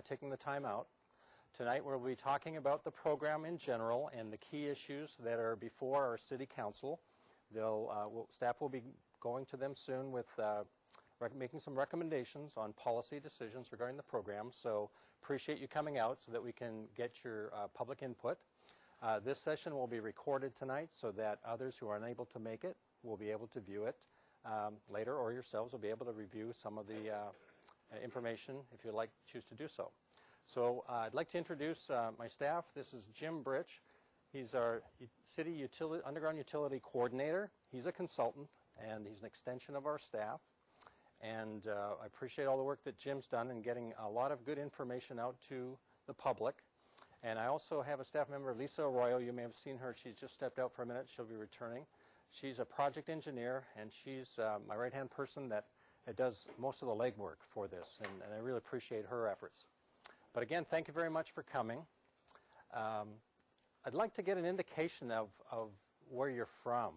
taking the time out. Tonight we'll be talking about the program in general and the key issues that are before our City Council. Staff will be going to them soon with making some recommendations on policy decisions regarding the program. So appreciate you coming out so that we can get your public input. This session will be recorded tonight so that others who are unable to make it will be able to view it later, or yourselves will be able to review some of the information if you'd like to choose to do so. So I'd like to introduce my staff. This is Jim Britch. He's our City Underground Utility Coordinator. He's a consultant and he's an extension of our staff. And I appreciate all the work that Jim's done in getting a lot of good information out to the public. And I also have a staff member, Lisa Arroyo. You may have seen her. She's just stepped out for a minute. She'll be returning. She's a project engineer, and she's my right-hand person that does most of the legwork for this, and I really appreciate her efforts. But again, thank you very much for coming. I'd like to get an indication of where you're from,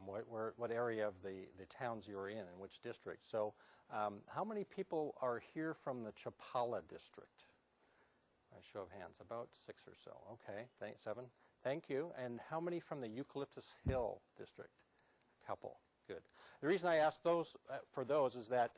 what area of the towns you're in which district. So how many people are here from the Chapala district? By show of hands, about 6 or so. Okay, 7. Thank you. And how many from the Eucalyptus Hill district? A couple. Good. The reason I ask for those is that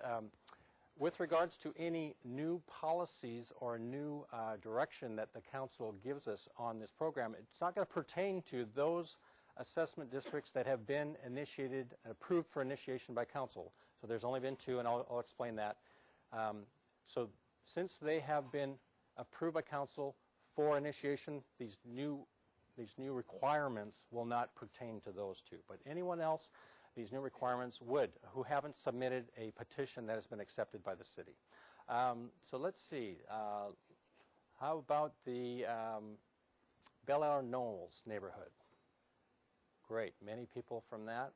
with regards to any new policies or new direction that the council gives us on this program, it's not going to pertain to those assessment districts that have been initiated and approved for initiation by council. So there's only been 2, and I'll explain that. So since they have been approved by council for initiation, these new requirements will not pertain to those 2. But anyone else, these new requirements would, who haven't submitted a petition that has been accepted by the city. So let's see. How about the Bel Air Knolls neighborhood? Great. Many people from that.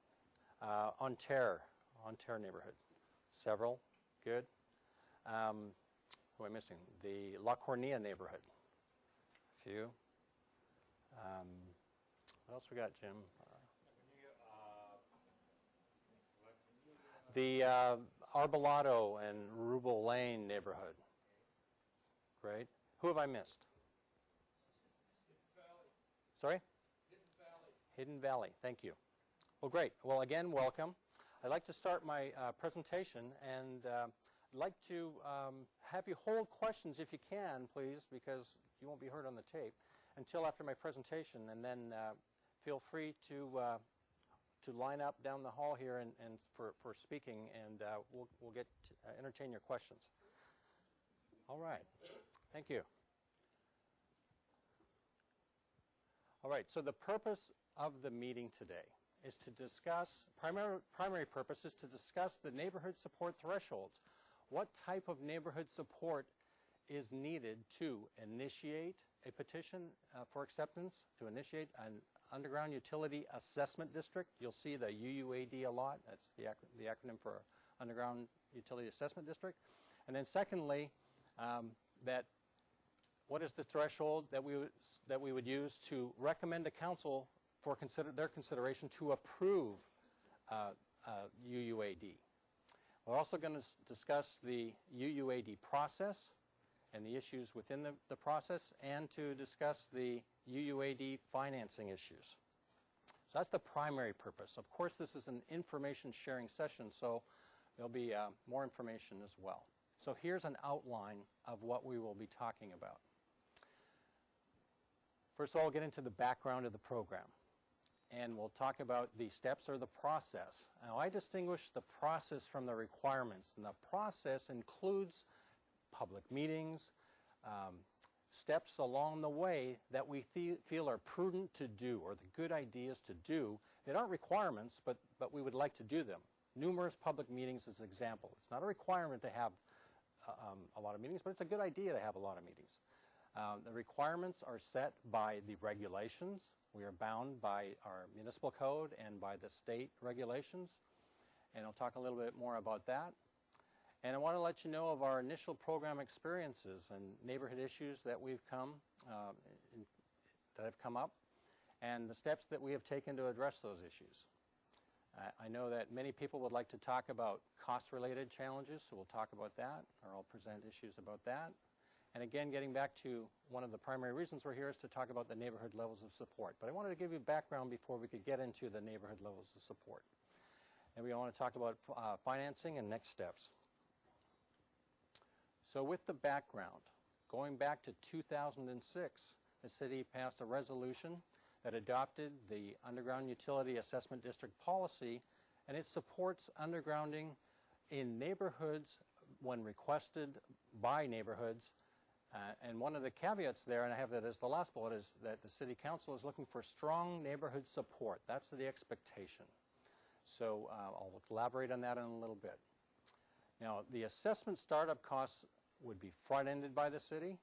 Ontario neighborhood. Several. Good. Who am I missing? The La Cornilla neighborhood. A few. What else we got, Jim? The Arbolado and Rubel Lane neighborhood. Great. Who have I missed? Sorry? Hidden Valley. Thank you. Well, great. Well, again, welcome. I'd like to start my presentation, and I'd like to have you hold questions if you can, please, because you won't be heard on the tape, until after my presentation, and then feel free to line up down the hall here and for speaking, and we'll get to entertain your questions. All right. Thank you. All right. So the purpose of the meeting today is to discuss, primary purpose is to discuss the neighborhood support thresholds. What type of neighborhood support is needed to initiate a petition for acceptance, to initiate an underground utility assessment district? You'll see the UUAD a lot. That's the acronym for Underground Utility Assessment District. And then secondly, what is the threshold that we would use to recommend to council for their consideration to approve UUAD? We're also going to discuss the UUAD process and the issues within the process, and to discuss the UUAD financing issues. So that's the primary purpose. Of course, this is an information sharing session, so there'll be more information as well. So here's an outline of what we will be talking about. First of all, we'll get into the background of the program, and we'll talk about the steps or the process. Now, I distinguish the process from the requirements, and the process includes public meetings, steps along the way that we feel are prudent to do, or the good ideas to do. They aren't requirements, but we would like to do them. Numerous public meetings is an example. It's not a requirement to have a lot of meetings, but it's a good idea to have a lot of meetings. The requirements are set by the regulations. We are bound by our municipal code and by the state regulations, and I'll talk a little bit more about that. And I want to let you know of our initial program experiences and neighborhood issues that that have come up, and the steps that we have taken to address those issues. I know that many people would like to talk about cost-related challenges, so we'll talk about that, or I'll present issues about that. And again, getting back to one of the primary reasons we're here is to talk about the neighborhood levels of support. But I wanted to give you background before we could get into the neighborhood levels of support. And we want to talk about financing and next steps. So with the background, going back to 2006, the city passed a resolution that adopted the Underground Utility Assessment District policy, and it supports undergrounding in neighborhoods when requested by neighborhoods. And one of the caveats there, and I have that as the last bullet, is that the City Council is looking for strong neighborhood support. That's the expectation. So I'll elaborate on that in a little bit. Now, the assessment startup costs would be front-ended by the city,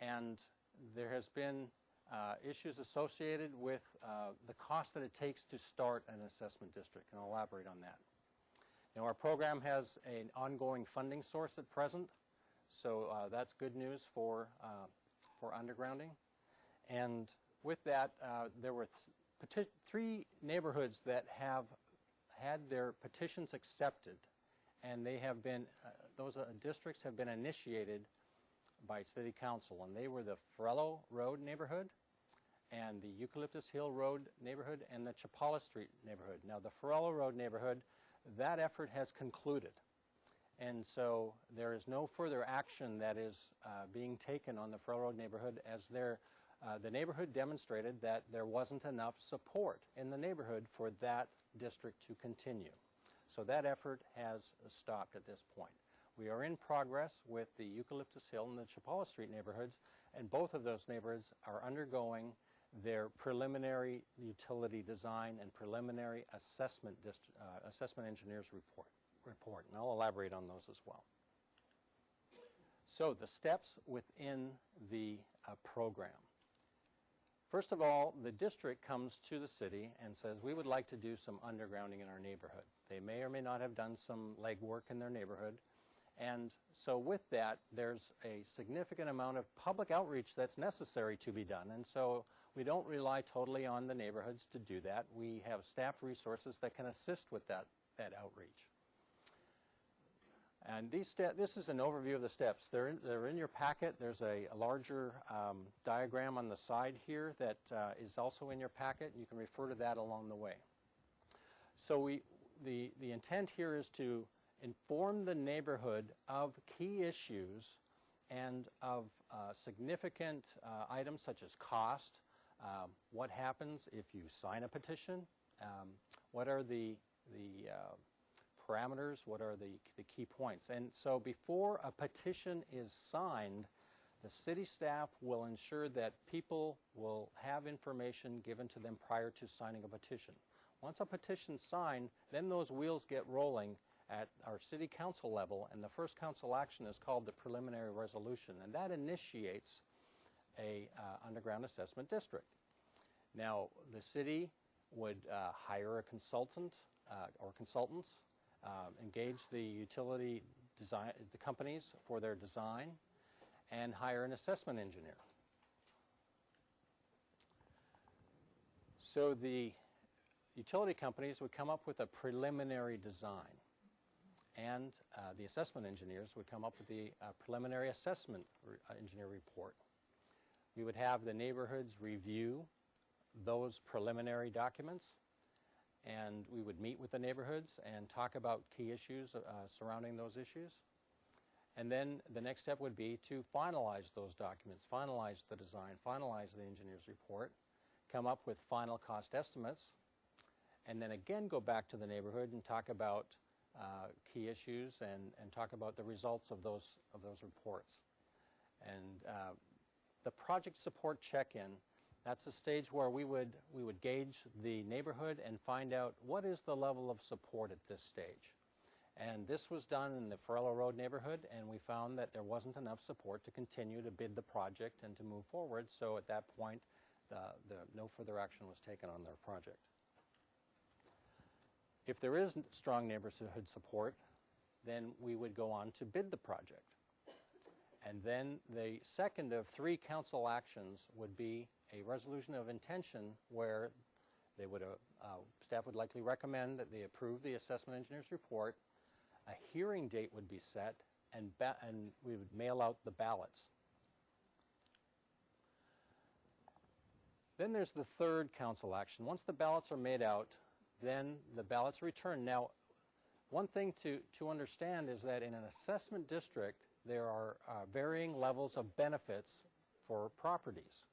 and there has been issues associated with the cost that it takes to start an assessment district, and I'll elaborate on that. Now, our program has an ongoing funding source at present, so that's good news for undergrounding. And with that, there were three neighborhoods that have had their petitions accepted, and they have been, those districts have been initiated by City Council, and they were the Farello Road neighborhood and the Eucalyptus Hill Road neighborhood and the Chapala Street neighborhood. Now, the Farello Road neighborhood, that effort has concluded, and so there is no further action that is being taken on the Farello Road neighborhood, as the neighborhood demonstrated that there wasn't enough support in the neighborhood for that district to continue. So that effort has stopped at this point. We are in progress with the Eucalyptus Hill and the Chapala Street neighborhoods, and both of those neighborhoods are undergoing their preliminary utility design and preliminary assessment engineers report, and I'll elaborate on those as well. So the steps within the program. First of all, the district comes to the city and says, we would like to do some undergrounding in our neighborhood. They may or may not have done some legwork in their neighborhood. And so with that, there's a significant amount of public outreach that's necessary to be done. And so we don't rely totally on the neighborhoods to do that. We have staff resources that can assist with that outreach. And this is an overview of the steps. They're in your packet. There's a larger diagram on the side here that is also in your packet. You can refer to that along the way. So the intent here is to inform the neighborhood of key issues and of significant items such as cost, what happens if you sign a petition, what are the parameters, what are the key points. And so before a petition is signed, the city staff will ensure that people will have information given to them prior to signing a petition. Once a petition's signed, then those wheels get rolling at our city council level, and the first council action is called the preliminary resolution, and that initiates a underground assessment district. Now, the city would hire a consultant or consultants, engage the utility design, the companies for their design, and hire an assessment engineer. So the utility companies would come up with a preliminary design, and the assessment engineers would come up with the preliminary assessment engineer report. We would have the neighborhoods review those preliminary documents, and we would meet with the neighborhoods and talk about key issues surrounding those issues. And then the next step would be to finalize those documents, finalize the design, finalize the engineer's report, come up with final cost estimates, and then again go back to the neighborhood and talk about key issues and talk about the results of those reports. And the project support check-in, that's a stage where we would gauge the neighborhood and find out what is the level of support at this stage. And this was done in the Farello Road neighborhood, and we found that there wasn't enough support to continue to bid the project and to move forward. So at that point, no further action was taken on their project. If there is strong neighborhood support, then we would go on to bid the project. And then the second of three council actions would be a resolution of intention where they would, staff would likely recommend that they approve the assessment engineer's report. A hearing date would be set, and we would mail out the ballots Then there's the third council action. Once the ballots are made out, then the ballots are returned. Now, one thing to understand is that in an assessment district, there are varying levels of benefits for properties.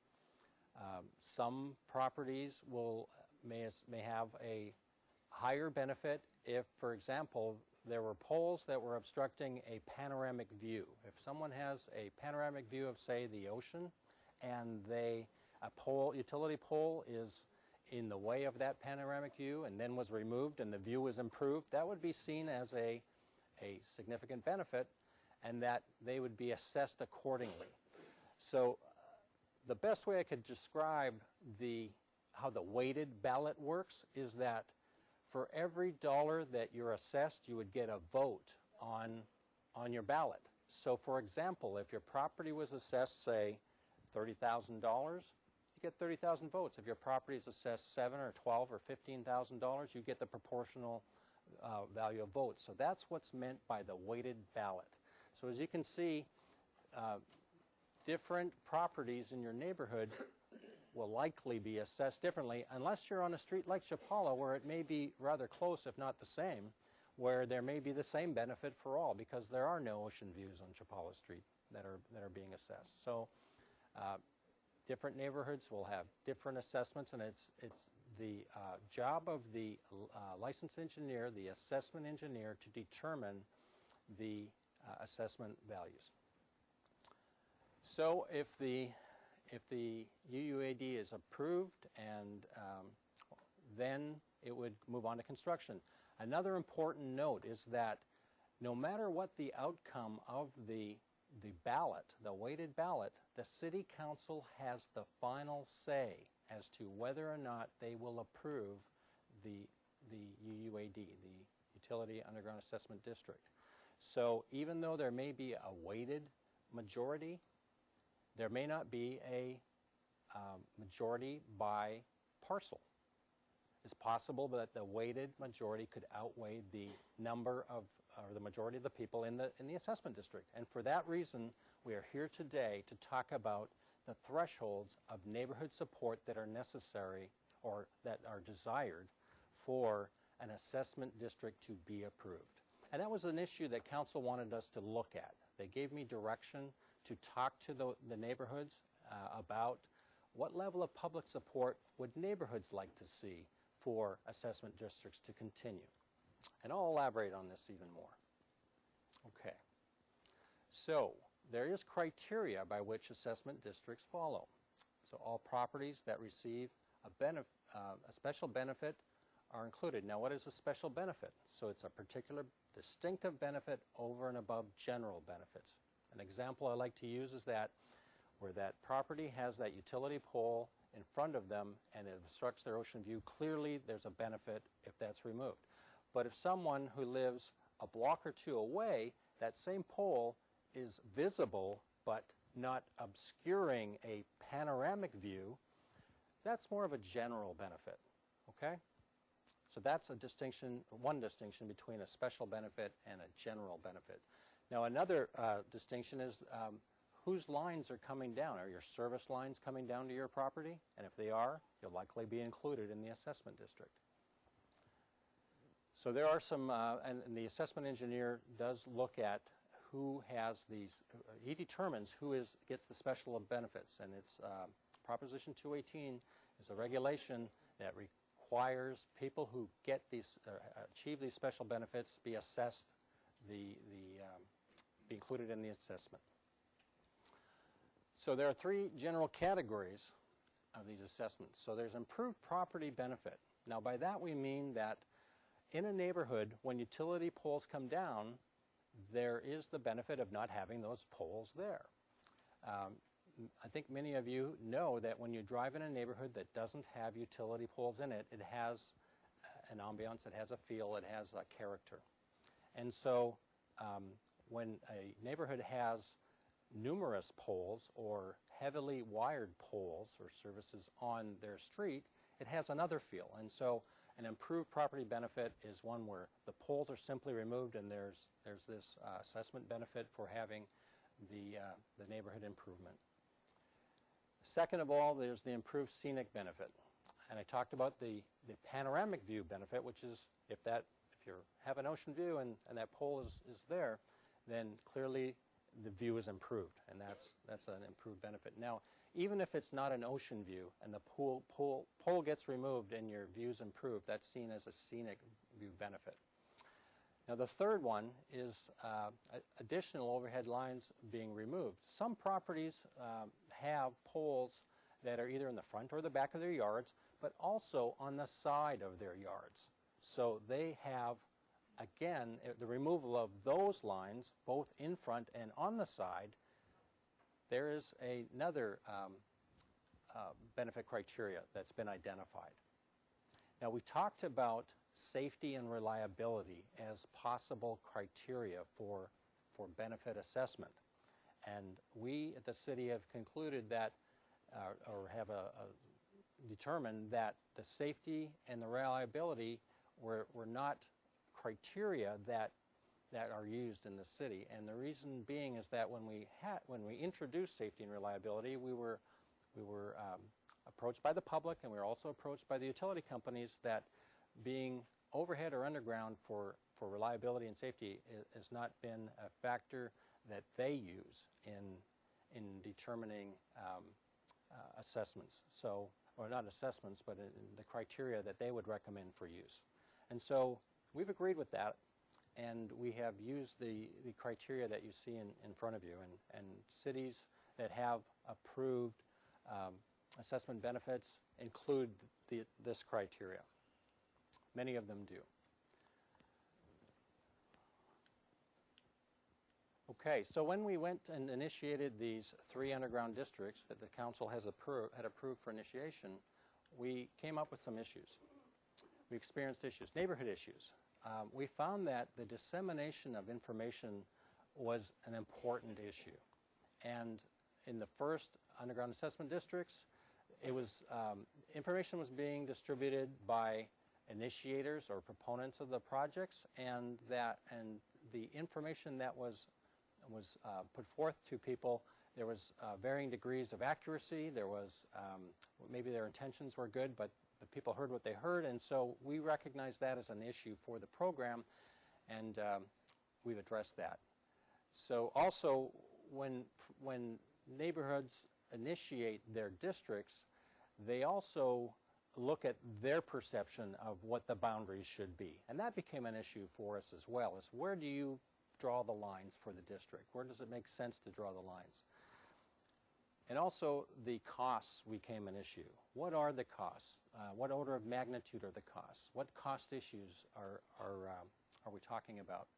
Some properties may have a higher benefit if, for example, there were poles that were obstructing a panoramic view. If someone has a panoramic view of, say, the ocean, and a utility pole is in the way of that panoramic view and then was removed and the view was improved, that would be seen as a significant benefit, and that they would be assessed accordingly. So the best way I could describe how the weighted ballot works is that for every dollar that you're assessed, you would get a vote on your ballot. So for example, if your property was assessed, say, $30,000, you get 30,000 votes. If your property is assessed $7,000 or $12,000 or $15,000, you get the proportional value of votes. So that's what's meant by the weighted ballot. So as you can see, different properties in your neighborhood will likely be assessed differently, unless you're on a street like Chapala, where it may be rather close, if not the same, where there may be the same benefit for all, because there are no ocean views on Chapala Street that are being assessed. So different neighborhoods will have different assessments, and it's the job of the licensed engineer, the assessment engineer, to determine the assessment values. So if the UUAD is approved, and then it would move on to construction. Another important note is that no matter what the outcome of the ballot, the weighted ballot, the City Council has the final say as to whether or not they will approve the UUAD, the Utility Underground Assessment District. So even though there may be a weighted majority, there may not be a majority by parcel. It's possible that the weighted majority could outweigh the number of, or the majority of the people in the assessment district. And for that reason, we are here today to talk about the thresholds of neighborhood support that are necessary or that are desired for an assessment district to be approved. And that was an issue that Council wanted us to look at. They gave me direction to talk to the neighborhoods about what level of public support would neighborhoods like to see for assessment districts to continue. And I'll elaborate on this even more. Okay. So there is criteria by which assessment districts follow. So all properties that receive a special benefit are included. Now, what is a special benefit? So it's a particular distinctive benefit over and above general benefits. An example I like to use is that where that property has that utility pole in front of them and it obstructs their ocean view, clearly there's a benefit if that's removed. But if someone who lives a block or two away, that same pole is visible but not obscuring a panoramic view, that's more of a general benefit, okay? So that's a distinction, one distinction between a special benefit and a general benefit. Now another distinction is whose lines are coming down. Are your service lines coming down to your property? And if they are, you'll likely be included in the assessment district. So there are some, and the assessment engineer does look at who has these, he determines who gets the special benefits, and it's Proposition 218 is a regulation that requires people who get these, achieve these special benefits be assessed, be included in the assessment. So there are three general categories of these assessments. So there's improved property benefit. Now by that we mean that in a neighborhood, when utility poles come down, there is the benefit of not having those poles there. I think many of you know that when you drive in a neighborhood that doesn't have utility poles in it, it has an ambiance, it has a feel, it has a character. And so when a neighborhood has numerous poles or heavily wired poles or services on their street, it has another feel. And so an improved property benefit is one where the poles are simply removed and there's this assessment benefit for having the neighborhood improvement. Second of all, there's the improved scenic benefit. And I talked about the panoramic view benefit, which is if you have an ocean view and that pole is there, then clearly the view is improved, and that's an improved benefit. Now, even if it's not an ocean view and the pole gets removed and your view's improved, that's seen as a scenic view benefit. Now, the third one is additional overhead lines being removed. Some properties have poles that are either in the front or the back of their yards, but also on the side of their yards. So they have, again, the removal of those lines, both in front and on the side. There is another benefit criteria that's been identified. Now, we talked about safety and reliability as possible criteria for benefit assessment. And we at the city have concluded that, or have determined that the safety and the reliability were not criteria that are used in the city. And the reason being is that when we introduced safety and reliability, we were approached by the public, and we were also approached by the utility companies that being overhead or underground for reliability and safety has not been a factor that they use in determining assessments. So, or not assessments, but in the criteria that they would recommend for use. And so we've agreed with that, and we have used the criteria that you see in front of you. And cities that have approved assessment benefits include this criteria. Many of them do. Okay, so when we went and initiated these 3 underground districts that the council had approved for initiation, we came up with some issues. We experienced issues, neighborhood issues. We found that the dissemination of information was an important issue. And in the first underground assessment districts, it was information was being distributed by initiators or proponents of the projects, and the information that was put forth to people, there was varying degrees of accuracy. There was maybe their intentions were good, but the people heard what they heard, and so we recognize that as an issue for the program, and we've addressed that. So also, when neighborhoods initiate their districts, they also look at their perception of what the boundaries should be, and that became an issue for us as well, is where do you draw the lines for the district? Where does it make sense to draw the lines? And also the costs became an issue. What are the costs? What order of magnitude are the costs? What cost issues are we talking about?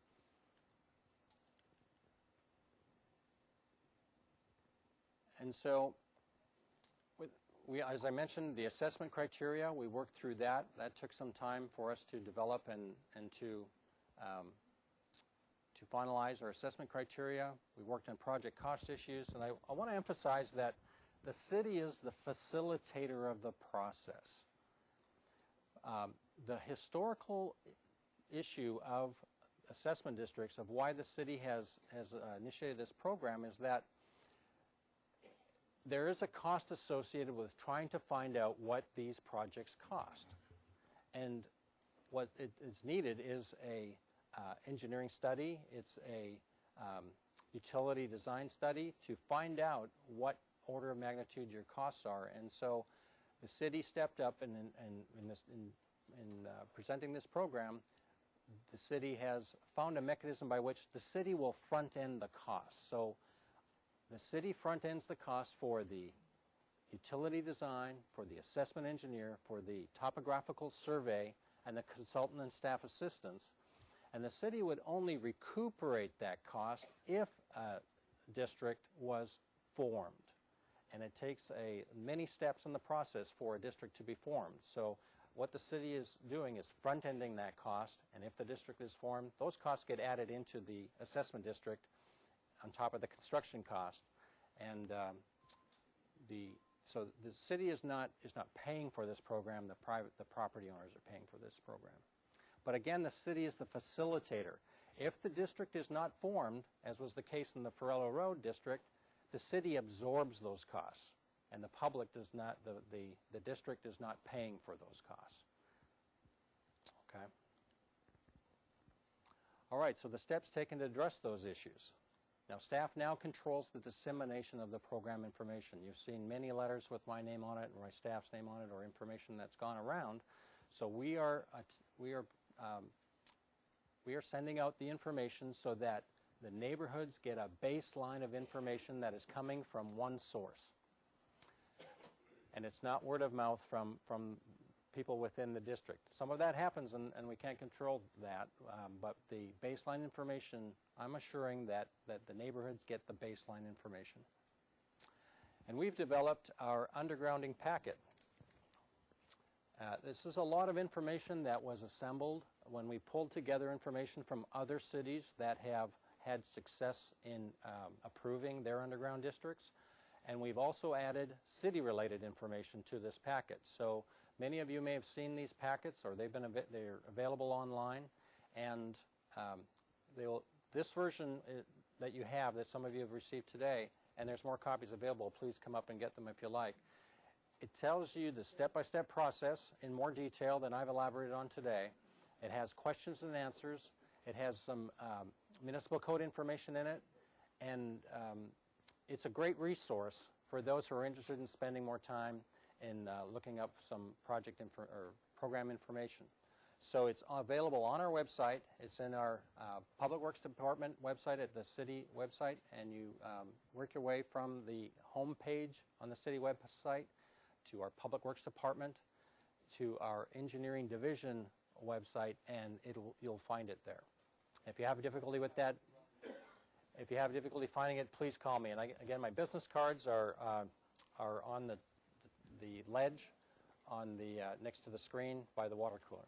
And so, as I mentioned, the assessment criteria, we worked through that. That took some time for us to develop and to finalize our assessment criteria. We worked on project cost issues, and I want to emphasize that the city is the facilitator of the process. The historical issue of assessment districts, of why the city has initiated this program, is that there is a cost associated with trying to find out what these projects cost. And what is needed is a engineering study, it's a utility design study to find out what order of magnitude your costs are. And so the city stepped up, and in presenting this program, the city has found a mechanism by which the city will front end the cost. So the city front ends the cost for the utility design, for the assessment engineer, for the topographical survey, and the consultant and staff assistance. And the city would only recuperate that cost if a district was formed. And it takes many steps in the process for a district to be formed. So what the city is doing is front-ending that cost, and if the district is formed, those costs get added into the assessment district on top of the construction cost. And so the city is not paying for this program. The property owners are paying for this program. But again, the city is the facilitator. If the district is not formed, as was the case in the Farello Road district, the city absorbs those costs. and the public does not, the district is not paying for those costs. Okay. All right, so the steps taken to address those issues. Now, staff now controls the dissemination of the program information. You've seen many letters with my name on it, or my staff's name on it, or information that's gone around. So we are sending out the information so that the neighborhoods get a baseline of information that is coming from one source. And it's not word of mouth from people within the district. Some of that happens, and we can't control that, but the baseline information, I'm assuring that the neighborhoods get the baseline information. And we've developed our undergrounding packet. This is a lot of information that was assembled when we pulled together information from other cities that have had success in approving their underground districts. And we've also added city-related information to this packet. So many of you may have seen these packets, or they're available online. And this version that you have, that some of you have received today, and there's more copies available, please come up and get them if you like. It tells you the step-by-step process in more detail than I've elaborated on today. It has questions and answers. It has some municipal code information in it. And it's a great resource for those who are interested in spending more time in looking up some project or program information. So it's available on our website. It's in our Public Works Department website at the city website, and you work your way from the home page on the city website to our Public Works Department to our Engineering Division website, and you'll find it there. If you have difficulty with that, if you have difficulty finding it, please call me. And again, my business cards are on the ledge on the next to the screen by the water cooler.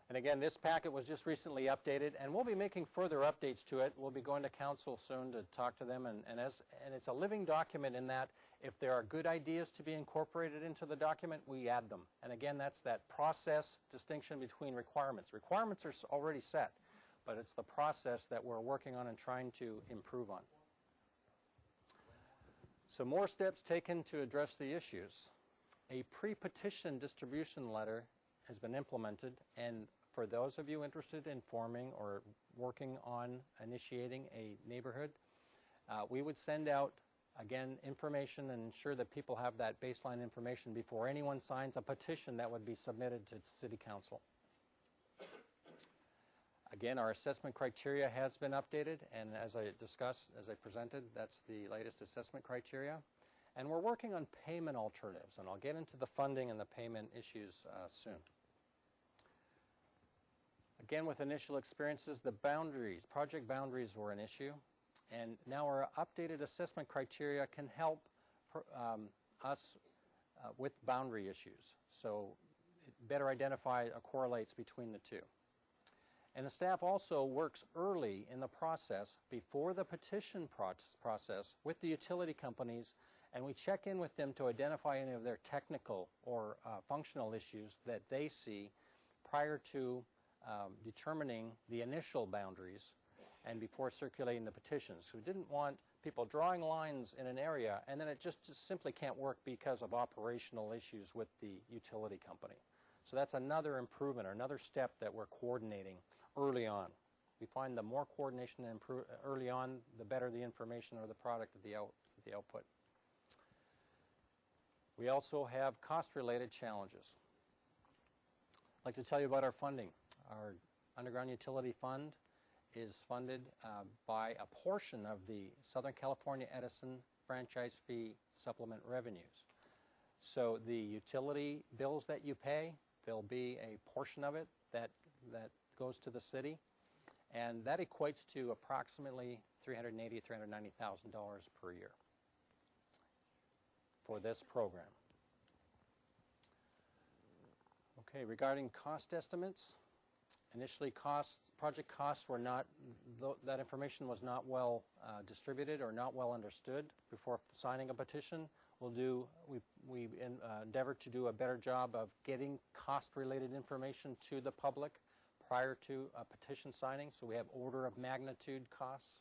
And again, this packet was just recently updated, and we'll be making further updates to it. We'll be going to council soon to talk to them, and it's a living document in that if there are good ideas to be incorporated into the document, we add them. And again, that's that process distinction between requirements. Requirements are already set, but it's the process that we're working on and trying to improve on. So more steps taken to address the issues. A pre-petition distribution letter has been implemented, and for those of you interested in forming or working on initiating a neighborhood, we would send out, again, information and ensure that people have that baseline information before anyone signs a petition that would be submitted to City Council. Again, our assessment criteria has been updated, and as I discussed, as I presented, that's the latest assessment criteria. And we're working on payment alternatives, and I'll get into the funding and the payment issues soon. Again, with initial experiences, the boundaries, project boundaries were an issue, and now our updated assessment criteria can help us with boundary issues. So it better identify or correlates between the two. And the staff also works early in the process, before the petition process, with the utility companies, and we check in with them to identify any of their technical or functional issues that they see prior to determining the initial boundaries and before circulating the petitions. So we didn't want people drawing lines in an area and then it just simply can't work because of operational issues with the utility company. So that's another improvement, or another step that we're coordinating early on. We find the more coordination early on, the better the information or the product of the output. We also have cost-related challenges. I'd like to tell you about our funding. Our Underground Utility Fund is funded by a portion of the Southern California Edison franchise fee supplement revenues. So the utility bills that you pay, there'll be a portion of it that goes to the city, and that equates to approximately $380,000 to $390,000 per year for this program. Okay, regarding cost estimates, initially project costs were not, that information was not well distributed or not well understood before signing a petition. We endeavored to do a better job of getting cost-related information to the public prior to a petition signing, so we have order of magnitude costs.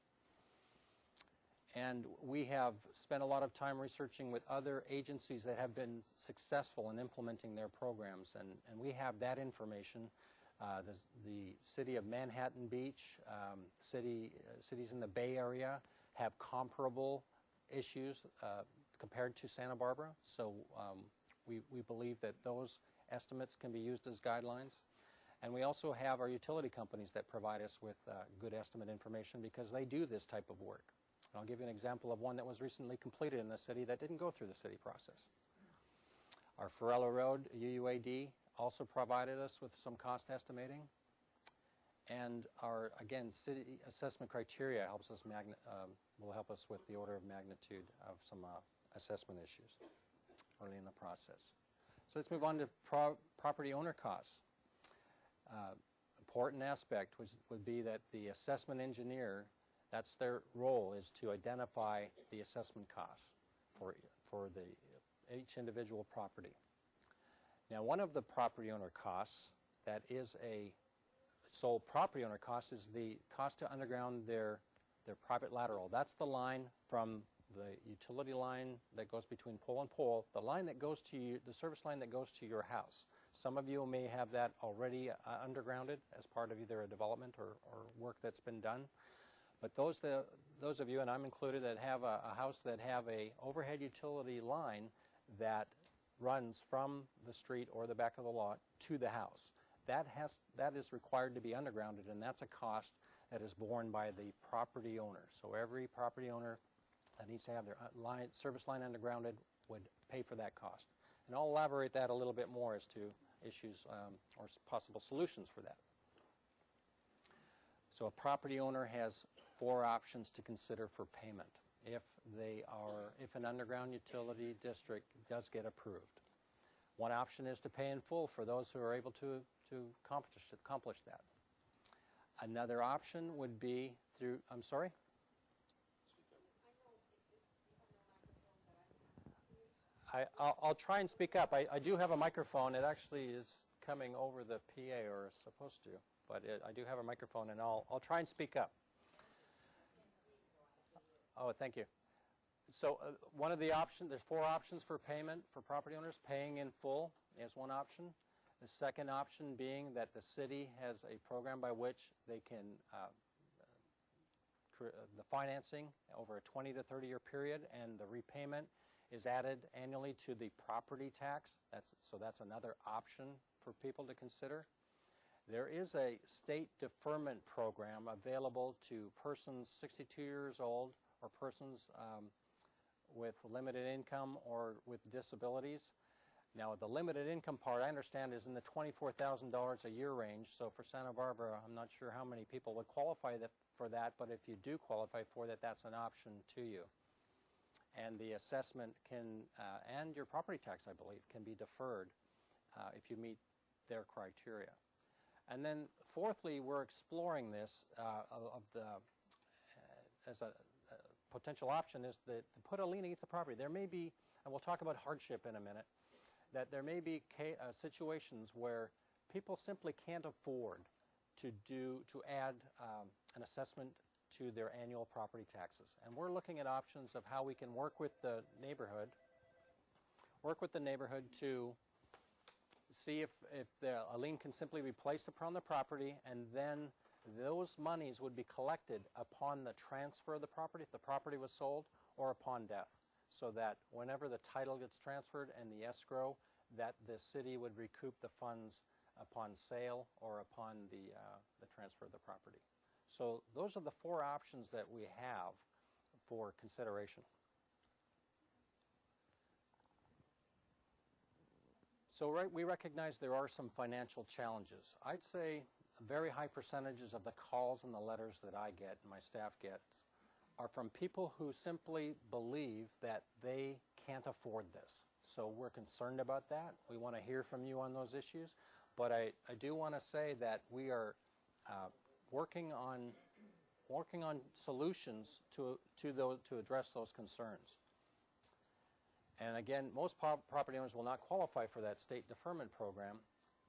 And we have spent a lot of time researching with other agencies that have been successful in implementing their programs, and we have that information. The city of Manhattan Beach, cities in the Bay Area have comparable issues compared to Santa Barbara, so we believe that those estimates can be used as guidelines. And we also have our utility companies that provide us with good estimate information because they do this type of work. I'll give you an example of one that was recently completed in the city that didn't go through the city process. Our Farella Road UUAD also provided us with some cost estimating. And our, again, city assessment criteria helps us will help us with the order of magnitude of some assessment issues early in the process. So let's move on to property owner costs. Important aspect would be that the assessment engineer, that's their role, is to identify the assessment costs for each individual property. Now, one of the property owner costs that is a sole property owner cost is the cost to underground their private lateral. That's the line from the utility line that goes between pole and pole, the line that goes to you, the service line that goes to your house. Some of you may have that already undergrounded as part of either a development or work that's been done. But those of you, and I'm included, that have a house that have a overhead utility line that runs from the street or the back of the lot to the house, that is required to be undergrounded, and that's a cost that is borne by the property owner. So every property owner that needs to have their service line undergrounded would pay for that cost. And I'll elaborate that a little bit more as to issues or possible solutions for that. So a property owner has 4 options to consider for payment if an underground utility district does get approved. One option is to pay in full for those who are able to accomplish that. Another option would be through, I'm sorry? I'll try and speak up. I do have a microphone. It actually is coming over the PA, or is supposed to, but I do have a microphone, and I'll try and speak up. Oh, thank you. So one of the options, there's 4 options for payment for property owners. Paying in full is one option. The second option being that the city has a program by which they can the financing over a 20 to 30 year period, and the repayment is added annually to the property tax. So that's another option for people to consider. There is a state deferment program available to persons 62 years old or persons with limited income or with disabilities. Now, the limited income part, I understand, is in the $24,000 a year range. So for Santa Barbara, I'm not sure how many people would qualify for that, but if you do qualify for that, that's an option to you. And the assessment can, and your property tax, I believe, can be deferred if you meet their criteria. And then fourthly, we're exploring this as a potential option is to put a lien against the property. There may be, and we'll talk about hardship in a minute, that there may be situations where people simply can't afford to add an assessment to their annual property taxes. And we're looking at options of how we can work with the neighborhood to see if a lien can simply be placed upon the property, and then those monies would be collected upon the transfer of the property, if the property was sold, or upon death, so that whenever the title gets transferred and the escrow, that the city would recoup the funds upon sale or upon the transfer of the property. So those are the 4 options that we have for consideration. So we recognize there are some financial challenges. I'd say very high percentages of the calls and the letters that I get and my staff gets are from people who simply believe that they can't afford this. So we're concerned about that. We want to hear from you on those issues. But I do want to say that we are working on solutions to address those concerns. And again, most property owners will not qualify for that state deferment program.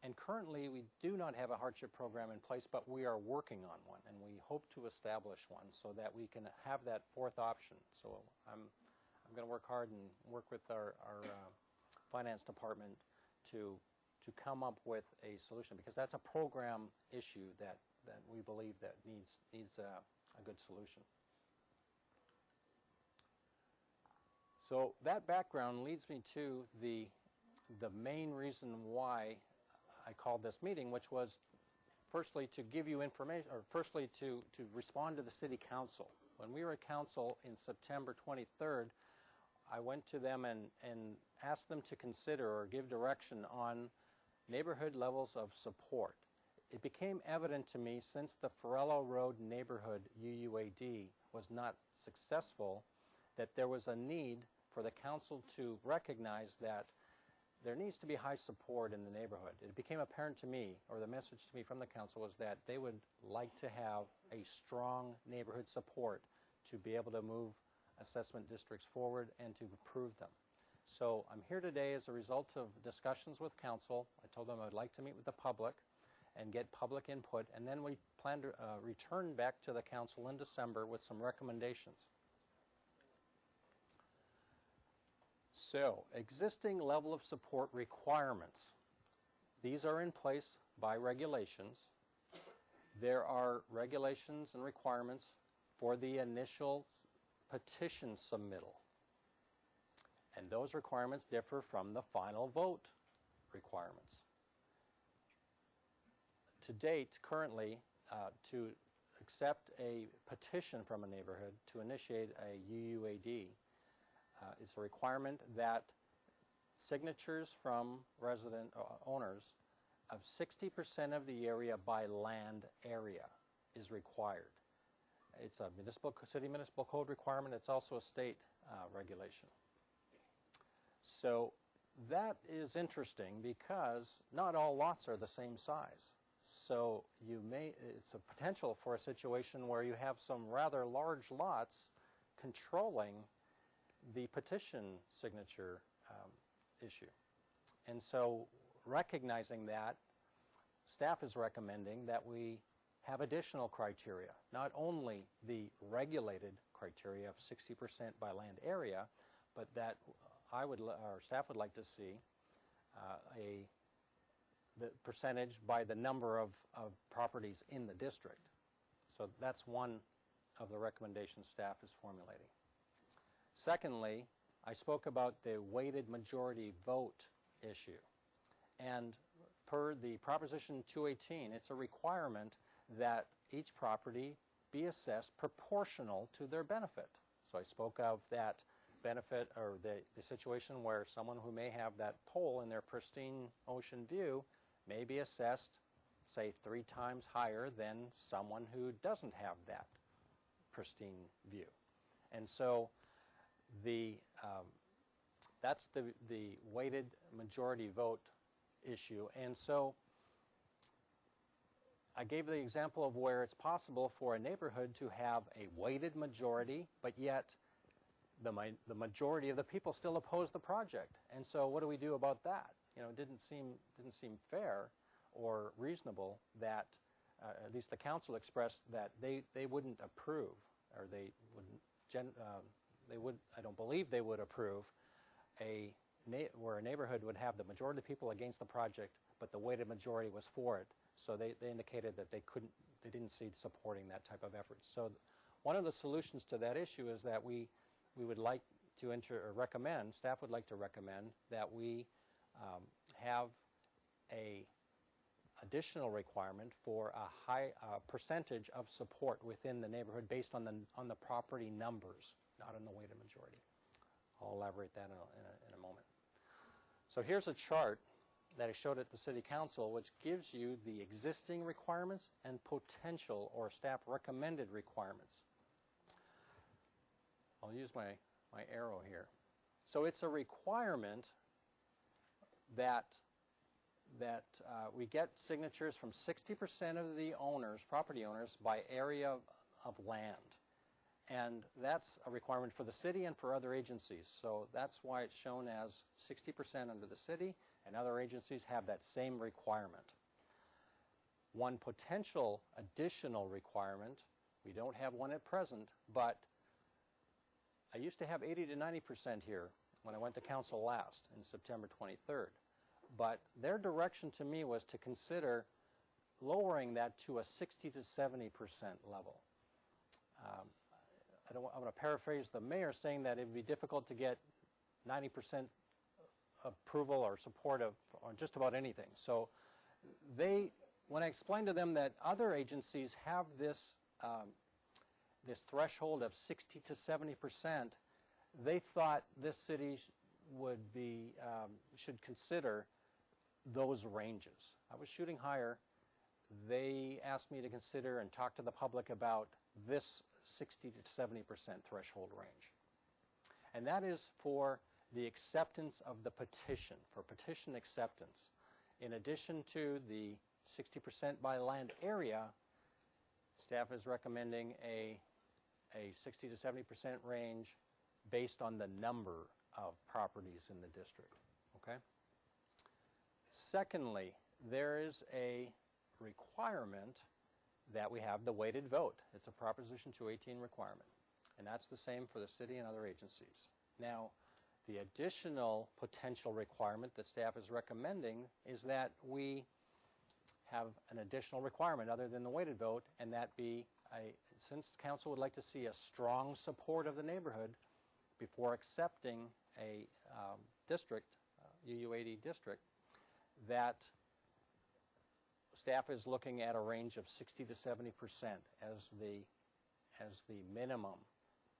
And currently, we do not have a hardship program in place, but we are working on one, and we hope to establish one so that we can have that fourth option. So I'm going to work hard and work with our finance department to come up with a solution, because that's a program issue that we believe that needs a good solution. So that background leads me to the main reason why I called this meeting, which was firstly to give you information, or firstly to respond to the City Council. When we were at Council in September 23rd, I went to them and asked them to consider or give direction on neighborhood levels of support. It became evident to me, since the Farello Road neighborhood UUAD was not successful, that there was a need for the council to recognize that there needs to be high support in the neighborhood. It became apparent to me, or the message to me from the council was that they would like to have a strong neighborhood support to be able to move assessment districts forward and to improve them. So I'm here today as a result of discussions with council. I told them I would like to meet with the public and get public input, and then we plan to return back to the council in December with some recommendations. So, existing level of support requirements. These are in place by regulations. There are regulations and requirements for the initial petition submittal. And those requirements differ from the final vote requirements. To date, currently, to accept a petition from a neighborhood to initiate a UUAD, it's a requirement that signatures from resident owners of 60% of the area by land area is required. It's a city municipal code requirement. It's also a state regulation. So that is interesting, because not all lots are the same size. So it's a potential for a situation where you have some rather large lots controlling the petition signature issue. And so, recognizing that, staff is recommending that we have additional criteria, not only the regulated criteria of 60% by land area, but that our staff would like to see the percentage by the number of properties in the district. So that's one of the recommendations staff is formulating. Secondly, I spoke about the weighted majority vote issue. And per the Proposition 218, it's a requirement that each property be assessed proportional to their benefit. So I spoke of that benefit, or the situation where someone who may have that pole in their pristine ocean view may be assessed, say, 3 times higher than someone who doesn't have that pristine view. And so that's the weighted majority vote issue. And so I gave the example of where it's possible for a neighborhood to have a weighted majority, but yet the majority of the people still oppose the project. And so what do we do about that? You know, it didn't seem fair or reasonable that at least the council expressed that they wouldn't approve, or I don't believe they would approve where a neighborhood would have the majority of the people against the project, but the weighted majority was for it. So they indicated that they didn't see supporting that type of effort. So one of the solutions to that issue is that we would like to recommend, staff would like to recommend that we have a additional requirement for a high percentage of support within the neighborhood based on the property numbers, not on the weighted majority. I'll elaborate that in a moment. So here's a chart that I showed at the City Council, which gives you the existing requirements and potential or staff recommended requirements. I'll use my arrow here. So it's a requirement that we get signatures from 60% of the owners, property owners, by area of land. And that's a requirement for the city and for other agencies. So that's why it's shown as 60% under the city and other agencies have that same requirement. One potential additional requirement, we don't have one at present, but I used to have 80 to 90% here when I went to council last in September 23rd. But their direction to me was to consider lowering that to a 60 to 70% level. I'm going to paraphrase the mayor saying that it would be difficult to get 90% approval or support of on just about anything. So when I explained to them that other agencies have this this threshold of 60 to 70%, they thought this city should consider those ranges. I was shooting higher. They asked me to consider and talk to the public about this 60 to 70% threshold range. And that is for the acceptance of the petition, for petition acceptance. In addition to the 60% by land area, staff is recommending a 60 to 70% range based on the number of properties in the district. Okay? Secondly, there is a requirement that we have the weighted vote. It's a Proposition 218 requirement, and that's the same for the city and other agencies. Now, the additional potential requirement that staff is recommending is that we have an additional requirement other than the weighted vote, and that be, since council would like to see a strong support of the neighborhood before accepting a district, UU80 district, that staff is looking at a range of 60 to 70% as the minimum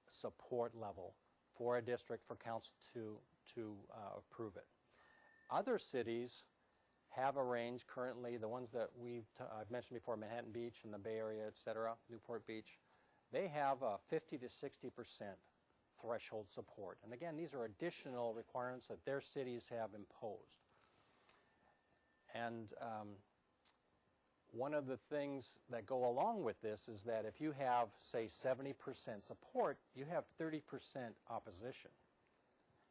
support level for a district for council to approve it. Other cities have a range currently, the ones that I've mentioned before, Manhattan Beach and the Bay Area, et cetera, Newport Beach, they have a 50 to 60% threshold support. And again, these are additional requirements that their cities have imposed. And one of the things that go along with this is that if you have, say, 70% support, you have 30% opposition.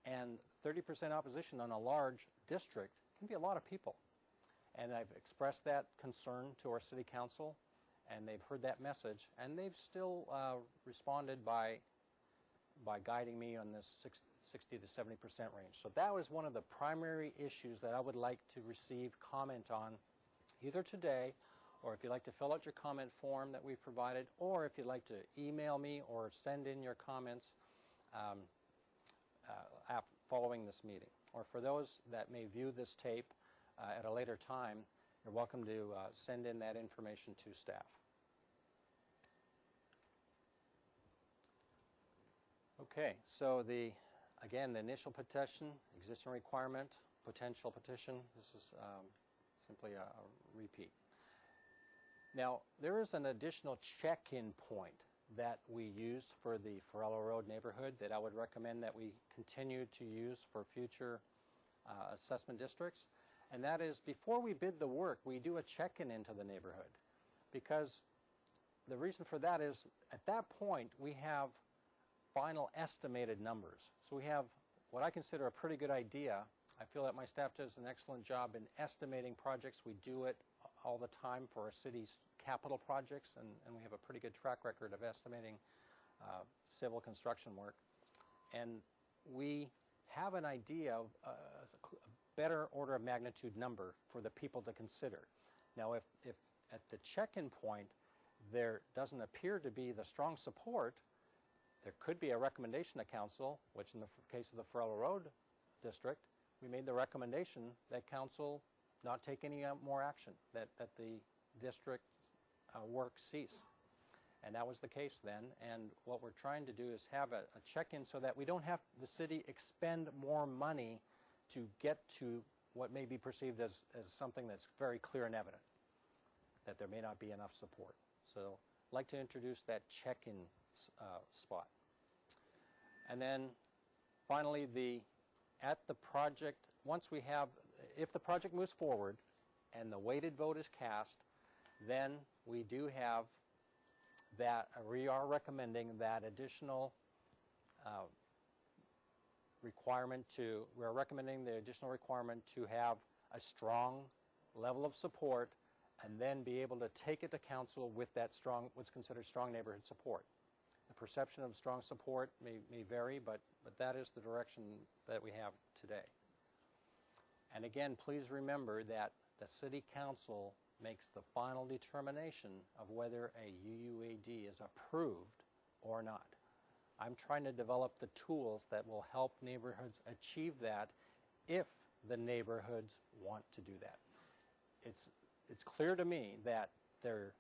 And 30% opposition on a large district can be a lot of people. And I've expressed that concern to our city council, and they've heard that message, and they've still responded by guiding me on this 60 to 70% range. So that was one of the primary issues that I would like to receive comment on, either today, or if you'd like to fill out your comment form that we've provided, or if you'd like to email me or send in your comments following this meeting. Or for those that may view this tape at a later time, you're welcome to send in that information to staff. Okay, so again, the initial petition, existing requirement, potential petition, this is simply a repeat. Now, there is an additional check-in point that we used for the Farello Road neighborhood that I would recommend that we continue to use for future assessment districts. And that is, before we bid the work, we do a check-in into the neighborhood. Because the reason for that is, at that point, we have final estimated numbers. So we have what I consider a pretty good idea. I feel that my staff does an excellent job in estimating projects. We do it all the time for our city's capital projects, and we have a pretty good track record of estimating civil construction work. And we have an idea of a better order of magnitude number for the people to consider. Now, if at the check-in point there doesn't appear to be the strong support, there could be a recommendation to council, which in the case of the Farello Road district, we made the recommendation that council not take any more action, that the district work cease. And that was the case then. And what we're trying to do is have a check-in so that we don't have the city expend more money to get to what may be perceived as something that's very clear and evident, that there may not be enough support. So I'd like to introduce that check-in spot. And then finally, at the project, once we have, if the project moves forward and the weighted vote is cast, then we do have that, we are recommending that additional we're recommending the additional requirement to have a strong level of support and then be able to take it to council with that strong, what's considered strong neighborhood support. The perception of strong support may vary, but that is the direction that we have today. And again, please remember that the City Council makes the final determination of whether a UUAD is approved or not. I'm trying to develop the tools that will help neighborhoods achieve that if the neighborhoods want to do that. It's clear to me that there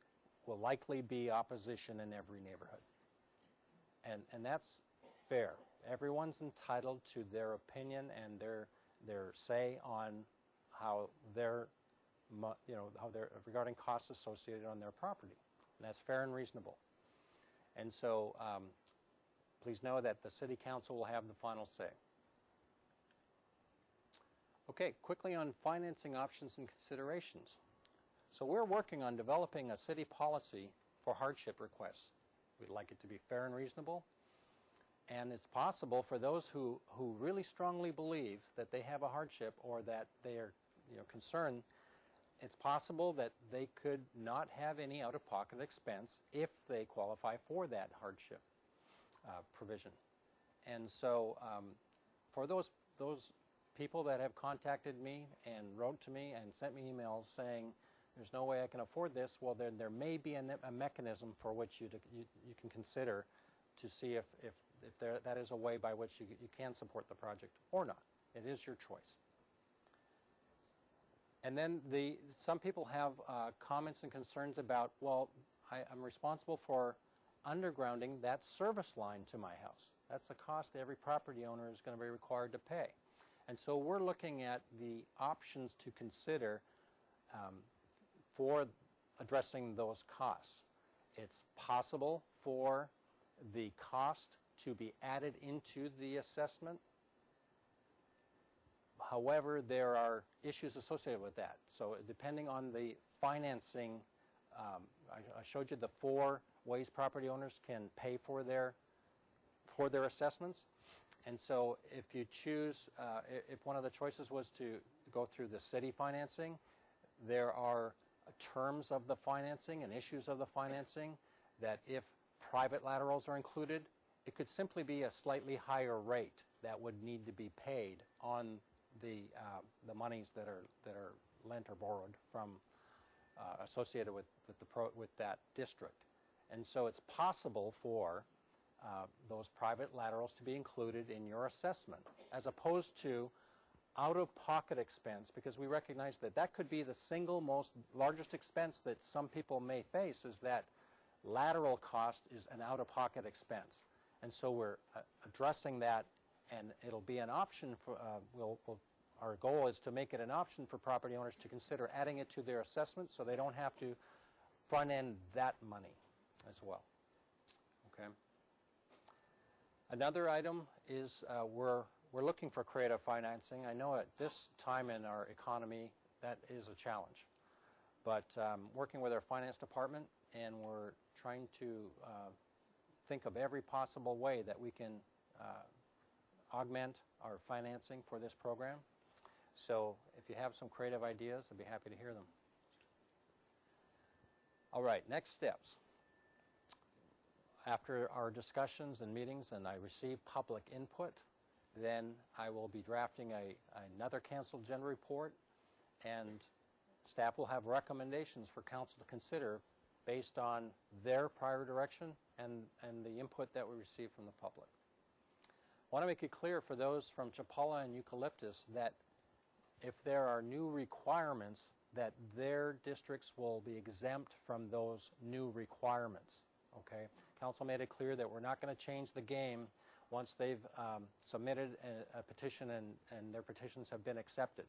will likely be opposition in every neighborhood. And that's fair. Everyone's entitled to their opinion and their say on how regarding costs associated on their property. And that's fair and reasonable. And so please know that the City Council will have the final say. Okay, quickly on financing options and considerations. So we're working on developing a city policy for hardship requests. We'd like it to be fair and reasonable. And it's possible for those who really strongly believe that they have a hardship or that they are concerned, it's possible that they could not have any out-of-pocket expense if they qualify for that hardship provision. And so for those people that have contacted me and wrote to me and sent me emails saying there's no way I can afford this, well, there may be a mechanism for which you can consider to see if that is a way by which you can support the project or not. It is your choice. And then some people have comments and concerns about, well, I'm responsible for undergrounding that service line to my house. That's the cost every property owner is going to be required to pay. And so we're looking at the options to consider for addressing those costs. It's possible for the cost to be added into the assessment. However, there are issues associated with that. So depending on the financing, I showed you the 4 ways property owners can pay for their assessments. And so if you choose, if one of the choices was to go through the city financing, there are terms of the financing and issues of the financing that if private laterals are included, it could simply be a slightly higher rate that would need to be paid on the monies that are lent or borrowed from associated with that district. And so it's possible for those private laterals to be included in your assessment, as opposed to out-of-pocket expense, because we recognize that could be the single most largest expense that some people may face, is that lateral cost is an out-of-pocket expense. And so we're addressing that, and it'll be an option for, our goal is to make it an option for property owners to consider adding it to their assessment so they don't have to front-end that money as well. Okay. Another item is we're looking for creative financing. I know at this time in our economy that is a challenge, but working with our finance department, and we're trying to think of every possible way that we can augment our financing for this program. So if you have some creative ideas, I'd be happy to hear them. All right, next steps. After our discussions and meetings and I receive public input, then I will be drafting another council agenda report, and staff will have recommendations for council to consider based on their prior direction and the input that we receive from the public. I want to make it clear for those from Chapala and Eucalyptus that if there are new requirements, that their districts will be exempt from those new requirements. Okay? Council made it clear that we're not going to change the game once they've submitted a petition and their petitions have been accepted.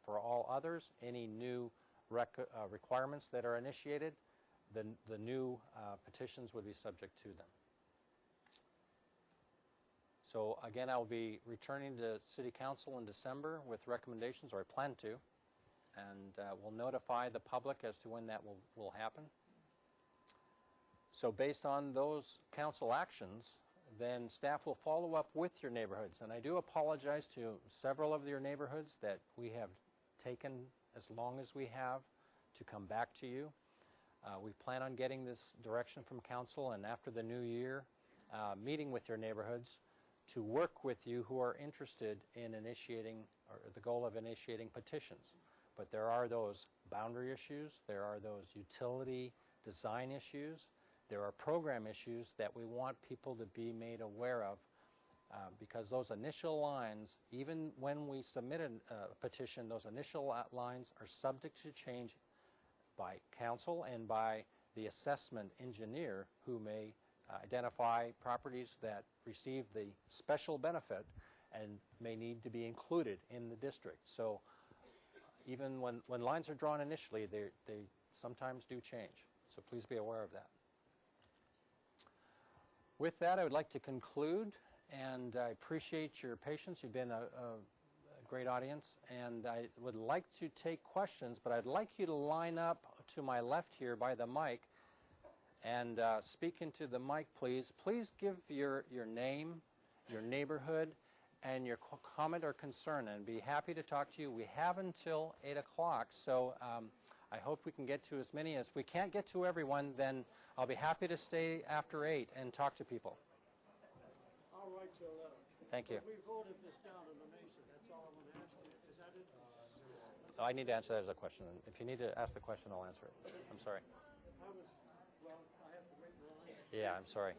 For all others, any new requirements that are initiated, the new petitions would be subject to them. So again, I will be returning to City Council in December with recommendations, or I plan to, and we'll notify the public as to when that will happen. So based on those council actions, then staff will follow up with your neighborhoods. And I do apologize to several of your neighborhoods that we have taken as long as we have to come back to you. We plan on getting this direction from council, and after the new year, meeting with your neighborhoods to work with you who are interested in initiating, or the goal of initiating petitions. But there are those boundary issues, there are those utility design issues, there are program issues that we want people to be made aware of, because those initial lines, even when we submit a petition, those initial lines are subject to change by council and by the assessment engineer, who may identify properties that receive the special benefit and may need to be included in the district. So even when lines are drawn initially, they sometimes do change. So please be aware of that. With that, I would like to conclude, and I appreciate your patience. You've been a great audience, and I would like to take questions, but I'd like you to line up to my left here by the mic and speak into the mic, please. Please give your name, your neighborhood, and your comment or concern, and be happy to talk to you. We have until 8 o'clock, so I hope we can get to as many. If we can't get to everyone, then I'll be happy to stay after 8 and talk to people. All right, till 11. Thank you. We voted this down in the Mesa. That's all I'm going to ask you. Is that it? I need to answer that as a question. If you need to ask the question, I'll answer it. I'm sorry. I have to wait in line. Yeah, I'm sorry.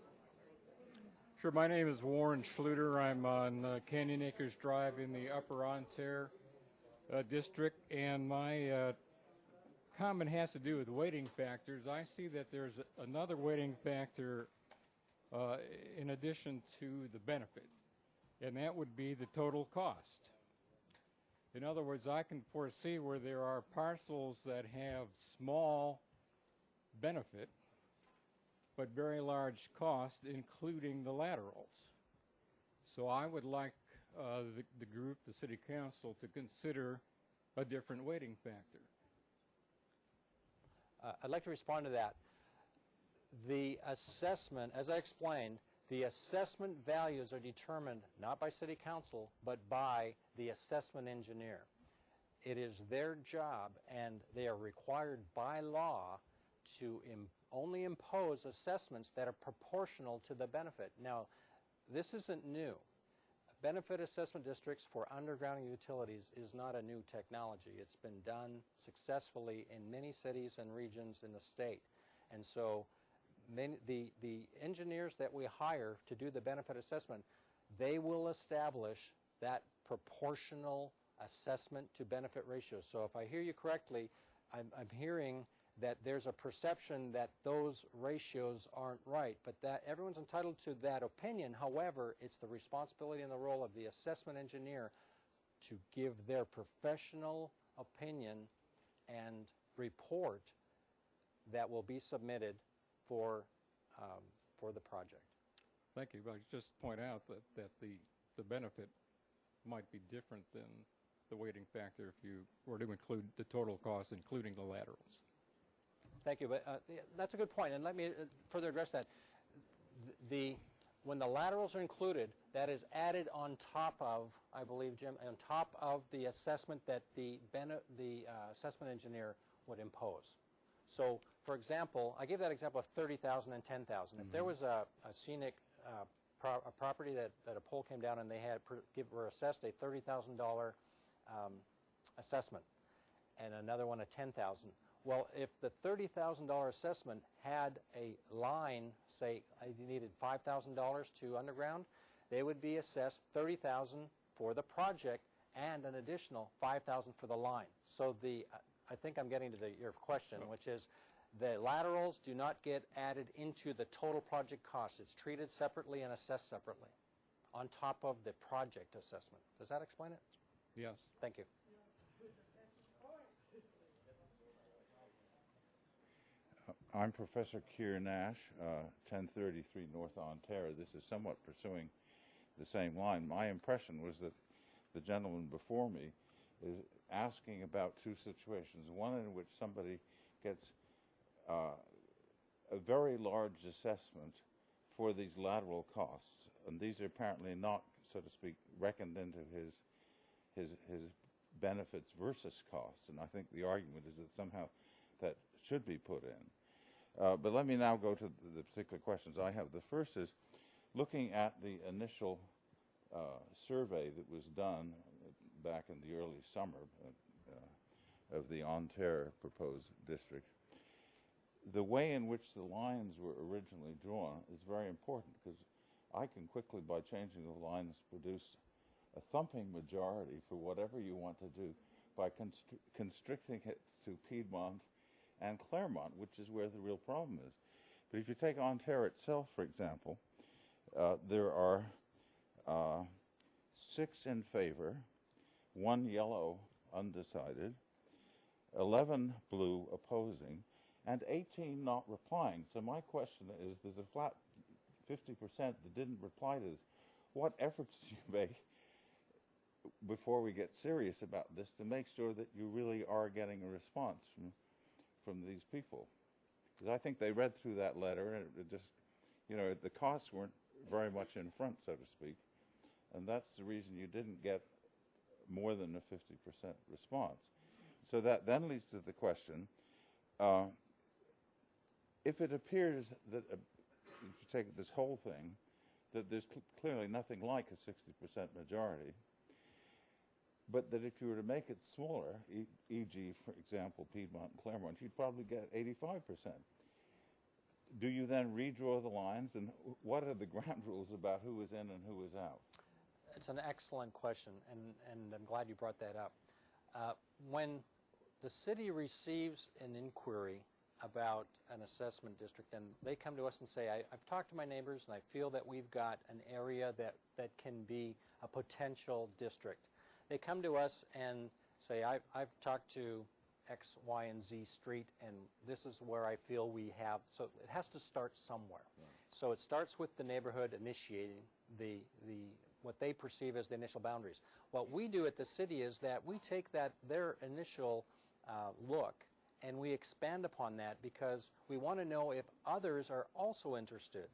Sure, my name is Warren Schluter. I'm on Canyon Acres Drive in the Upper Ontario district, and my comment has to do with weighting factors. I see that there's another weighting factor in addition to the benefit, and that would be the total cost. In other words, I can foresee where there are parcels that have small benefit but very large cost, including the laterals. So I would like the group, the City Council, to consider a different weighting factor. I'd like to respond to that. The assessment, as I explained, the assessment values are determined not by City Council, but by the assessment engineer. It is their job, and they are required by law to only impose assessments that are proportional to the benefit. Now, this isn't new. Benefit assessment districts for underground utilities is not a new technology. It's been done successfully in many cities and regions in the state. And so the engineers that we hire to do the benefit assessment, they will establish that proportional assessment to benefit ratio. So if I hear you correctly, I'm hearing that there's a perception that those ratios aren't right, but that everyone's entitled to that opinion. However, it's the responsibility and the role of the assessment engineer to give their professional opinion and report that will be submitted for the project. Thank you. But just point out that the benefit might be different than the weighting factor if you were to include the total cost, including the laterals. Thank you, but that's a good point, and let me further address that. When the laterals are included, that is added on top of, I believe, Jim, on top of the assessment that the assessment engineer would impose. So, for example, I gave that example of 30,000 and 10,000. If there was a scenic a property that a pole came down and they were assessed a $30,000 assessment, and another one at $10,000. Well, if the $30,000 assessment had a line, say you needed $5,000 to underground, they would be assessed $30,000 for the project and an additional $5,000 for the line. So I think I'm getting to your question, which is the laterals do not get added into the total project cost. It's treated separately and assessed separately on top of the project assessment. Does that explain it? Yes. Thank you. I'm Professor Keir Nash, 1033 North Ontario. This is somewhat pursuing the same line. My impression was that the gentleman before me is asking about two situations. One in which somebody gets a very large assessment for these lateral costs, and these are apparently not, so to speak, reckoned into his benefits versus costs. And I think the argument is that somehow that should be put in. But let me now go to the particular questions I have. The first is looking at the initial survey that was done back in the early summer of the Ontario proposed district. The way in which the lines were originally drawn is very important, because I can quickly, by changing the lines, produce a thumping majority for whatever you want to do by constricting it to Piedmont and Claremont, which is where the real problem is. But if you take Ontario itself, for example, there are 6 in favor, 1 yellow undecided, 11 blue opposing, and 18 not replying. So my question is, there's a flat 50% that didn't reply to this. What efforts do you make before we get serious about this to make sure that you really are getting a response from these people? Because I think they read through that letter, and it just, you know, the costs weren't very much in front, so to speak, and that's the reason you didn't get more than a 50% response. So that then leads to the question, if it appears that, if you take this whole thing, that there's clearly nothing like a 60% majority, but that if you were to make it smaller, e.g., for example, Piedmont and Claremont, you'd probably get 85%. Do you then redraw the lines, and what are the ground rules about who is in and who is out? It's an excellent question, and I'm glad you brought that up. When the city receives an inquiry about an assessment district, and they come to us and say, I've talked to my neighbors and I feel that we've got an area that can be a potential district. They come to us and say, I've talked to X, Y, and Z street, and this is where I feel we have, so it has to start somewhere. Yeah. So it starts with the neighborhood initiating what they perceive as the initial boundaries. What we do at the city is that we take their initial look, and we expand upon that, because we want to know if others are also interested.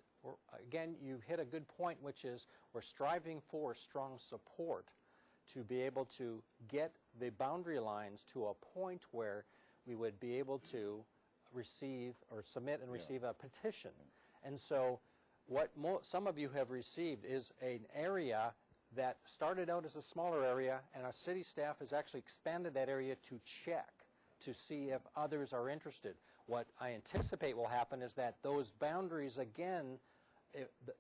Again, you've hit a good point, which is we're striving for strong support to be able to get the boundary lines to a point where we would be able to receive or submit and receive a petition. And so what some of you have received is an area that started out as a smaller area, and our city staff has actually expanded that area to check to see if others are interested. What I anticipate will happen is that those boundaries, again,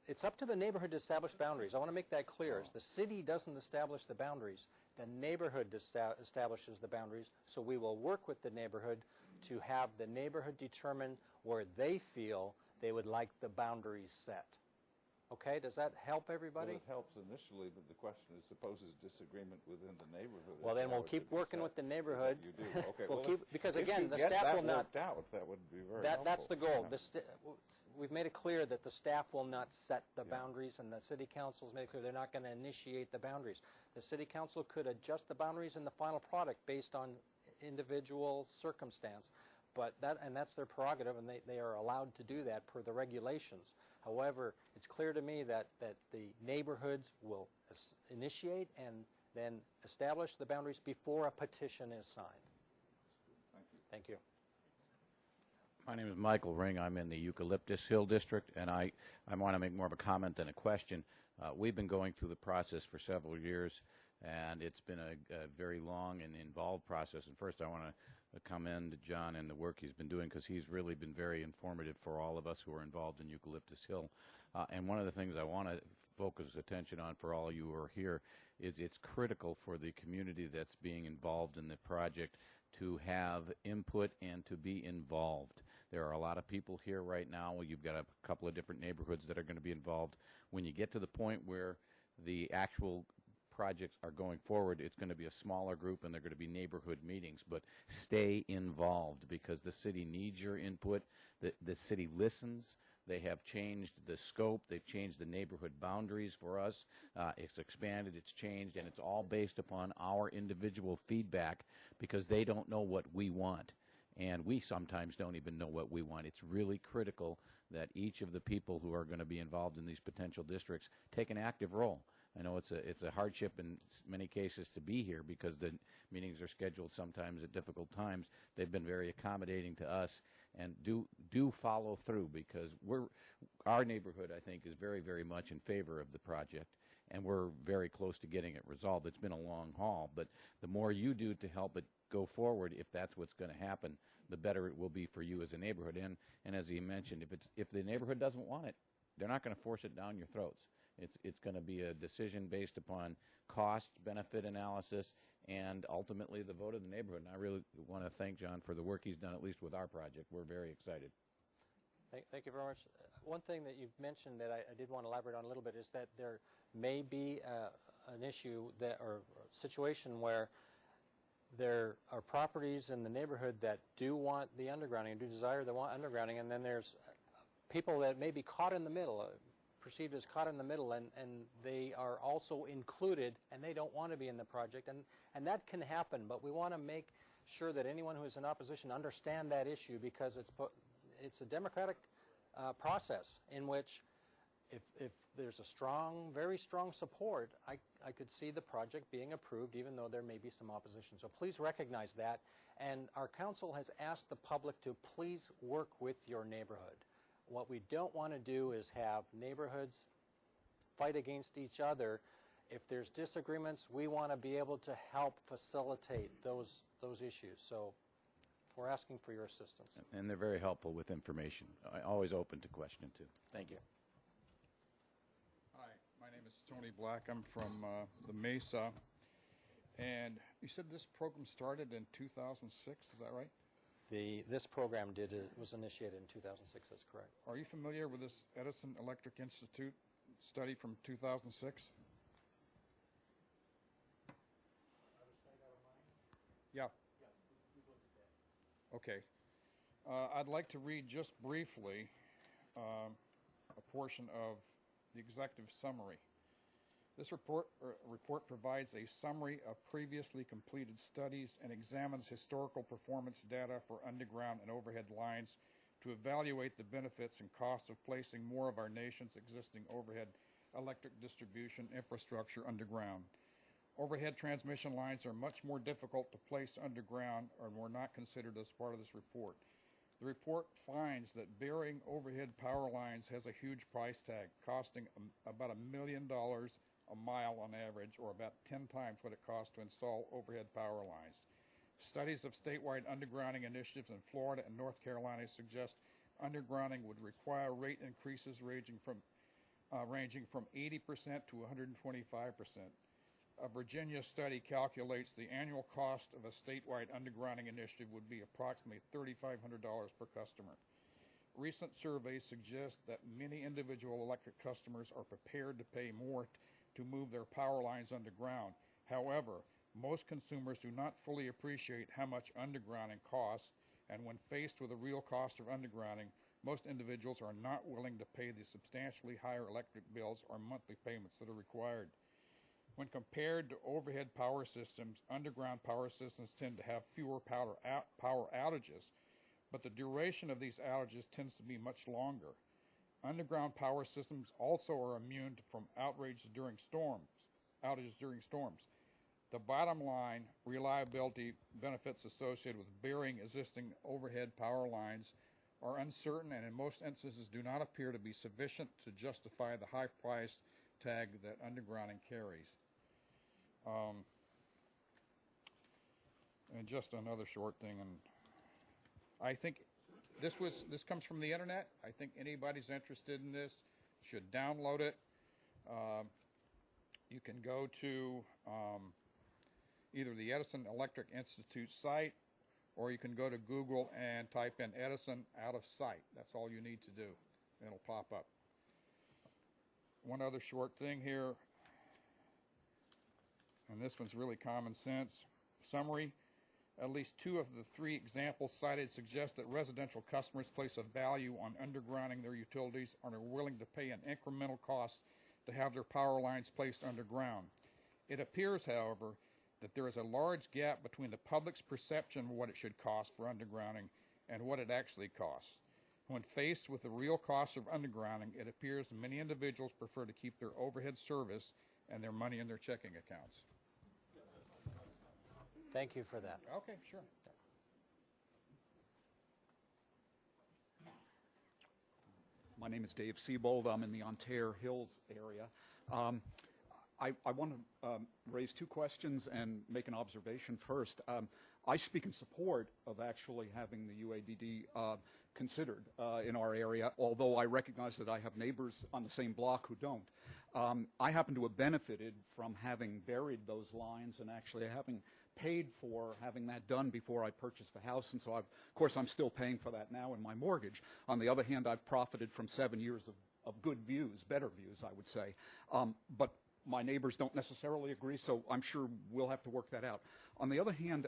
it's up to the neighborhood to establish boundaries. I want to make that clear. The city doesn't establish the boundaries. The neighborhood establishes the boundaries, so we will work with the neighborhood to have the neighborhood determine where they feel they would like the boundaries set. Okay, does that help everybody? Well, it helps initially, but the question is, suppose there's disagreement within the neighborhood. Well, then we'll keep working with the neighborhood. You do, okay. We'll because again, the staff will not. Out, that would be very helpful. That's the goal. Yeah. We've made it clear that the staff will not set the boundaries, and the city council has made it clear they're not going to initiate the boundaries. The city council could adjust the boundaries in the final product based on individual circumstance, but that's their prerogative, and they are allowed to do that per the regulations. However, it's clear to me that the neighborhoods will initiate and then establish the boundaries before a petition is signed. Thank you. Thank you. My name is Michael Ring. I'm in the Eucalyptus Hill District, and I want to make more of a comment than a question. We've been going through the process for several years, and it's been a very long and involved process. And first, I want to commend John and the work he's been doing, because he's really been very informative for all of us who are involved in Eucalyptus Hill. And one of the things I want to focus attention on for all you who are here is it's critical for the community that's being involved in the project to have input and to be involved. There are a lot of people here right now. You've got a couple of different neighborhoods that are going to be involved. When you get to the point where the actual projects are going forward, it's going to be a smaller group, and they're going to be neighborhood meetings. But stay involved, because the city needs your input. The city listens. They have changed the scope. They've changed the neighborhood boundaries for us. It's expanded, it's changed, and it's all based upon our individual feedback, because they don't know what we want. and we sometimes don't even know what we want. It's really critical that each of the people who are going to be involved in these potential districts take an active role. I know it's a hardship in many cases to be here because the meetings are scheduled sometimes at difficult times. They've been very accommodating to us, and do follow through, because our neighborhood, I think, is very, very much in favor of the project, and we're very close to getting it resolved. It's been a long haul, but the more you do to help it go forward, if that's what's going to happen, the better it will be for you as a neighborhood. And as he mentioned, if the neighborhood doesn't want it, they're not going to force it down your throats. It's going to be a decision based upon cost, benefit analysis, and ultimately the vote of the neighborhood. And I really want to thank John for the work he's done, at least with our project. We're very excited. Thank you very much. One thing that you've mentioned that I did want to elaborate on a little bit is that there may be an issue or a situation where there are properties in the neighborhood that do want the undergrounding and do desire they want undergrounding, and then there's people that may be caught in the middle, perceived as caught in the middle, and they are also included and they don't want to be in the project, and that can happen, but we want to make sure that anyone who is in opposition understand that issue, because it's a democratic process in which if there's a very strong support, I could see the project being approved even though there may be some opposition. So please recognize that, and our council has asked the public to please work with your neighborhood. What we don't want to do is have neighborhoods fight against each other. If there's disagreements, we want to be able to help facilitate those issues. So we're asking for your assistance. And they're very helpful with information. Always open to question, too. Thank you. Hi, my name is Tony Black. I'm from the Mesa. And you said this program started in 2006, is that right? This program was initiated in 2006, that's correct. Are you familiar with this Edison Electric Institute study from 2006? Yeah. Okay. I'd like to read just briefly a portion of the executive summary. This report provides a summary of previously completed studies and examines historical performance data for underground and overhead lines to evaluate the benefits and costs of placing more of our nation's existing overhead electric distribution infrastructure underground. Overhead transmission lines are much more difficult to place underground and were not considered as part of this report. The report finds that burying overhead power lines has a huge price tag, costing about $1 million a mile on average, or about 10 times what it costs to install overhead power lines. Studies of statewide undergrounding initiatives in Florida and North Carolina suggest undergrounding would require rate increases ranging from 80% to 125%. A Virginia study calculates the annual cost of a statewide undergrounding initiative would be approximately $3,500 per customer. Recent surveys suggest that many individual electric customers are prepared to pay more to move their power lines underground. However, most consumers do not fully appreciate how much undergrounding costs, and when faced with the real cost of undergrounding, most individuals are not willing to pay the substantially higher electric bills or monthly payments that are required. When compared to overhead power systems, underground power systems tend to have fewer power outages, but the duration of these outages tends to be much longer. Underground power systems also are immune from outages during storms. The bottom line, reliability benefits associated with burying existing overhead power lines are uncertain and in most instances do not appear to be sufficient to justify the high price tag that undergrounding carries. And just another short thing, and I think this comes from the internet. I think anybody's interested in this should download it. You can go to either the Edison Electric Institute site, or you can go to Google and type in Edison out of sight. That's all you need to do. It'll pop up. One other short thing here, and this one's really common sense. Summary: at least 2 of the 3 examples cited suggest that residential customers place a value on undergrounding their utilities and are willing to pay an incremental cost to have their power lines placed underground. It appears, however, that there is a large gap between the public's perception of what it should cost for undergrounding and what it actually costs. When faced with the real cost of undergrounding, it appears that many individuals prefer to keep their overhead service and their money in their checking accounts. Thank you for that. Okay, sure. My name is Dave Siebold. I'm in the Ontario Hills area. I want to raise two questions and make an observation first. I speak in support of actually having the UADD considered in our area, although I recognize that I have neighbors on the same block who don't. I happen to have benefited from having buried those lines and actually having paid for having that done before I purchased the house, and so of course I'm still paying for that now in my mortgage. On the other hand, I've profited from 7 years of good views, better views, I would say. But my neighbors don't necessarily agree, so I'm sure we'll have to work that out. On the other hand,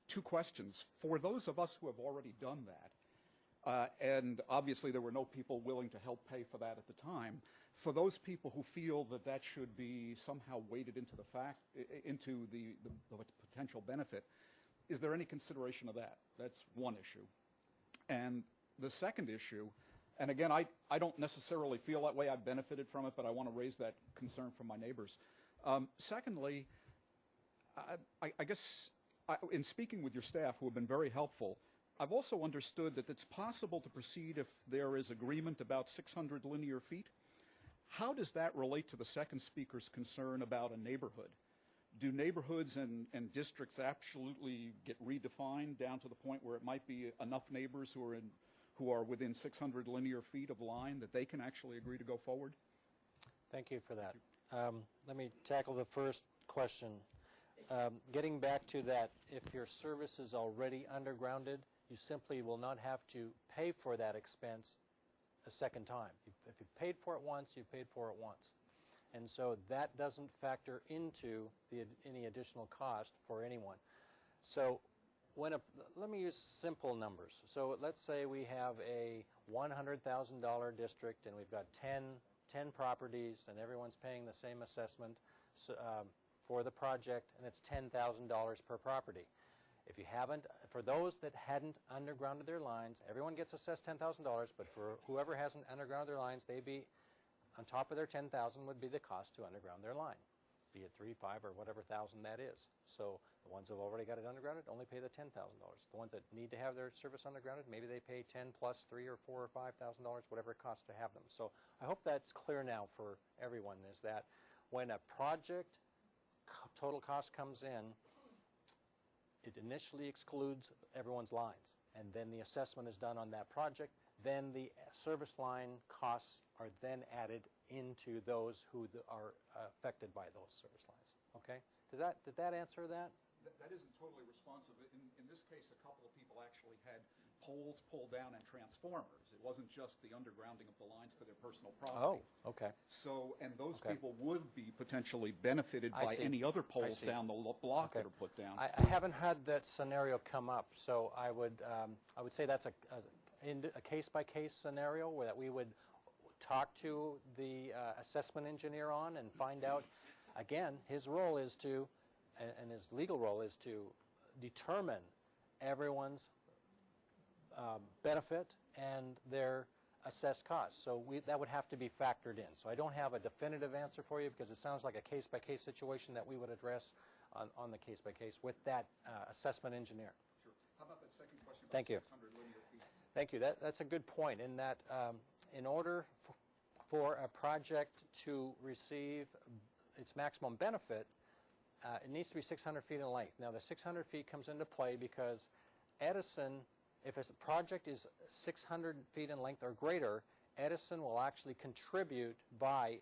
two questions. For those of us who have already done that, and obviously there were no people willing to help pay for that at the time, for those people who feel that that should be somehow weighted into the potential benefit, is there any consideration of that? That's one issue. And the second issue, and again, I don't necessarily feel that way. I've benefited from it, but I want to raise that concern from my neighbors. Secondly, I guess in speaking with your staff, who have been very helpful, I've also understood that it's possible to proceed if there is agreement about 600 linear feet. How does that relate to the second speaker's concern about a neighborhood? Do neighborhoods and districts absolutely get redefined down to the point where it might be enough neighbors who are within 600 linear feet of line that they can actually agree to go forward? Thank you for that. Let me tackle the first question. Getting back to that, if your service is already undergrounded, you simply will not have to pay for that expense a second time. If you've paid for it once, you've paid for it once. And so that doesn't factor into any additional cost for anyone. So let me use simple numbers. So let's say we have a $100,000 district and we've got 10 properties and everyone's paying the same assessment for the project, and it's $10,000 per property. If you haven't, for those that hadn't undergrounded their lines, everyone gets assessed $10,000, but for whoever hasn't undergrounded their lines, they'd be on top of their $10,000 would be the cost to underground their line, be it 3, 5, or whatever thousand that is. So the ones who've already got it undergrounded only pay the $10,000. The ones that need to have their service undergrounded, maybe they pay 10 plus 3 or 4 or $5,000, whatever it costs to have them. So I hope that's clear now for everyone, is that when a project total cost comes in, it initially excludes everyone's lines, and then the assessment is done on that project. Then the service line costs are then added into those who are affected by those service lines. Okay? Did that answer that? That isn't totally responsive. In this case, a couple of people actually had poles pulled down and transformers. It wasn't just the undergrounding of the lines to their personal property. Oh, okay. So, and those people would be potentially benefited by any other poles down the block that are put down. I haven't had that scenario come up, so I would say that's a case-by-case scenario where that we would talk to the assessment engineer on and find out. Again, his role is to, and his legal role is to determine everyone's benefit and their assessed costs. So that would have to be factored in. So I don't have a definitive answer for you because it sounds like a case-by-case situation that we would address on the case-by-case with that assessment engineer. Sure. How about that second question about Thank you. 600 linear feet? Thank you. That's a good point in that in order for a project to receive its maximum benefit, it needs to be 600 feet in length. Now, the 600 feet comes into play because Edison, if a project is 600 feet in length or greater, Edison will actually contribute by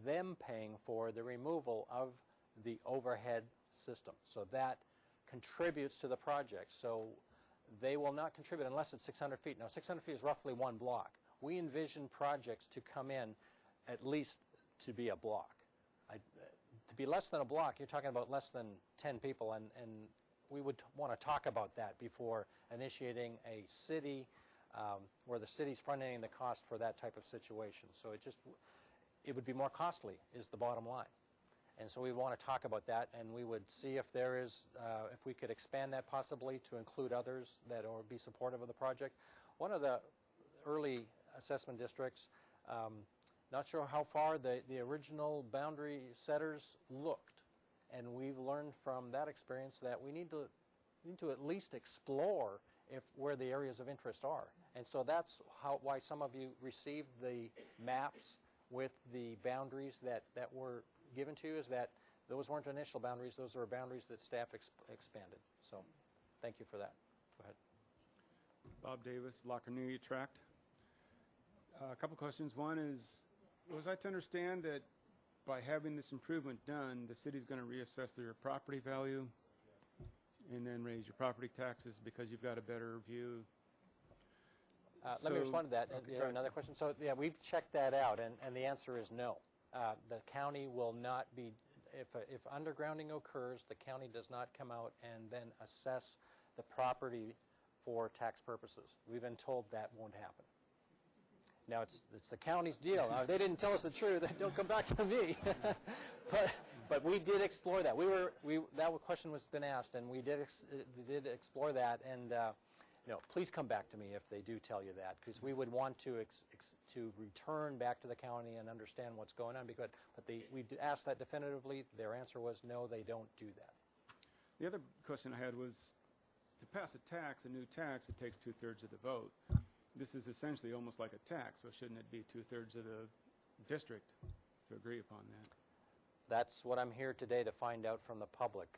them paying for the removal of the overhead system. So that contributes to the project. So they will not contribute unless it's 600 feet. Now, 600 feet is roughly one block. We envision projects to come in at least to be a block. To be less than a block, you're talking about less than 10 people, and we would want to talk about that before initiating a city where the city's front-ending the cost for that type of situation. So it would be more costly is the bottom line. And so we want to talk about that, and we would see if there is, if we could expand that possibly to include others that would be supportive of the project. One of the early assessment districts, not sure how far the original boundary setters looked, and we've learned from that experience that we need to at least explore where the areas of interest are. And so that's why some of you received the maps with the boundaries that were given to you, is that those weren't initial boundaries, those were boundaries that staff expanded. So thank you for that. Go ahead. Bob Davis, Lockerneria Tract. A couple questions. One is, was I to understand that by having this improvement done, the city's going to reassess their property value and then raise your property taxes because you've got a better view? Let me respond to that. Okay, You have go ahead. another question? So, yeah, we've checked that out, and the answer is no. The county will not be, if undergrounding occurs, the county does not come out and then assess the property for tax purposes. We've been told that won't happen. Now, it's the county's deal. If they didn't tell us the truth, then don't come back to me. But we did explore that. That question was been asked, and we did explore that. And please come back to me if they do tell you that, because we would want to return back to the county and understand what's going on. But we asked that definitively. Their answer was no, they don't do that. The other question I had was, to pass a new tax, it takes 2/3 of the vote. This is essentially almost like a tax, so shouldn't it be 2/3 of the district to agree upon that? That's what I'm here today to find out from the public.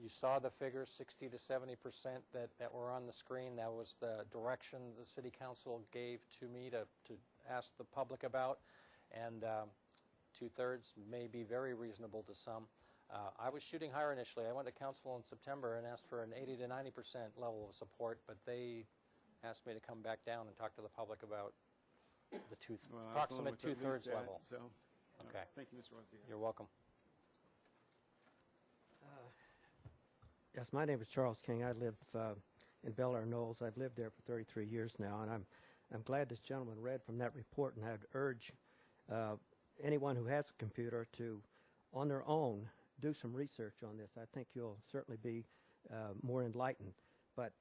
You saw the figures, 60 to 70% that were on the screen. That was the direction the City Council gave to me to ask the public about. And 2/3 may be very reasonable to some. I was shooting higher initially. I went to council in September and asked for an 80 to 90% level of support, but they asked me to come back down and talk to the public about the Well, I'm approximate going with at 2/3 least that, level. So, Okay. Thank you, Mr. Rosier. You're welcome. Yes, my name is Charles King. I live in Bel Air Knolls. I've lived there for 33 years now, and I'm glad this gentleman read from that report, and I'd urge anyone who has a computer to, on their own, do some research on this. I think you'll certainly be more enlightened. But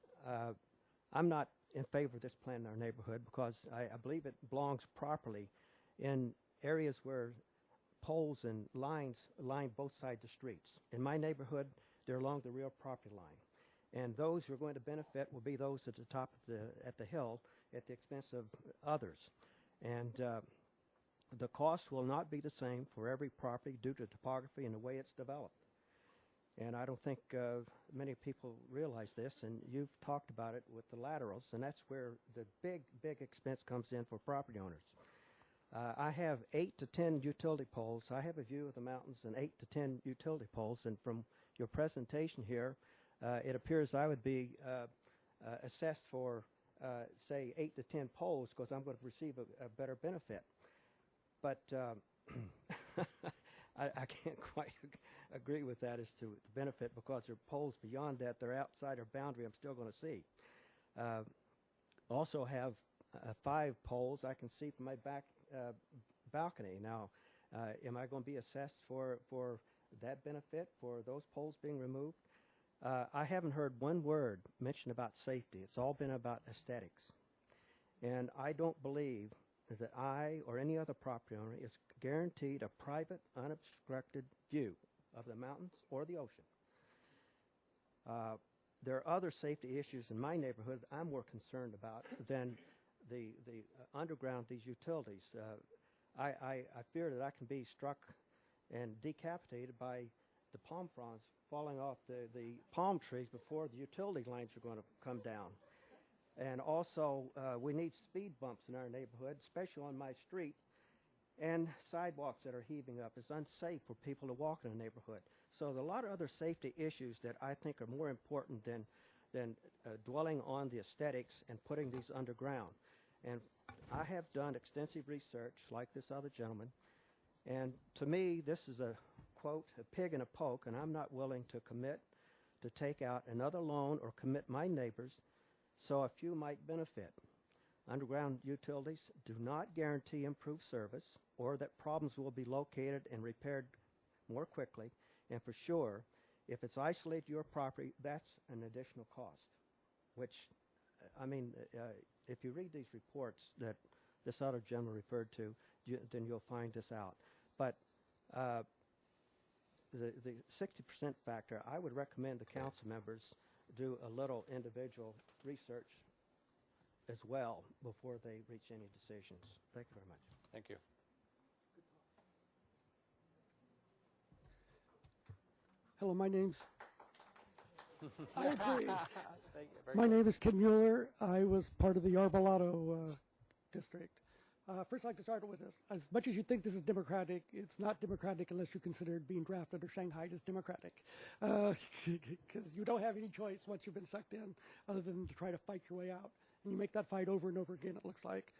I'm not in favor of this plan in our neighborhood because I believe it belongs properly in areas where poles and lines line both sides of streets. In my neighborhood, they're along the real property line. And those who are going to benefit will be those at the top of the hill at the expense of others. And the cost will not be the same for every property due to topography and the way it's developed. And I don't think many people realize this, and you've talked about it with the laterals, and that's where the big expense comes in for property owners. I have 8 to 10 utility poles. I have a view of the mountains and 8 to 10 utility poles, and from your presentation here, it appears I would be assessed for, say, 8 to 10 poles because I'm going to receive a better benefit. But I can't quite agree with that as to the benefit because there are poles beyond that. They're outside our boundary I'm still going to see. Also have 5 poles I can see from my back balcony. Now, am I going to be assessed for that benefit, for those poles being removed? I haven't heard one word mentioned about safety. It's all been about aesthetics. And I don't believe that I or any other property owner is guaranteed a private, unobstructed view of the mountains or the ocean. There are other safety issues in my neighborhood I'm more concerned about than the underground, these utilities. I fear that I can be struck and decapitated by the palm fronds falling off the palm trees before the utility lines are going to come down. And also, we need speed bumps in our neighborhood, especially on my street, and sidewalks that are heaving up. It's unsafe for people to walk in the neighborhood. So there are a lot of other safety issues that I think are more important than dwelling on the aesthetics and putting these underground. And I have done extensive research, like this other gentleman, and to me, this is a, quote, a pig in a poke, and I'm not willing to commit to take out another loan or commit my neighbors so a few might benefit. Underground utilities do not guarantee improved service or that problems will be located and repaired more quickly, and for sure, if it's isolated to your property, that's an additional cost, which, I mean, if you read these reports that this other gentleman referred to, then you'll find this out. But the 60% factor, I would recommend the council members do a little individual research as well before they reach any decisions. Thank you very much. Thank you. Hello, my name's. I agree. Thank you. Very My good. name is Ken Mueller. I was part of the Arbolado district. First, I'd like to start with this. As much as you think this is democratic, it's not democratic unless you consider being drafted or Shanghai as democratic. Because you don't have any choice once you've been sucked in other than to try to fight your way out. And you make that fight over and over again, it looks like.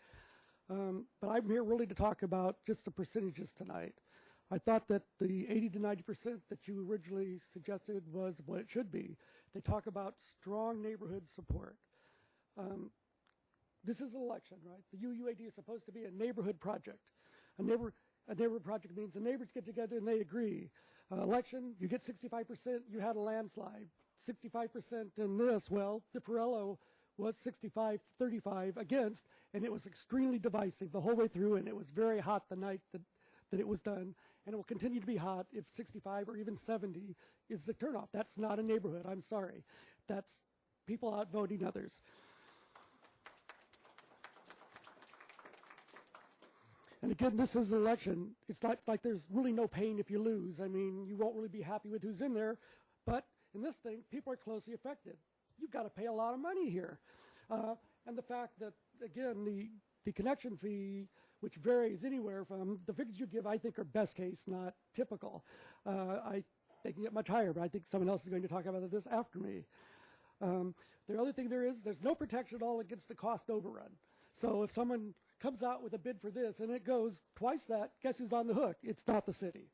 But I'm here really to talk about just the percentages tonight. I thought that the 80 to 90% that you originally suggested was what it should be. They talk about strong neighborhood support. This is an election, right? The UUAD is supposed to be a neighborhood project. A neighborhood project means the neighbors get together and they agree. Election, you get 65%, you had a landslide. 65% in this, well, DiForello was 65-35 against, and it was extremely divisive the whole way through, and it was very hot the night that it was done, and it will continue to be hot if 65 or even 70 is the turnoff. That's not a neighborhood, I'm sorry. That's people outvoting others. And again, this is an election. It's not like there's really no pain if you lose. I mean, you won't really be happy with who's in there, but in this thing, people are closely affected. You've got to pay a lot of money here. And the fact that, again, the connection fee, which varies anywhere from, the figures you give, I think, are best case, not typical. They can get much higher, but I think someone else is going to talk about this after me. The other thing there's no protection at all against the cost overrun. So if someone comes out with a bid for this and it goes twice that, guess who's on the hook? It's not the city.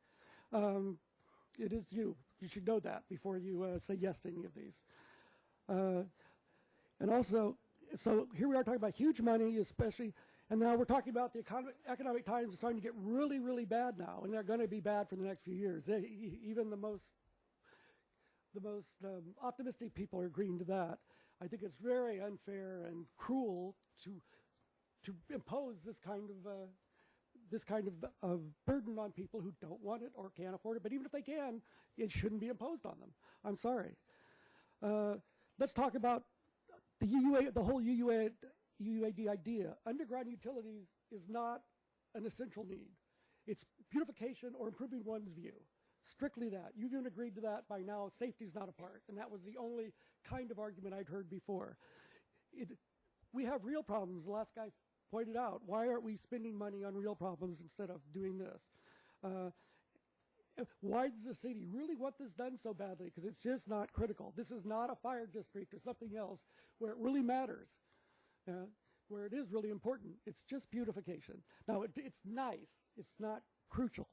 It is you. You should know that before you say yes to any of these. And also, so here we are talking about huge money, especially, and now we're talking about the economic times are starting to get really, really bad now, and they're going to be bad for the next few years. Even the most optimistic people are agreeing to that. I think it's very unfair and cruel to impose this kind of burden on people who don't want it or can't afford it. But even if they can, it shouldn't be imposed on them. I'm sorry. Let's talk about the whole UUAD idea. Underground utilities is not an essential need. It's beautification or improving one's view. Strictly that. You've even agreed to that by now. Safety's not a part. And that was the only kind of argument I'd heard before. We have real problems. The last guy pointed out. Why aren't we spending money on real problems instead of doing this? Why does the city really want this done so badly? Because it's just not critical. This is not a fire district or something else where it really matters, where it is really important. It's just beautification. Now, it's nice. It's not crucial.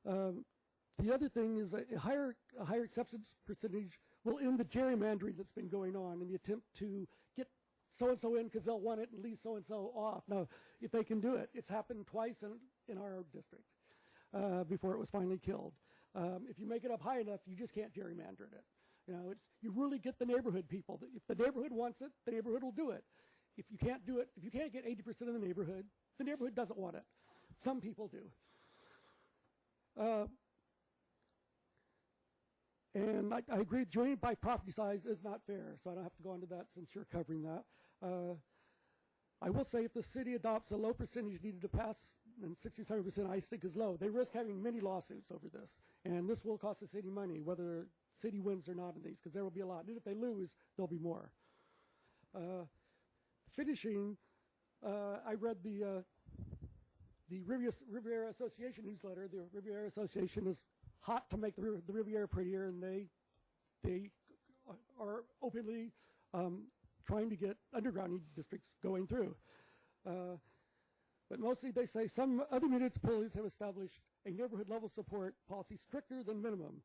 The other thing is a higher acceptance percentage will end the gerrymandering that's been going on in the attempt to get so-and-so in because they'll want it and leave so-and-so off. Now, if they can do it, it's happened twice in our district before it was finally killed. If you make it up high enough, you just can't gerrymander it. You really get the neighborhood people. If the neighborhood wants it, the neighborhood will do it. If you can't do it, if you can't get 80% of the neighborhood doesn't want it. Some people do. And I agree, joining by property size is not fair, so I don't have to go into that since you're covering that. I will say if the city adopts a low percentage needed to pass, and 67% I think is low, they risk having many lawsuits over this. And this will cost the city money, whether city wins or not in these, because there will be a lot. And if they lose, there'll be more. Finishing, I read the Riviera Association newsletter. The Riviera Association is hot to make the Riviera prettier, and they are openly trying to get underground districts going through. But mostly they say some other municipalities have established a neighborhood level support policy stricter than minimum.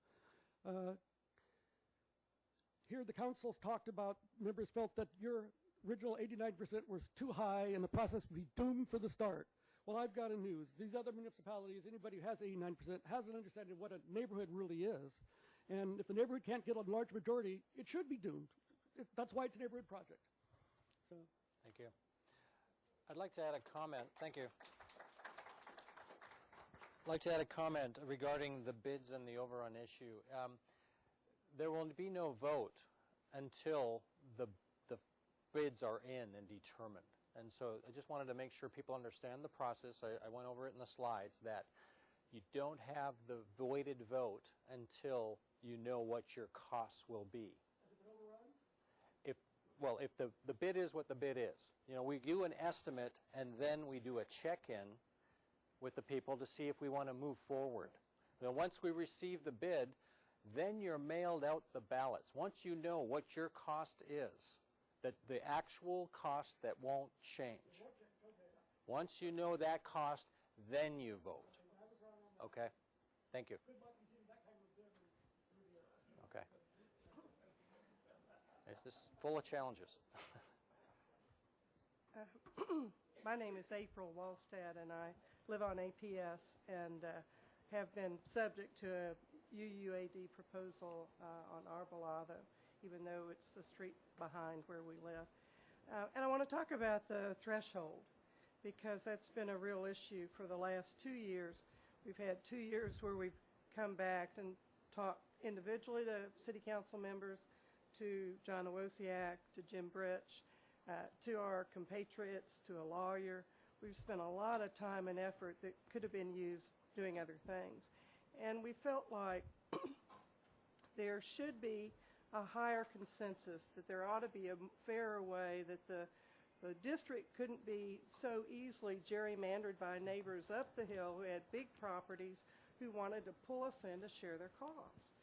Here the council's talked about, members felt that your original 89% was too high and the process would be doomed for the start. Well, I've got a news. These other municipalities, anybody who has 89% has an understanding of what a neighborhood really is. And if the neighborhood can't get a large majority, it should be doomed. That's why it's a neighborhood project. So, Thank you. I'd like to add a comment. Thank you. I'd like to add a comment regarding the bids and the overrun issue. There will be no vote until the bids are in and determined. And so I just wanted to make sure people understand the process. I went over it in the slides that you don't have the voided vote until you know what your costs will be. If the bid is what the bid is. You know, we do an estimate and then we do a check-in with the people to see if we want to move forward. Now, once we receive the bid, then you're mailed out the ballots. Once you know what your cost is, that the actual cost that won't change. Once you know that cost, then you vote. Okay? Thank you. Okay. Is this full of challenges? My name is April Wallstad, and I live on APS and have been subject to a UUAD proposal on Arbolado, even though it's the street behind where we live. And I want to talk about the threshold, because that's been a real issue for the last 2 years. We've had 2 years where we've come back and talked individually to city council members, to John Wosiak, to Jim Britch, to our compatriots, to a lawyer. We've spent a lot of time and effort that could have been used doing other things. And we felt like there should be a higher consensus, that there ought to be a fairer way, that the district couldn't be so easily gerrymandered by neighbors up the hill who had big properties who wanted to pull us in to share their costs.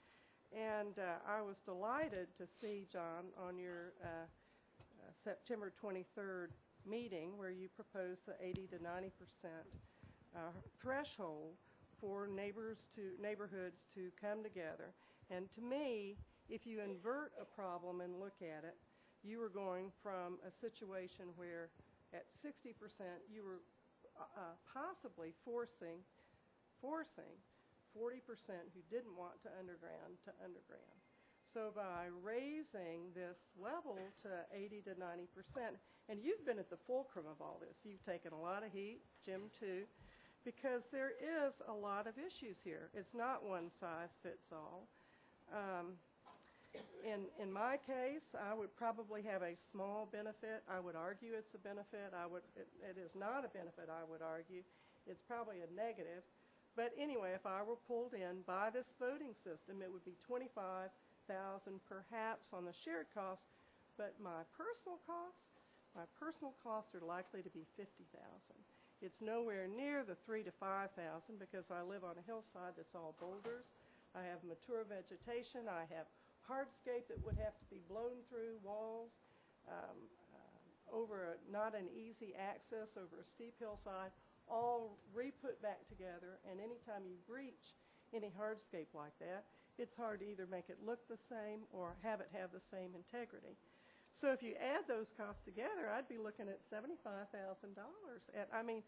And I was delighted to see, John, on your September 23rd meeting where you proposed the 80 to 90% threshold for neighborhoods to come together. And to me, if you invert a problem and look at it, you were going from a situation where at 60% you were possibly forcing 40% who didn't want to underground. So by raising this level to 80 to 90%, and you've been at the fulcrum of all this, you've taken a lot of heat, Jim too, because there is a lot of issues here. It's not one size fits all. In my case, I would probably have a small benefit. I would argue it's a benefit. It is not a benefit, I would argue. It's probably a negative. But anyway, if I were pulled in by this voting system, it would be $25,000 perhaps on the shared cost, but my personal costs are likely to be $50,000. It's nowhere near the $3,000 to $5,000 because I live on a hillside that's all boulders. I have mature vegetation. I have hardscape that would have to be blown through walls over not an easy access over a steep hillside, all re-put back together. And anytime you breach any hardscape like that, it's hard to either make it look the same or have it have the same integrity. So if you add those costs together, I'd be looking at $75,000. And I mean,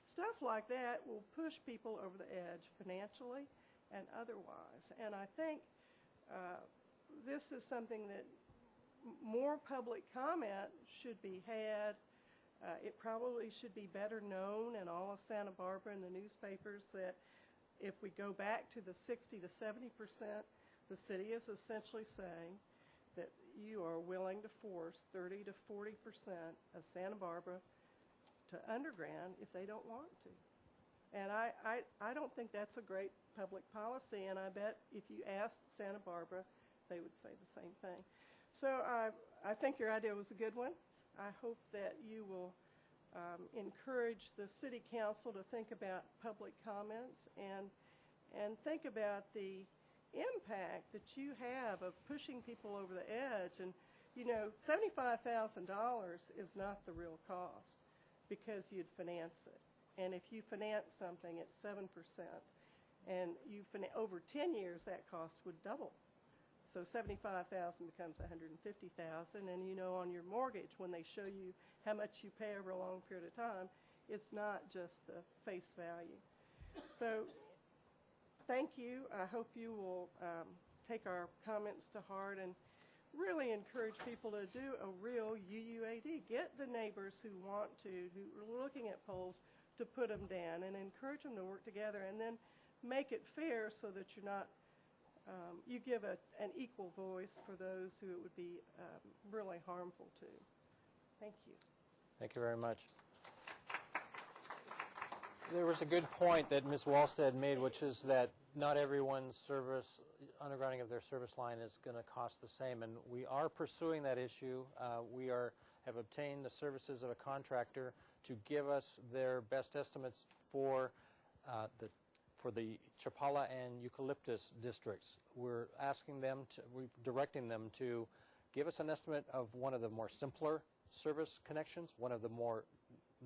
stuff like that will push people over the edge financially and otherwise. And I think this is something that more public comment should be had. It probably should be better known in all of Santa Barbara in the newspapers that if we go back to the 60 to 70%, the city is essentially saying that you are willing to force 30 to 40% of Santa Barbara to underground if they don't want to. And I don't think that's a great public policy, and I bet if you asked Santa Barbara, they would say the same thing. So I think your idea was a good one. I hope that you will encourage the city council to think about public comments and think about the impact that you have of pushing people over the edge. And, you know, $75,000 is not the real cost because you'd finance it. And if you finance something at 7%, and over 10 years, that cost would double. So $75,000 becomes $150,000, and you know on your mortgage, when they show you how much you pay over a long period of time, It's not just the face value. So thank you. I hope you will take our comments to heart and really encourage people to do a real UUAD. Get the neighbors who want to, who are looking at poles, to put them down and encourage them to work together, and then make it fair so that you're not, you give an equal voice for those who it would be really harmful to. Thank you. Thank you very much. There was a good point that Ms. Wallstead made, which is that not everyone's undergrounding of their service line is going to cost the same, and we are pursuing that issue. We have obtained the services of a contractor to give us their best estimates for the Chapala and Eucalyptus districts. We're directing them to give us an estimate of one of the more simpler service connections, one of the more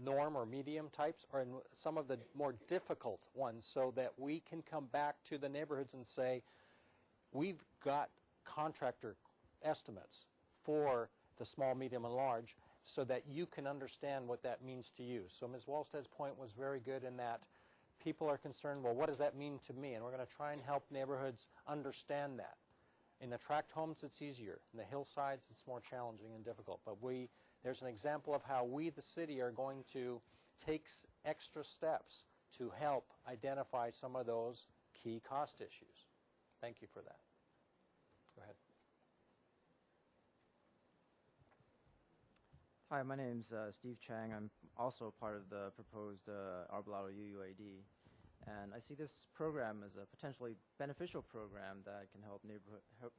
norm or medium types, or in some of the more difficult ones, so that we can come back to the neighborhoods and say, we've got contractor estimates for the small, medium, and large, so that you can understand what that means to you. So Ms. Wallstead's point was very good in that people are concerned, well, what does that mean to me? And we're going to try and help neighborhoods understand that. In the tract homes, it's easier. In the hillsides, it's more challenging and difficult. But there's an example of how we, the city, are going to take extra steps to help identify some of those key cost issues. Thank you for that. Go ahead. Hi, my name's Steve Chang. I'm also part of the proposed Arbolado UUAD. And I see this program as a potentially beneficial program that can help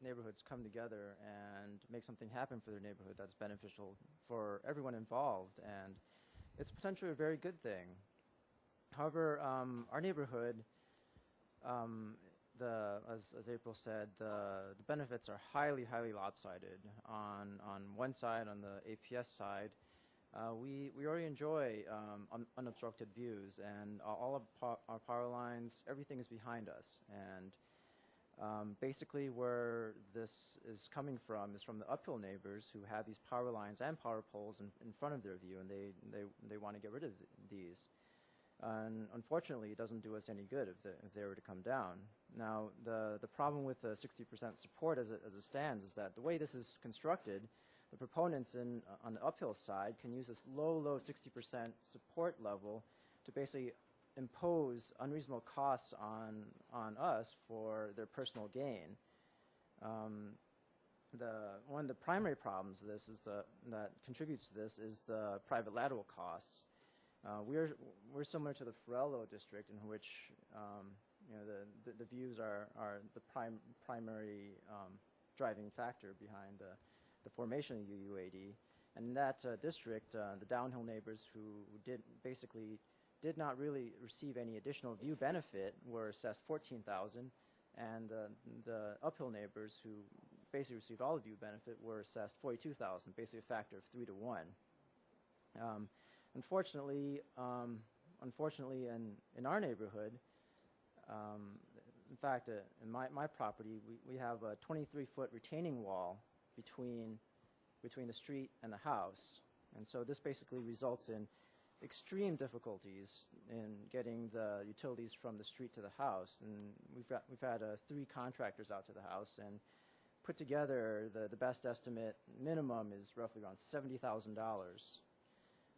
neighborhoods come together and make something happen for their neighborhood that's beneficial for everyone involved. And it's potentially a very good thing. However, our neighborhood, as April said, the benefits are highly, highly lopsided. On one side, on the APS side, we already enjoy unobstructed views, and all of our power lines, everything is behind us. And basically where this is coming from is from the uphill neighbors who have these power lines and power poles in front of their view, and they want to get rid of these. And unfortunately, it doesn't do us any good if they were to come down. Now, the problem with the 60% support as it stands is that the way this is constructed, the proponents on the uphill side can use this low 60% support level to basically impose unreasonable costs on us for their personal gain. One of the primary problems of this that contributes to this is the private lateral costs. We're similar to the Farello district, in which the views are the primary driving factor behind the formation of UUAD. And in that district, the downhill neighbors who did not really receive any additional view benefit were assessed $14,000, and the uphill neighbors who basically received all the view benefit were assessed $42,000, basically a factor of 3 to 1. Unfortunately, in our neighborhood, in fact, in my property, we have a 23-foot retaining wall between the street and the house, and so this basically results in extreme difficulties in getting the utilities from the street to the house. And we've had 3 contractors out to the house, and put together the best estimate minimum is roughly around $70,000.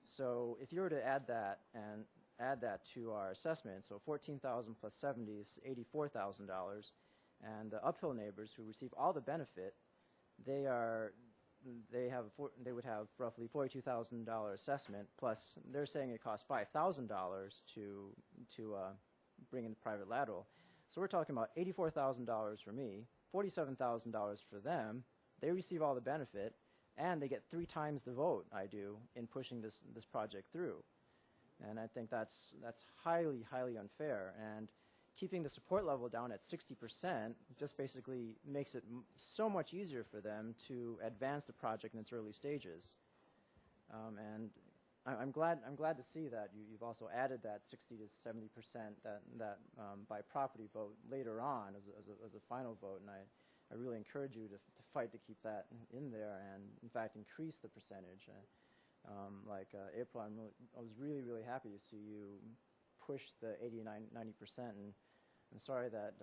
So if you were to add that to our assessment, so $14,000 plus 70 is $84,000, and the uphill neighbors who receive all the benefit, they would have roughly $42,000 assessment, plus they're saying it costs $5,000 to bring in the private lateral. So we're talking about $84,000 for me, $47,000 for them. They receive all the benefit, and they get 3 times the vote I do in pushing this project through. And I think that's highly, highly unfair. And keeping the support level down at 60% just basically makes it so much easier for them to advance the project in its early stages. And I'm glad to see that you've also added that 60 to 70% that by property vote later on as a final vote. And I really encourage you to fight to keep that in there, and in fact increase the percentage. April, I was really happy to see you push the 89-90%, and I'm sorry that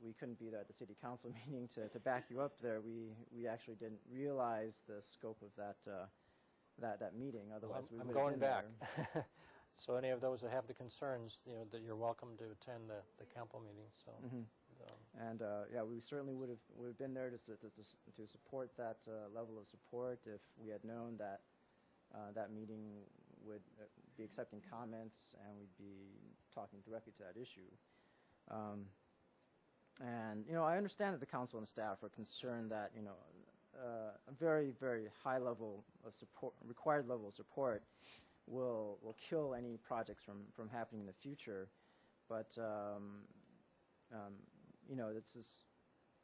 we couldn't be there at the city council meeting to back you up there. We actually didn't realize the scope of that meeting. Otherwise, we would I'm have going been back. there. So any of those that have the concerns, that you're welcome to attend the council meeting. So. And yeah, we certainly would have been there to support that level of support if we had known that that meeting would be accepting comments and we'd be talking directly to that issue. And I understand that the council and staff are concerned that a very high level of support, required level of support, will kill any projects from happening in the future. But this is,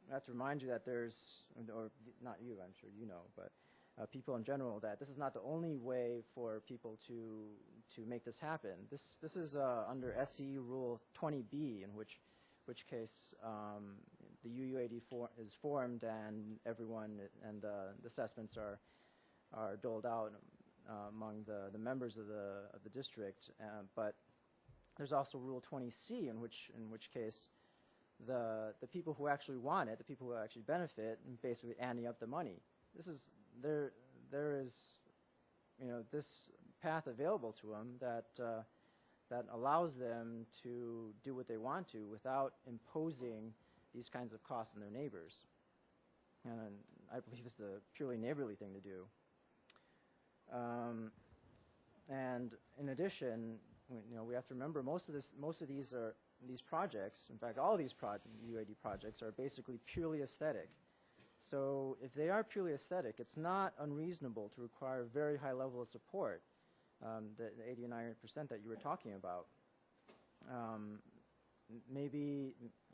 I have to remind you that there's, or not you, I'm sure you know, but people in general, that this is not the only way for people to make this happen. This is under SCE Rule 20B, in which case the UUAD is formed and everyone and the assessments are doled out among the members of the district. But there's also Rule 20C, in which case the people who actually want it, the people who actually benefit, basically ante up the money. There is this path available to them that allows them to do what they want to without imposing these kinds of costs on their neighbors. And I believe it's the purely neighborly thing to do. And in addition, we have to remember most of these projects, in fact, all of these UAD projects are basically purely aesthetic. So if they are purely aesthetic, it's not unreasonable to require a very high level of support, the 80 or 90% that you were talking about.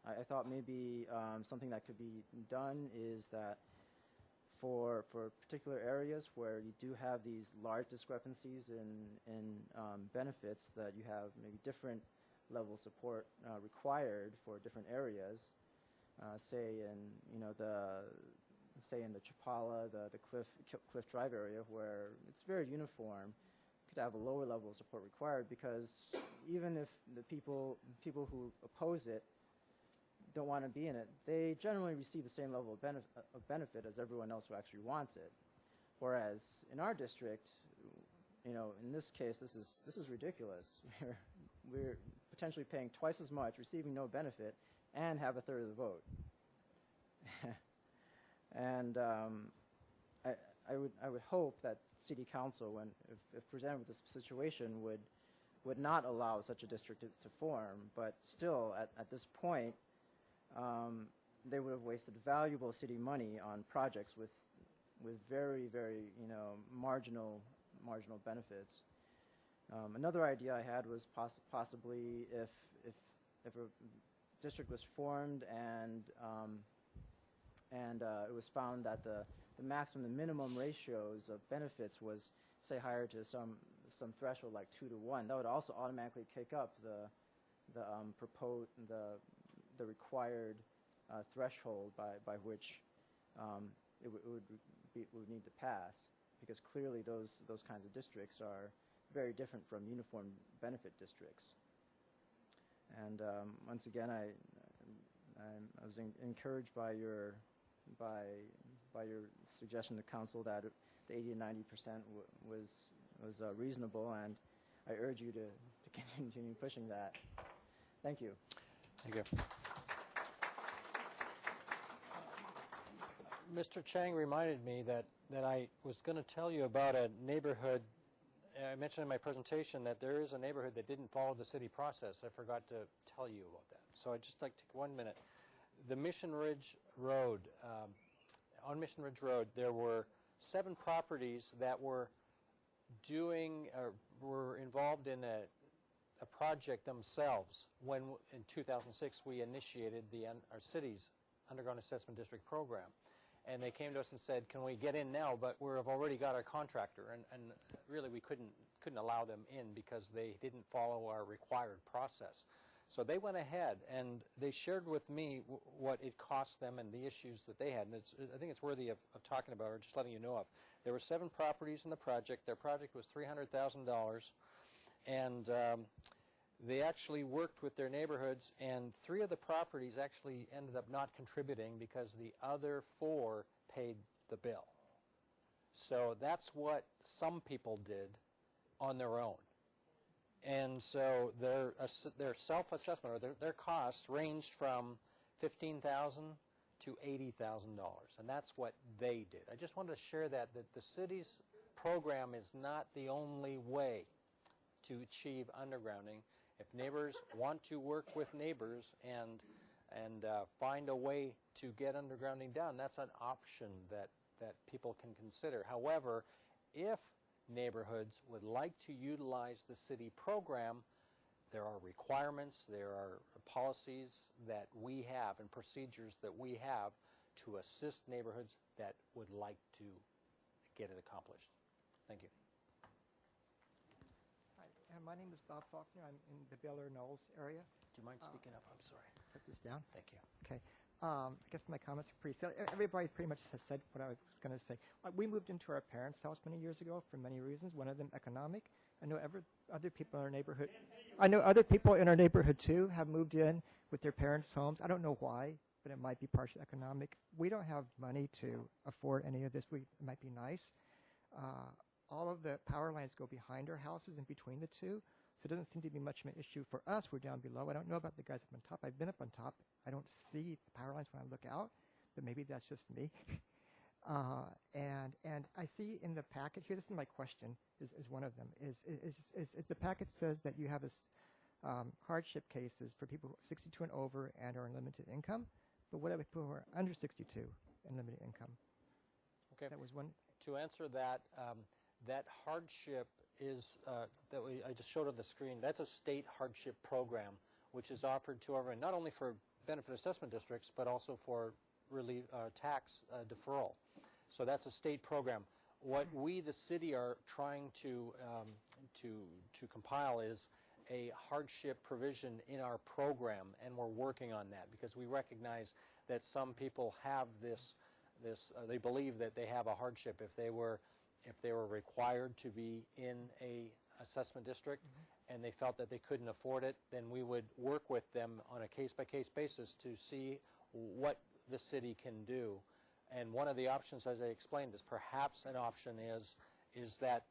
I thought maybe something that could be done is that for particular areas where you do have these large discrepancies in benefits, that you have maybe different level of support required for different areas. Say in the Chapala, the Cliff Drive area, where it's very uniform, could have a lower level of support required, because even if the people who oppose it don't want to be in it, they generally receive the same level of benefit as everyone else who actually wants it. Whereas in our district, in this case, this is ridiculous. We're potentially paying twice as much, receiving no benefit, and have a third of the vote. And I would hope that City Council, if presented with this situation, would not allow such a district to form. But still, at this point, they would have wasted valuable city money on projects with very marginal benefits. Another idea I had was possibly if a district was formed and it was found that the maximum, the minimum ratios of benefits was, say, higher to some threshold like 2 to 1, that would also automatically kick up the required threshold by which it would need to pass, because clearly those kinds of districts are very different from uniform benefit districts. And once again, I was encouraged by your suggestion to council that the 80 to 90% was reasonable, and I urge you to continue pushing that. Thank you. Thank you. Mr. Chang reminded me that I was going to tell you about a neighborhood. I mentioned in my presentation that there is a neighborhood that didn't follow the city process. I forgot to tell you about that. So I'd just like to take 1 minute. The Mission Ridge Road, on Mission Ridge Road, there were 7 properties that were were involved in a project themselves when in 2006 we initiated our city's underground assessment district program. And they came to us and said, can we get in now? But we've already got our contractor. And really we couldn't allow them in because they didn't follow our required process. So they went ahead and they shared with me what it cost them and the issues that they had. And I think it's worthy of talking about or just letting you know of. There were 7 properties in the project. Their project was $300,000. And they actually worked with their neighborhoods, and 3 of the properties actually ended up not contributing because the other 4 paid the bill. So that's what some people did on their own. And so their self-assessment, or their costs ranged from $15,000 to $80,000, and that's what they did. I just wanted to share that the city's program is not the only way to achieve undergrounding. If neighbors want to work with neighbors and find a way to get undergrounding done, that's an option that people can consider. However, if neighborhoods would like to utilize the city program, there are requirements, there are policies that we have and procedures that we have to assist neighborhoods that would like to get it accomplished. Thank you. Hi, my name is Bob Faulkner. I'm in the Bel Air Knolls area. Do you mind speaking up? I'm sorry. Put this down. Thank you. Okay. I guess my comments are pretty silly. Everybody pretty much has said what I was going to say. We moved into our parents' house many years ago for many reasons. One of them economic. I know other people in our neighborhood. I know other people in our neighborhood too have moved in with their parents' homes. I don't know why, but it might be partially economic. We don't have money to afford any of this. It might be nice. All of the power lines go behind our houses and between the two. So it doesn't seem to be much of an issue for us. We're down below. I don't know about the guys up on top. I've been up on top. I don't see the power lines when I look out, but maybe that's just me. And I see in the packet here, this is my question, is one of them, is the packet says that you have hardship cases for people 62 and over and are in limited income, but what about people who are under 62 and limited income? Okay. That was one. To answer that, that hardship is, I just showed on the screen, that's a state hardship program, which is offered to everyone, not only for benefit assessment districts, but also for relief, tax deferral. So that's a state program. What we, the city, are trying to compile is a hardship provision in our program, and we're working on that because we recognize that some people have they believe that they have a hardship if they were required to be in a assessment district and they felt that they couldn't afford it, then we would work with them on a case-by-case basis to see what the city can do. And one of the options, as I explained, is perhaps an option is that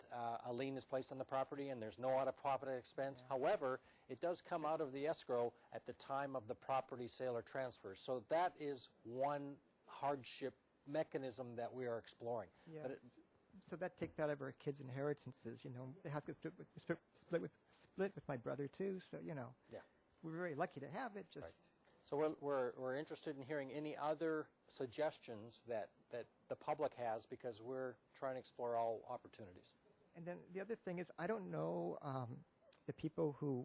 a lien is placed on the property and there's no out-of-pocket expense. Yeah. However, it does come out of the escrow at the time of the property sale or transfer. So that is one hardship mechanism that we are exploring. Yes. But so that takes out of our kids' inheritances. You know, the house gets split with my brother too. So yeah, we're very lucky to have it. Just. Right. So we're interested in hearing any other suggestions that the public has, because we're trying to explore all opportunities. And then the other thing is, I don't know the people who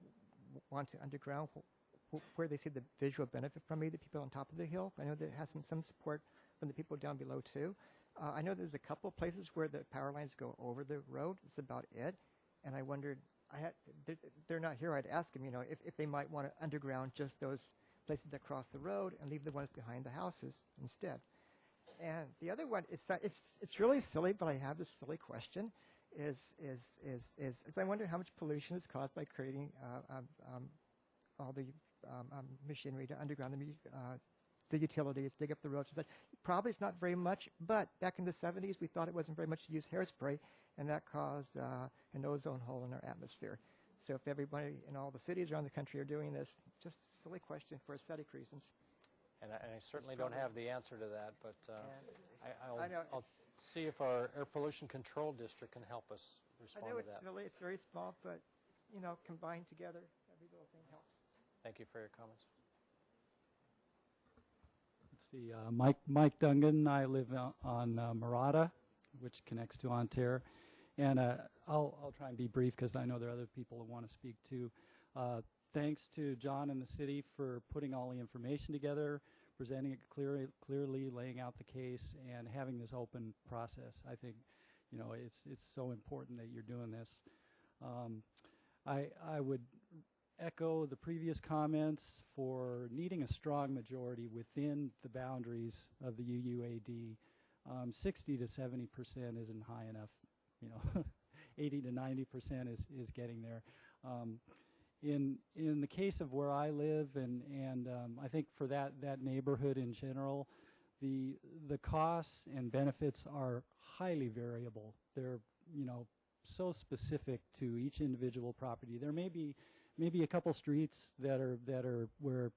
want to underground where they see the visual benefit from me. The people on top of the hill. I know that has some support from the people down below too. I know there's a couple of places where the power lines go over the road. It's about it. And I wondered, they're not here. I'd ask them, if they might want to underground just those places that cross the road and leave the ones behind the houses instead. And the other one is it's really silly, but I have this silly question: is I wonder how much pollution is caused by creating all the machinery to underground the utilities, dig up the roads and such. Probably it's not very much, but back in the 70s we thought it wasn't very much to use hairspray, and that caused an ozone hole in our atmosphere. So if everybody in all the cities around the country are doing this, just a silly question for aesthetic reasons. And I certainly don't have the answer to that, but I'll see if our Air Pollution Control District can help us respond to that. I know it's silly, it's very small, but combined together, every little thing helps. Thank you for your comments. Let's see, Mike Dungan. I live on Murata, which connects to Ontario. And I'll try and be brief because I know there are other people who want to speak too. Thanks to John and the city for putting all the information together, presenting it clearly, laying out the case, and having this open process. I think, it's so important that you're doing this. I would echo the previous comments for needing a strong majority within the boundaries of the UUAD. 60 to 70% isn't high enough. 80 to 90% is getting there. In the case of where I live, and I think for that neighborhood in general, the costs and benefits are highly variable. They're so specific to each individual property. There may be maybe a couple streets that are where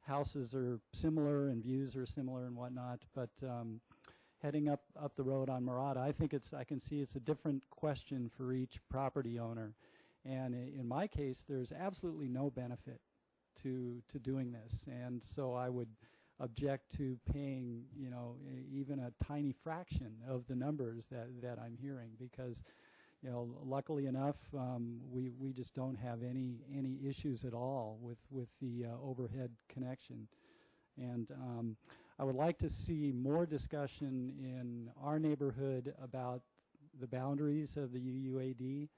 houses are similar and views are similar and whatnot, but heading up the road on Murata, I can see it's a different question for each property owner. And in my case, there's absolutely no benefit to doing this, and so I would object to paying even a tiny fraction of the numbers that I'm hearing, because luckily enough, we just don't have any issues at all with the overhead connection. And I would like to see more discussion in our neighborhood about the boundaries of the UUAD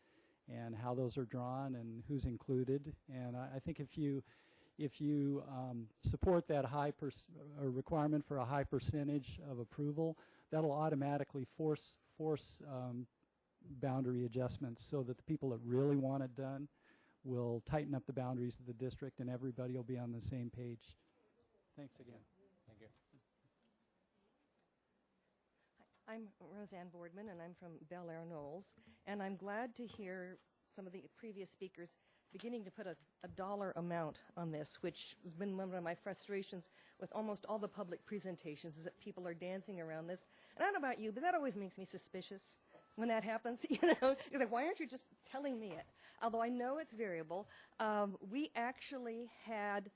and how those are drawn and who's included. And I think if you support that requirement for a high percentage of approval, that'll automatically force boundary adjustments so that the people that really want it done will tighten up the boundaries of the district and everybody will be on the same page. Thanks again. Thank you. I'm Roseanne Boardman, and I'm from Bel Air Knolls, and I'm glad to hear some of the previous speakers beginning to put a dollar amount on this, which has been one of my frustrations with almost all the public presentations, is that people are dancing around this. And I don't know about you, but that always makes me suspicious when that happens. You're like, why aren't you just telling me it? Although I know it's variable. We actually had,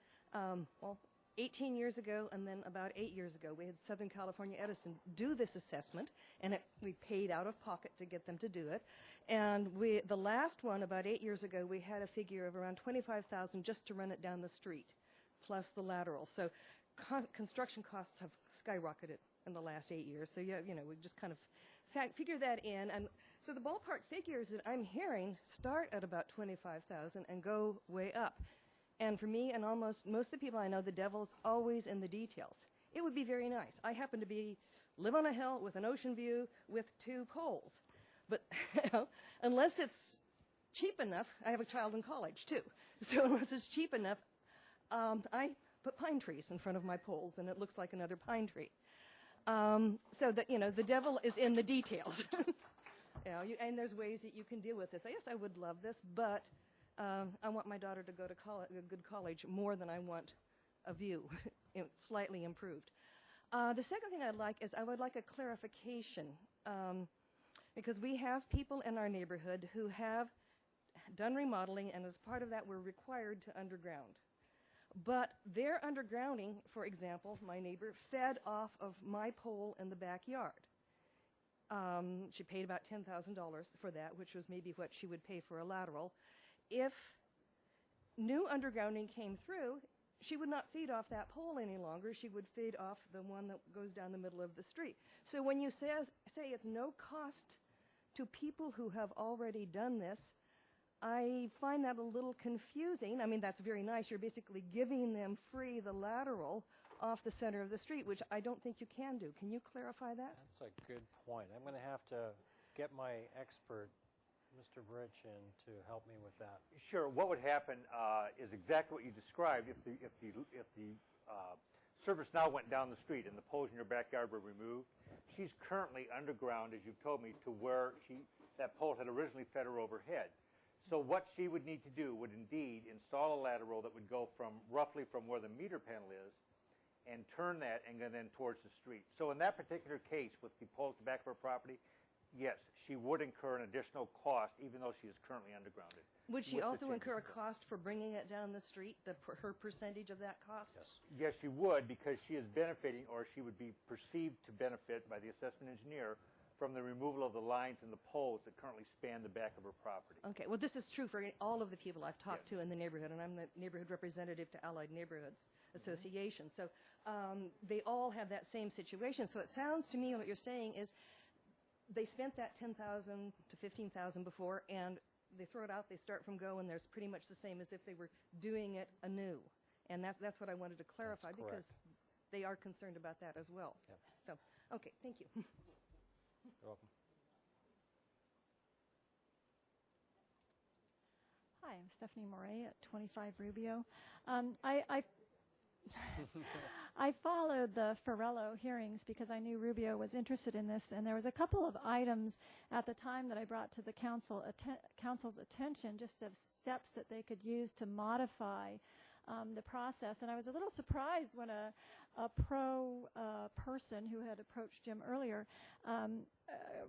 18 years ago, and then about 8 years ago, we had Southern California Edison do this assessment, and we paid out of pocket to get them to do it. And the last one, about 8 years ago, we had a figure of around $25,000 just to run it down the street, plus the lateral. So construction costs have skyrocketed in the last 8 years. So we just kind of figure that in. And so the ballpark figures that I'm hearing start at about $25,000 and go way up. And for me and almost most of the people I know, the devil's always in the details. It would be very nice. I happen to live on a hill with an ocean view with 2 poles. But unless it's cheap enough, I have a child in college too. So unless it's cheap enough, I put pine trees in front of my poles, and it looks like another pine tree. So that the devil is in the details. And there's ways that you can deal with this. Yes, I would love this, but I want my daughter to go to a good college more than I want a view, slightly improved. The second thing I'd like is I would like a clarification, because we have people in our neighborhood who have done remodeling, and as part of that, we're required to underground. But their undergrounding, for example, my neighbor fed off of my pole in the backyard. She paid about $10,000 for that, which was maybe what she would pay for a lateral. If new undergrounding came through, she would not feed off that pole any longer. She would feed off the one that goes down the middle of the street. So when you say it's no cost to people who have already done this, I find that a little confusing. I mean, that's very nice. You're basically giving them free the lateral off the center of the street, which I don't think you can do. Can you clarify that? That's a good point. I'm going to have to get my expert, Mr. Bridge, in to help me with that. Sure. What would happen is exactly what you described. If the service now went down the street and the poles in your backyard were removed, she's currently underground, as you've told me, to where that pole had originally fed her overhead. So what she would need to do would indeed install a lateral that would go roughly from where the meter panel is and turn that and go then towards the street. So in that particular case, with the pole at the back of her property, yes, she would incur an additional cost, even though she is currently undergrounded. Would she also incur a cost for bringing it down the street, her percentage of that cost? Yes, she would, because she is benefiting, or she would be perceived to benefit by the assessment engineer from the removal of the lines and the poles that currently span the back of her property. Okay, well, this is true for all of the people I've talked to in the neighborhood, and I'm the neighborhood representative to Allied Neighborhoods Association. So they all have that same situation. So it sounds to me what you're saying is they spent that $10,000 to $15,000 before, and they throw it out, they start from go, and there's pretty much the same as if they were doing it anew. And that's what I wanted to clarify, That's because correct. they are concerned about that as well. Yep. So, okay, thank you. You're welcome. Hi, I'm Stephanie Moret at 25 Rubio. I followed the Farello hearings because I knew Rubio was interested in this, and there was a couple of items at the time that I brought to the council's attention, just of steps that they could use to modify the process. And I was a little surprised when a pro person who had approached Jim earlier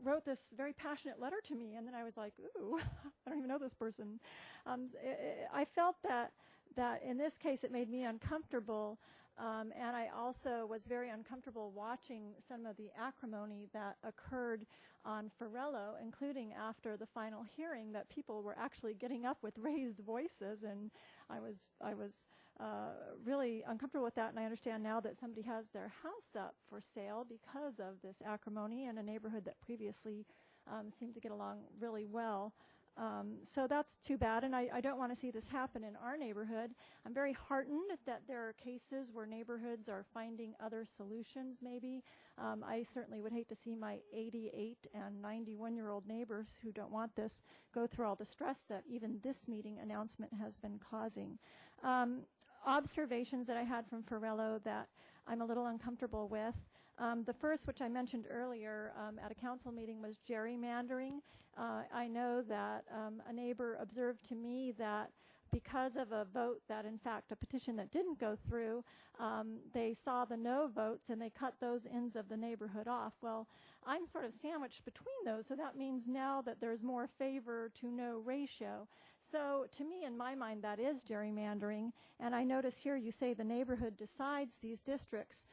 wrote this very passionate letter to me, and then I was like, ooh, I don't even know this person. I felt that in this case it made me uncomfortable, and I also was very uncomfortable watching some of the acrimony that occurred on Farello, including after the final hearing, that people were actually getting up with raised voices, and I was really uncomfortable with that. And I understand now that somebody has their house up for sale because of this acrimony in a neighborhood that previously seemed to get along really well. So that's too bad, and I don't want to see this happen in our neighborhood. I'm very heartened that there are cases where neighborhoods are finding other solutions, maybe. I certainly would hate to see my 88 and 91-year-old neighbors who don't want this go through all the stress that even this meeting announcement has been causing. Observations that I had from Farello that I'm a little uncomfortable with. The first, which I mentioned earlier at a council meeting, was gerrymandering. I know that a neighbor observed to me that because of a vote that, in fact, a petition that didn't go through, they saw the no votes and they cut those ends of the neighborhood off. Well, I'm sort of sandwiched between those, so that means now that there's more favor to no ratio. So to me, in my mind, that is gerrymandering. And I notice here you say the neighborhood decides these districts.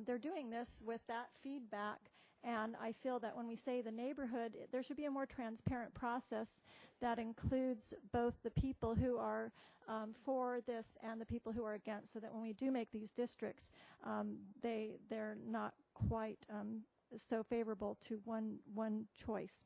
They're doing this with that feedback. And I feel that when we say the neighborhood, there should be a more transparent process that includes both the people who are for this and the people who are against, so that when we do make these districts, they're not quite so favorable to one choice.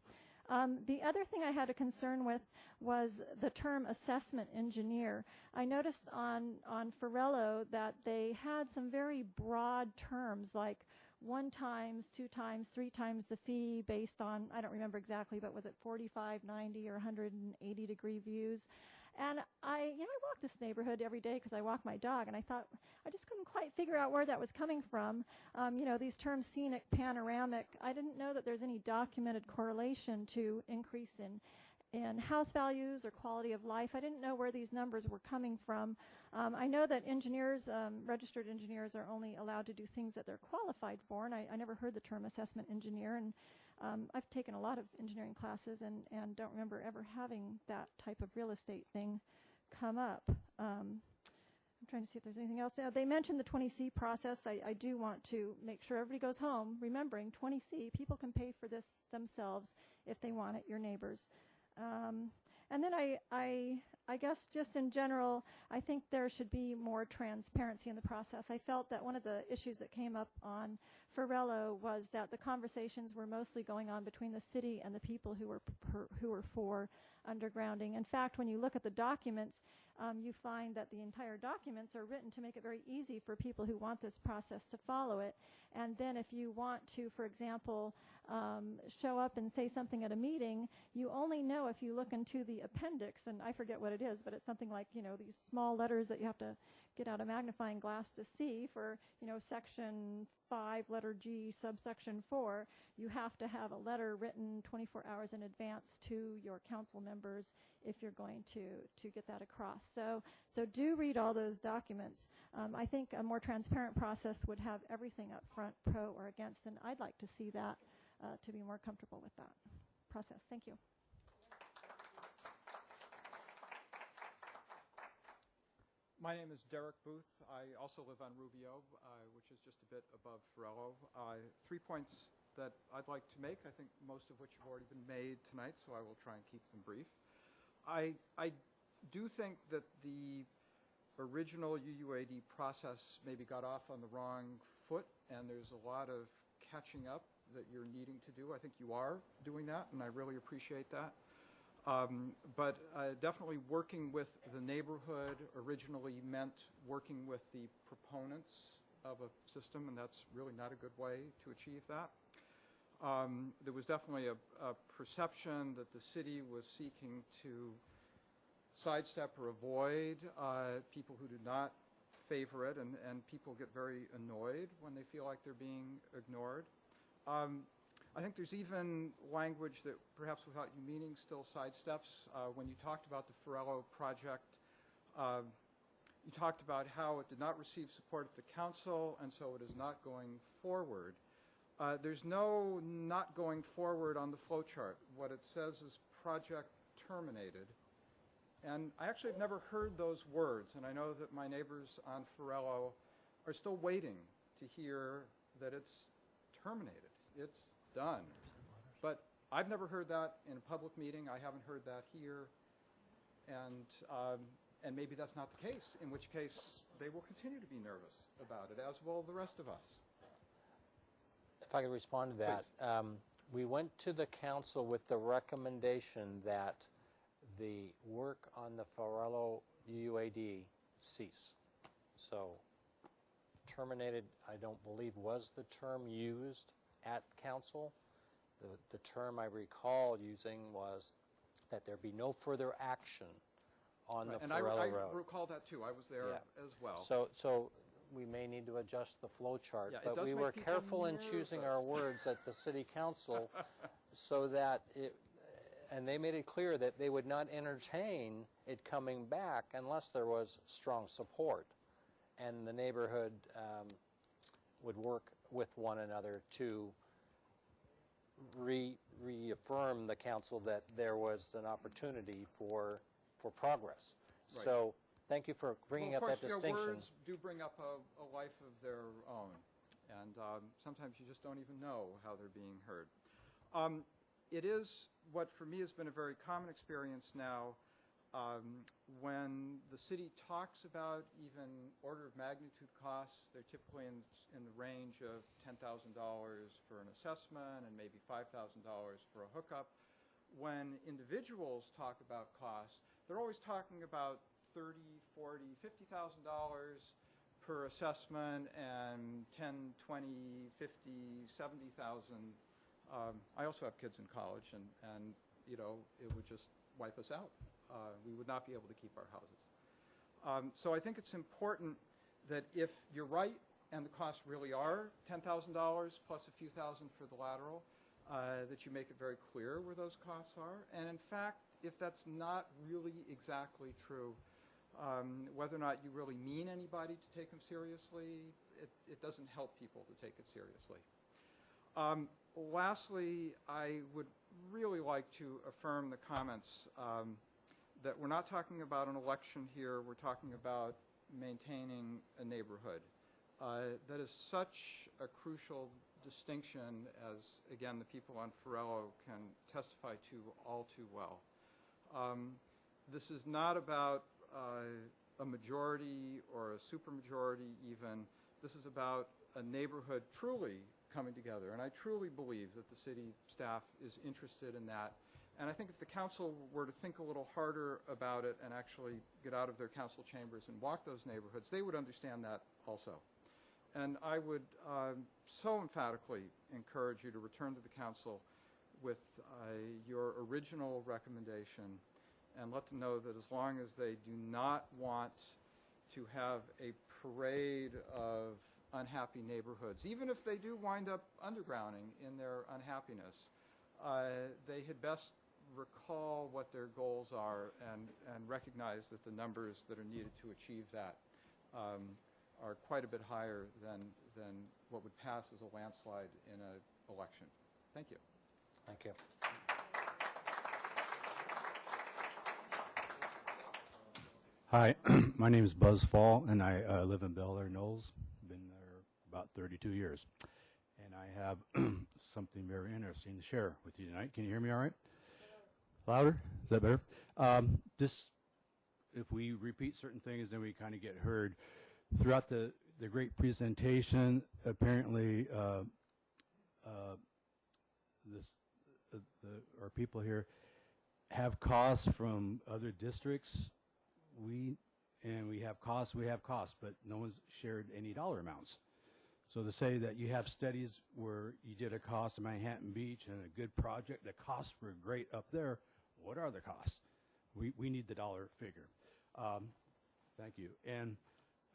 The other thing I had a concern with was the term assessment engineer. I noticed on Farello that they had some very broad terms like 1 times, 2 times, 3 times the fee based on, I don't remember exactly, but was it 45, 90, or 180 degree views? And I walk this neighborhood every day because I walk my dog, and I thought, I just couldn't quite figure out where that was coming from. These terms, scenic, panoramic, I didn't know that there's any documented correlation to increase in house values or quality of life. I didn't know where these numbers were coming from. I know that engineers, registered engineers, are only allowed to do things that they're qualified for, and I never heard the term assessment engineer, and I've taken a lot of engineering classes and don't remember ever having that type of real estate thing come up. I'm trying to see if there's anything else. They mentioned the 20C process. I do want to make sure everybody goes home remembering 20C. People can pay for this themselves if they want it, your neighbors. And then I guess just in general, I think there should be more transparency in the process. I felt that one of the issues that came up on Farello was that the conversations were mostly going on between the city and the people who were for undergrounding. In fact, when you look at the documents, you find that the entire documents are written to make it very easy for people who want this process to follow it. And then if you want to, for example, show up and say something at a meeting, you only know if you look into the appendix, and I forget what it is, but it's something like, these small letters that you have to get out a magnifying glass to see for, section 5, letter G, subsection 4. You have to have a letter written 24 hours in advance to your council members if you're going to get that across. So do read all those documents. I think a more transparent process would have everything up front, pro or against, and I'd like to see that to be more comfortable with that process. Thank you. My name is Derek Booth. I also live on Rubio, which is just a bit above Farello. 3 points that I'd like to make, I think most of which have already been made tonight, so I will try and keep them brief. I do think that the original UUAD process maybe got off on the wrong foot, and there's a lot of catching up that you're needing to do. I think you are doing that, and I really appreciate that. But definitely working with the neighborhood originally meant working with the proponents of a system, and that's really not a good way to achieve that. There was definitely a perception that the city was seeking to sidestep or avoid people who do not favor it, and people get very annoyed when they feel like they're being ignored. I think there's even language that perhaps without you meaning still sidesteps. When you talked about the Farello project, you talked about how it did not receive support at the council, and so it is not going forward. There's no not going forward on the flow chart. What it says is project terminated. And I actually have never heard those words, and I know that my neighbors on Farello are still waiting to hear that it's terminated. It's done. But I've never heard that in a public meeting. I haven't heard that here. And maybe that's not the case, in which case they will continue to be nervous about it, as will the rest of us. If I could respond to that. We went to the council with the recommendation that the work on the Farello UUAD cease. So terminated, I don't believe, was the term used at council. The term I recall using was that there be no further action on the Farello Road. I recall that too. I was there as well. So we may need to adjust the flow chart, Yeah, but we were careful in choosing our words at the city council so that and they made it clear that they would not entertain it coming back unless there was strong support, and the neighborhood would work with one another to reaffirm the council that there was an opportunity for progress. Right. So thank you for bringing up that distinction. Your words do bring up a life of their own, and sometimes you just don't even know how they're being heard. It is what for me has been a very common experience now when the city talks about even order of magnitude costs. They're typically in the range of $10,000 for an assessment and maybe $5,000 for a hookup. When individuals talk about costs, they're always talking about $30,000, $40,000, $50,000 per assessment and $10,000, $20,000, $50,000, $70,000. I also have kids in college, and you know, it would just wipe us out. We would not be able to keep our houses. So I think it's important that if you're right and the costs really are $10,000 plus a few thousand for the lateral, that you make it very clear where those costs are. And in fact, if that's not really exactly true, whether or not you really mean anybody to take them seriously, it doesn't help people to take it seriously. Lastly, I would really like to affirm the comments that we're not talking about an election here, we're talking about maintaining a neighborhood. That is such a crucial distinction, as again the people on Farello can testify to all too well. This is not about a majority or a supermajority even. This is about a neighborhood truly coming together, and I truly believe that the city staff is interested in that. And I think if the council were to think a little harder about it and actually get out of their council chambers and walk those neighborhoods, they would understand that also. And I would so emphatically encourage you to return to the council with your original recommendation and let them know that as long as they do not want to have a parade of unhappy neighborhoods, even if they do wind up undergrounding in their unhappiness, they had best recall what their goals are and recognize that the numbers that are needed to achieve that are quite a bit higher than what would pass as a landslide in an election. Thank you. Thank you. Hi, my name is Buzz Fall, and I live in Bel Air Knolls. Been there about 32 years. And I have something very interesting to share with you tonight. Can you hear me all right? Louder? Is that better? If we repeat certain things, then we kind of get heard. Throughout the great presentation, apparently our people here have costs from other districts. We have costs, but no one's shared any dollar amounts. So to say that you have studies where you did a cost in Manhattan Beach and a good project, the costs were great up there, what are the costs? We need the dollar figure. Thank you. And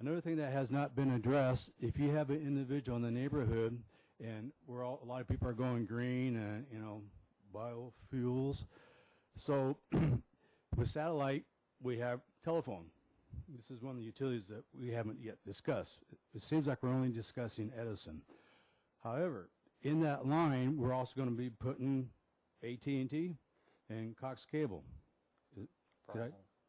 another thing that has not been addressed, if you have an individual in the neighborhood and a lot of people are going green and, biofuels. So with satellite, we have telephone. This is one of the utilities that we haven't yet discussed. It seems like we're only discussing Edison. However, in that line, we're also going to be putting AT&T and Cox Cable.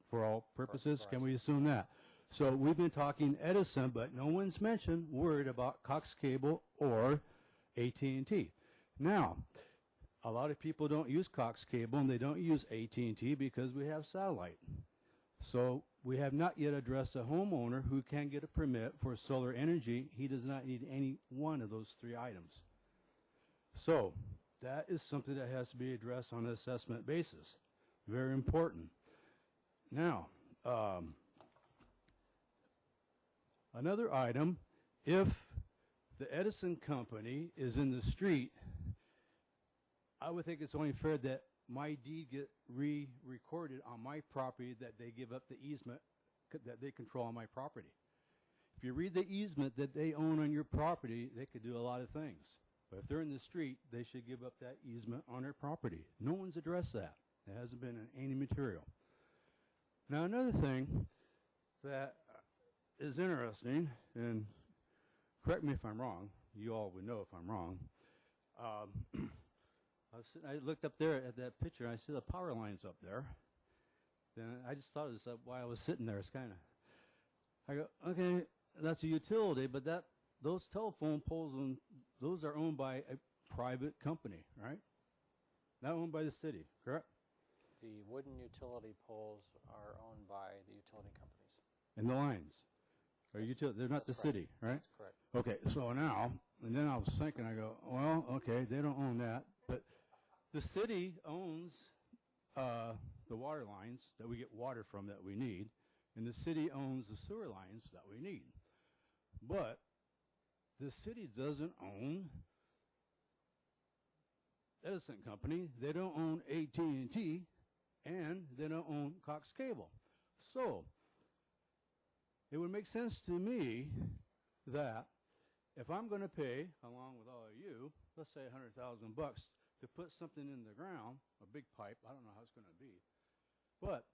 For all purposes, can we assume that? So we've been talking Edison, but no one's mentioned word about Cox Cable or AT&T. Now, a lot of people don't use Cox Cable and they don't use AT&T because we have satellite. So we have not yet addressed a homeowner who can get a permit for solar energy. He does not need any one of those three items. So that is something that has to be addressed on an assessment basis. Very important. Now, another item, if the Edison company is in the street, I would think it's only fair that my deed get re-recorded on my property, that they give up the easement that they control on my property. If you read the easement that they own on your property, they could do a lot of things. But if they're in the street, they should give up that easement on their property. No one's addressed that. It hasn't been in any material. Now, another thing that is interesting, and correct me if I'm wrong, you all would know if I'm wrong. I looked up there at that picture, and I see the power lines up there. Then I just thought of this while I was sitting there. It's kind of, I go, okay, that's a utility, but those telephone poles, those are owned by a private company, right? Not owned by the city, correct? The wooden utility poles are owned by the utility companies. And the lines are they're not the city, right? That's correct. Okay, so now, and then I was thinking, I go, well, okay, they don't own that, but the city owns the water lines that we get water from that we need, and the city owns the sewer lines that we need. But the city doesn't own Edison Company, they don't own AT&T, and they don't own Cox Cable. So it would make sense to me that if I'm going to pay, along with all of you, let's say $100,000 to put something in the ground, a big pipe, I don't know how it's going to be, but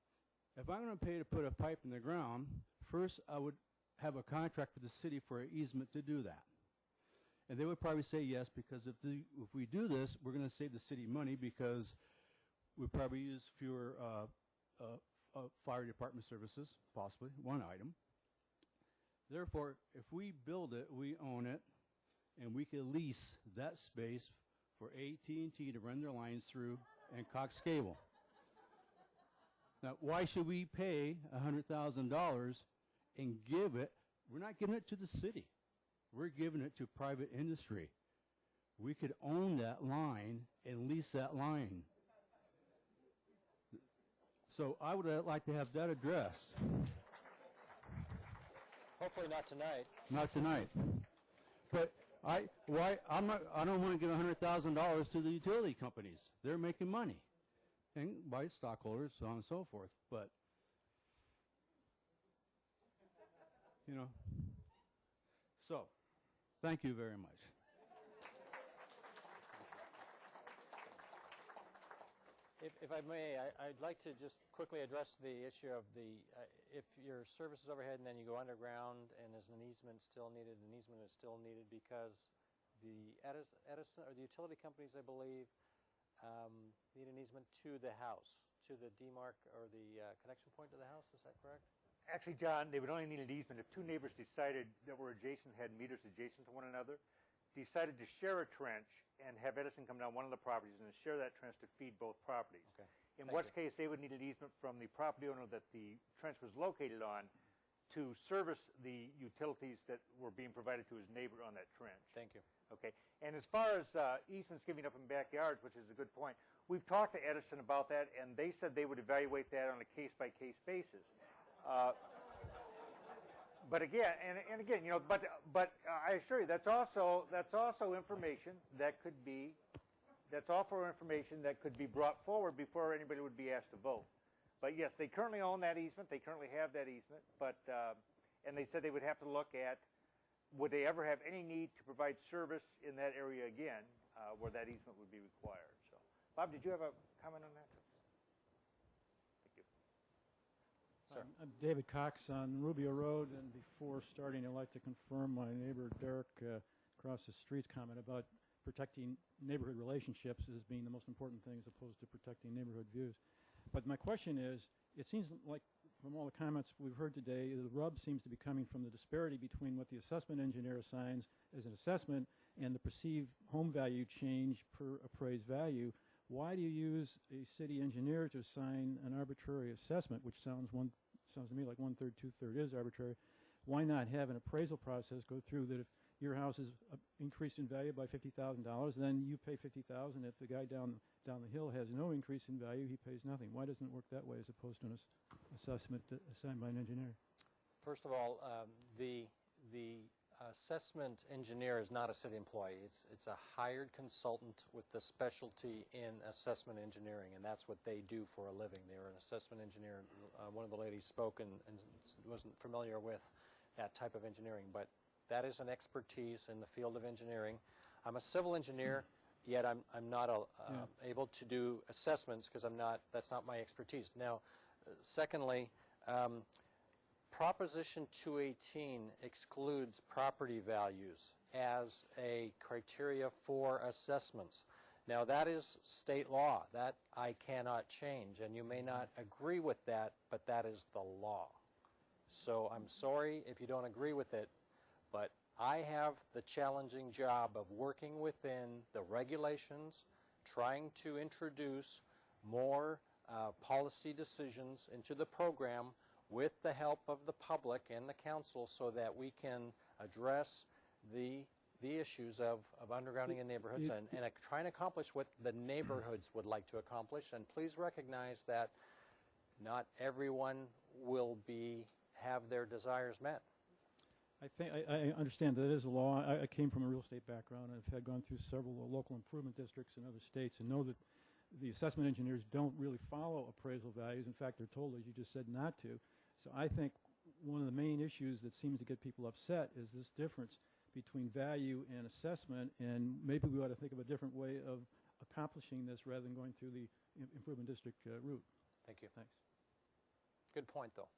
if I'm going to pay to put a pipe in the ground, first I would have a contract with the city for an easement to do that. And they would probably say yes, because if we do this, we're going to save the city money, because we probably use fewer fire department services, possibly, one item. Therefore, if we build it, we own it, and we can lease that space for AT&T to run their lines through, and Cox Cable. Now, why should we pay $100,000 and give it? We're not giving it to the city. We're giving it to private industry. We could own that line and lease that line. So I would like to have that addressed. Hopefully not tonight. Not tonight. But I don't want to give $100,000 to the utility companies. They're making money, and by stockholders, so on and so forth. But so thank you very much. If I may, I'd like to just quickly address the issue of if your service is overhead and then you go underground and there's an easement still needed, an easement is still needed because the Edison or the utility companies, I believe, need an easement to the house, to the demarc or the connection point to the house. Is that correct? Actually, John, they would only need an easement if two neighbors decided that were adjacent, had meters adjacent to one another, decided to share a trench and have Edison come down one of the properties and share that trench to feed both properties. Okay. In which case, they would need an easement from the property owner that the trench was located on to service the utilities that were being provided to his neighbor on that trench. Thank you. Okay. And And as far as easements giving up in backyards, which is a good point, we've talked to Edison about that, and they said they would evaluate that on a case-by-case basis. But again, and again, you know, but I assure you, that's also information that could be, brought forward before anybody would be asked to vote. But yes, they currently own that easement. They currently have that easement. But and they said they would have to look at, would they ever have any need to provide service in that area again, where that easement would be required. So, Bob, did you have a comment on that? Thank you. Sir. I'm David Cox on Rubio Road, and before starting, I'd like to confirm my neighbor Derek across the street's comment about protecting neighborhood relationships as being the most important thing as opposed to protecting neighborhood views. But my question is, it seems like from all the comments we've heard today, the rub seems to be coming from the disparity between what the assessment engineer assigns as an assessment and the perceived home value change per appraised value. Why do you use a city engineer to assign an arbitrary assessment, which sounds to me like 1/3, 2/3 is arbitrary? Why not have an appraisal process go through that if your house is increased in value by $50,000, then you pay $50,000. If the guy down the hill has no increase in value, he pays nothing. Why doesn't it work that way as opposed to an assessment assigned by an engineer? First of all, the assessment engineer is not a city employee. It's a hired consultant with the specialty in assessment engineering, and that's what they do for a living. They're an assessment engineer. One of the ladies spoke and wasn't familiar with that type of engineering, but that is an expertise in the field of engineering. I'm a civil engineer, yet I'm not able to do assessments because that's not my expertise. Now, secondly, Proposition 218 excludes property values as a criteria for assessments. Now, that is state law. That I cannot change, and you may not agree with that, but that is the law. So I'm sorry if you don't agree with it, but I have the challenging job of working within the regulations, trying to introduce more policy decisions into the program with the help of the public and the council so that we can address the issues of undergrounding in neighborhoods and try and accomplish what the neighborhoods would like to accomplish. And please recognize that not everyone will have their desires met. I understand that it is a law. I came from a real estate background. I've gone through several local improvement districts in other states and know that the assessment engineers don't really follow appraisal values. In fact, they're told, as you just said, not to. So I think one of the main issues that seems to get people upset is this difference between value and assessment, and maybe we ought to think of a different way of accomplishing this rather than going through the improvement district route. Thank you. Thanks. Good point, though.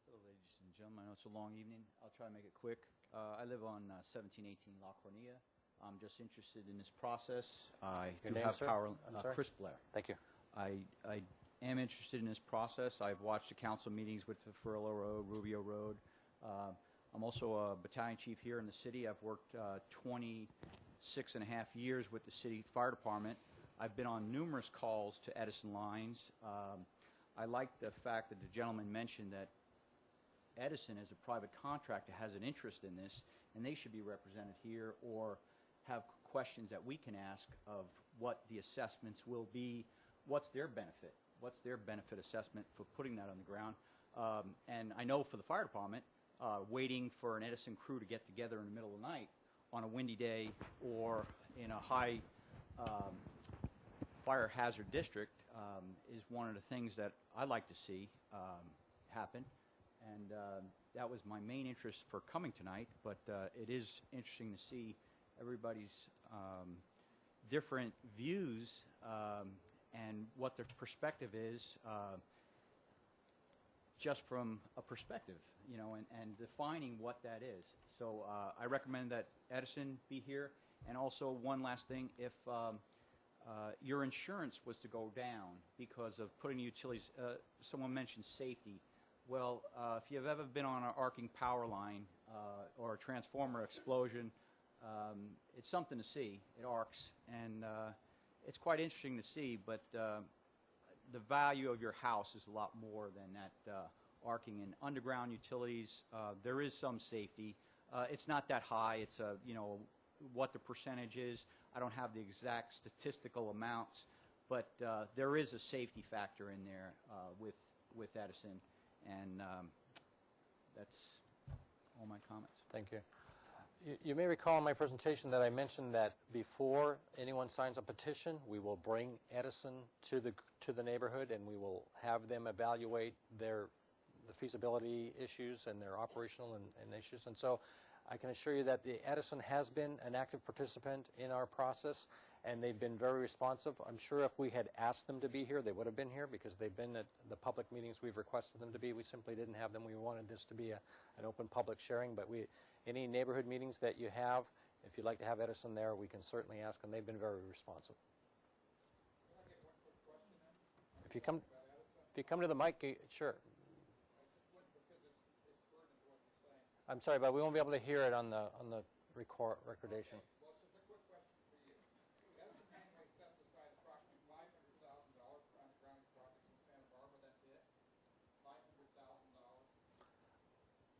Hello, ladies and gentlemen. I know it's a long evening. I'll try to make it quick. I live on 1718 La Cornilla. I'm just interested in this process. I Your do name, have sir? power. I'm sorry? Chris Blair. Thank you. I am interested in this process. I've watched the council meetings with the Furlow Road, Rubio Road. I'm also a battalion chief here in the city. I've worked 26 and a half years with the city fire department. I've been on numerous calls to Edison Lines. I like the fact that the gentleman mentioned that Edison, as a private contractor, has an interest in this, and they should be represented here or have questions that we can ask of what the assessments will be, what's their benefit assessment for putting that on the ground. And I know for the fire department, waiting for an Edison crew to get together in the middle of the night on a windy day or in a high fire hazard district is one of the things that I like to see happen. And that was my main interest for coming tonight, but it is interesting to see everybody's different views and what their perspective is just from a perspective, you know, and defining what that is. So I recommend that Edison be here. And also one last thing, if your insurance was to go down because of putting utilities, someone mentioned safety. Well, if you've ever been on an arcing power line or a transformer explosion, it's something to see. It arcs, and it's quite interesting to see, but the value of your house is a lot more than that arcing. And underground utilities, there is some safety. It's not that high. It's what the percentage is. I don't have the exact statistical amounts, but there is a safety factor in there with Edison, and that's all my comments. Thank you. You may recall in my presentation that I mentioned that before anyone signs a petition, we will bring Edison to the neighborhood, and we will have them evaluate the feasibility issues and their operational and issues. And so I can assure you that the Edison has been an active participant in our process, and they've been very responsive. I'm sure if we had asked them to be here, they would have been here because they've been at the public meetings we've requested them to be. We simply didn't have them. We wanted this to be an open public sharing, but any neighborhood meetings that you have, if you'd like to have Edison there, we can certainly ask, and they've been very responsive. If you come to the mic, sure. I'm sorry, but we won't be able to hear it on the recordation.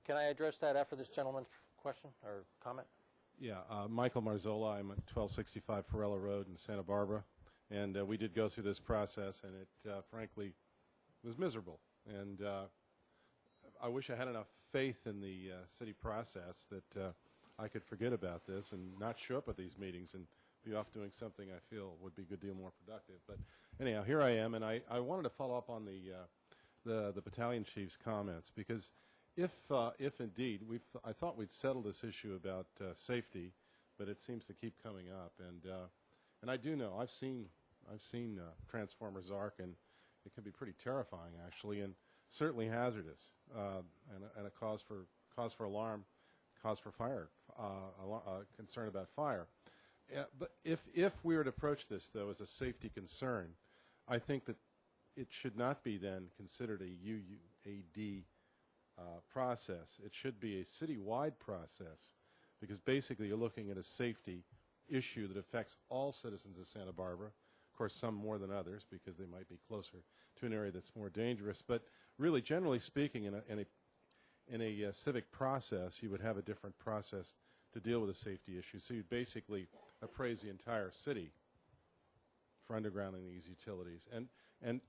Can I address that after this gentleman's question or comment? Yeah, Michael Marzola. I'm at 1265 Farella Road in Santa Barbara, and we did go through this process, and it frankly was miserable. And I wish I had enough faith in the city process that I could forget about this and not show up at these meetings and be off doing something I feel would be a good deal more productive. But anyhow, here I am, and I wanted to follow up on the battalion chief's comments, because if indeed I thought we'd settled this issue about safety, but it seems to keep coming up, and I do know I've seen Transformers Arc, and it can be pretty terrifying actually, and certainly hazardous, and a cause for alarm, cause for fire, concern about fire. But if we were to approach this though as a safety concern, I think that it should not be then considered a UUAD process. It should be a citywide process, because basically you're looking at a safety issue that affects all citizens of Santa Barbara. Of course, some more than others because they might be closer to an area that's more dangerous. But really, generally speaking, in a civic process, you would have a different process to deal with a safety issue. So you'd basically appraise the entire city for undergrounding these utilities. And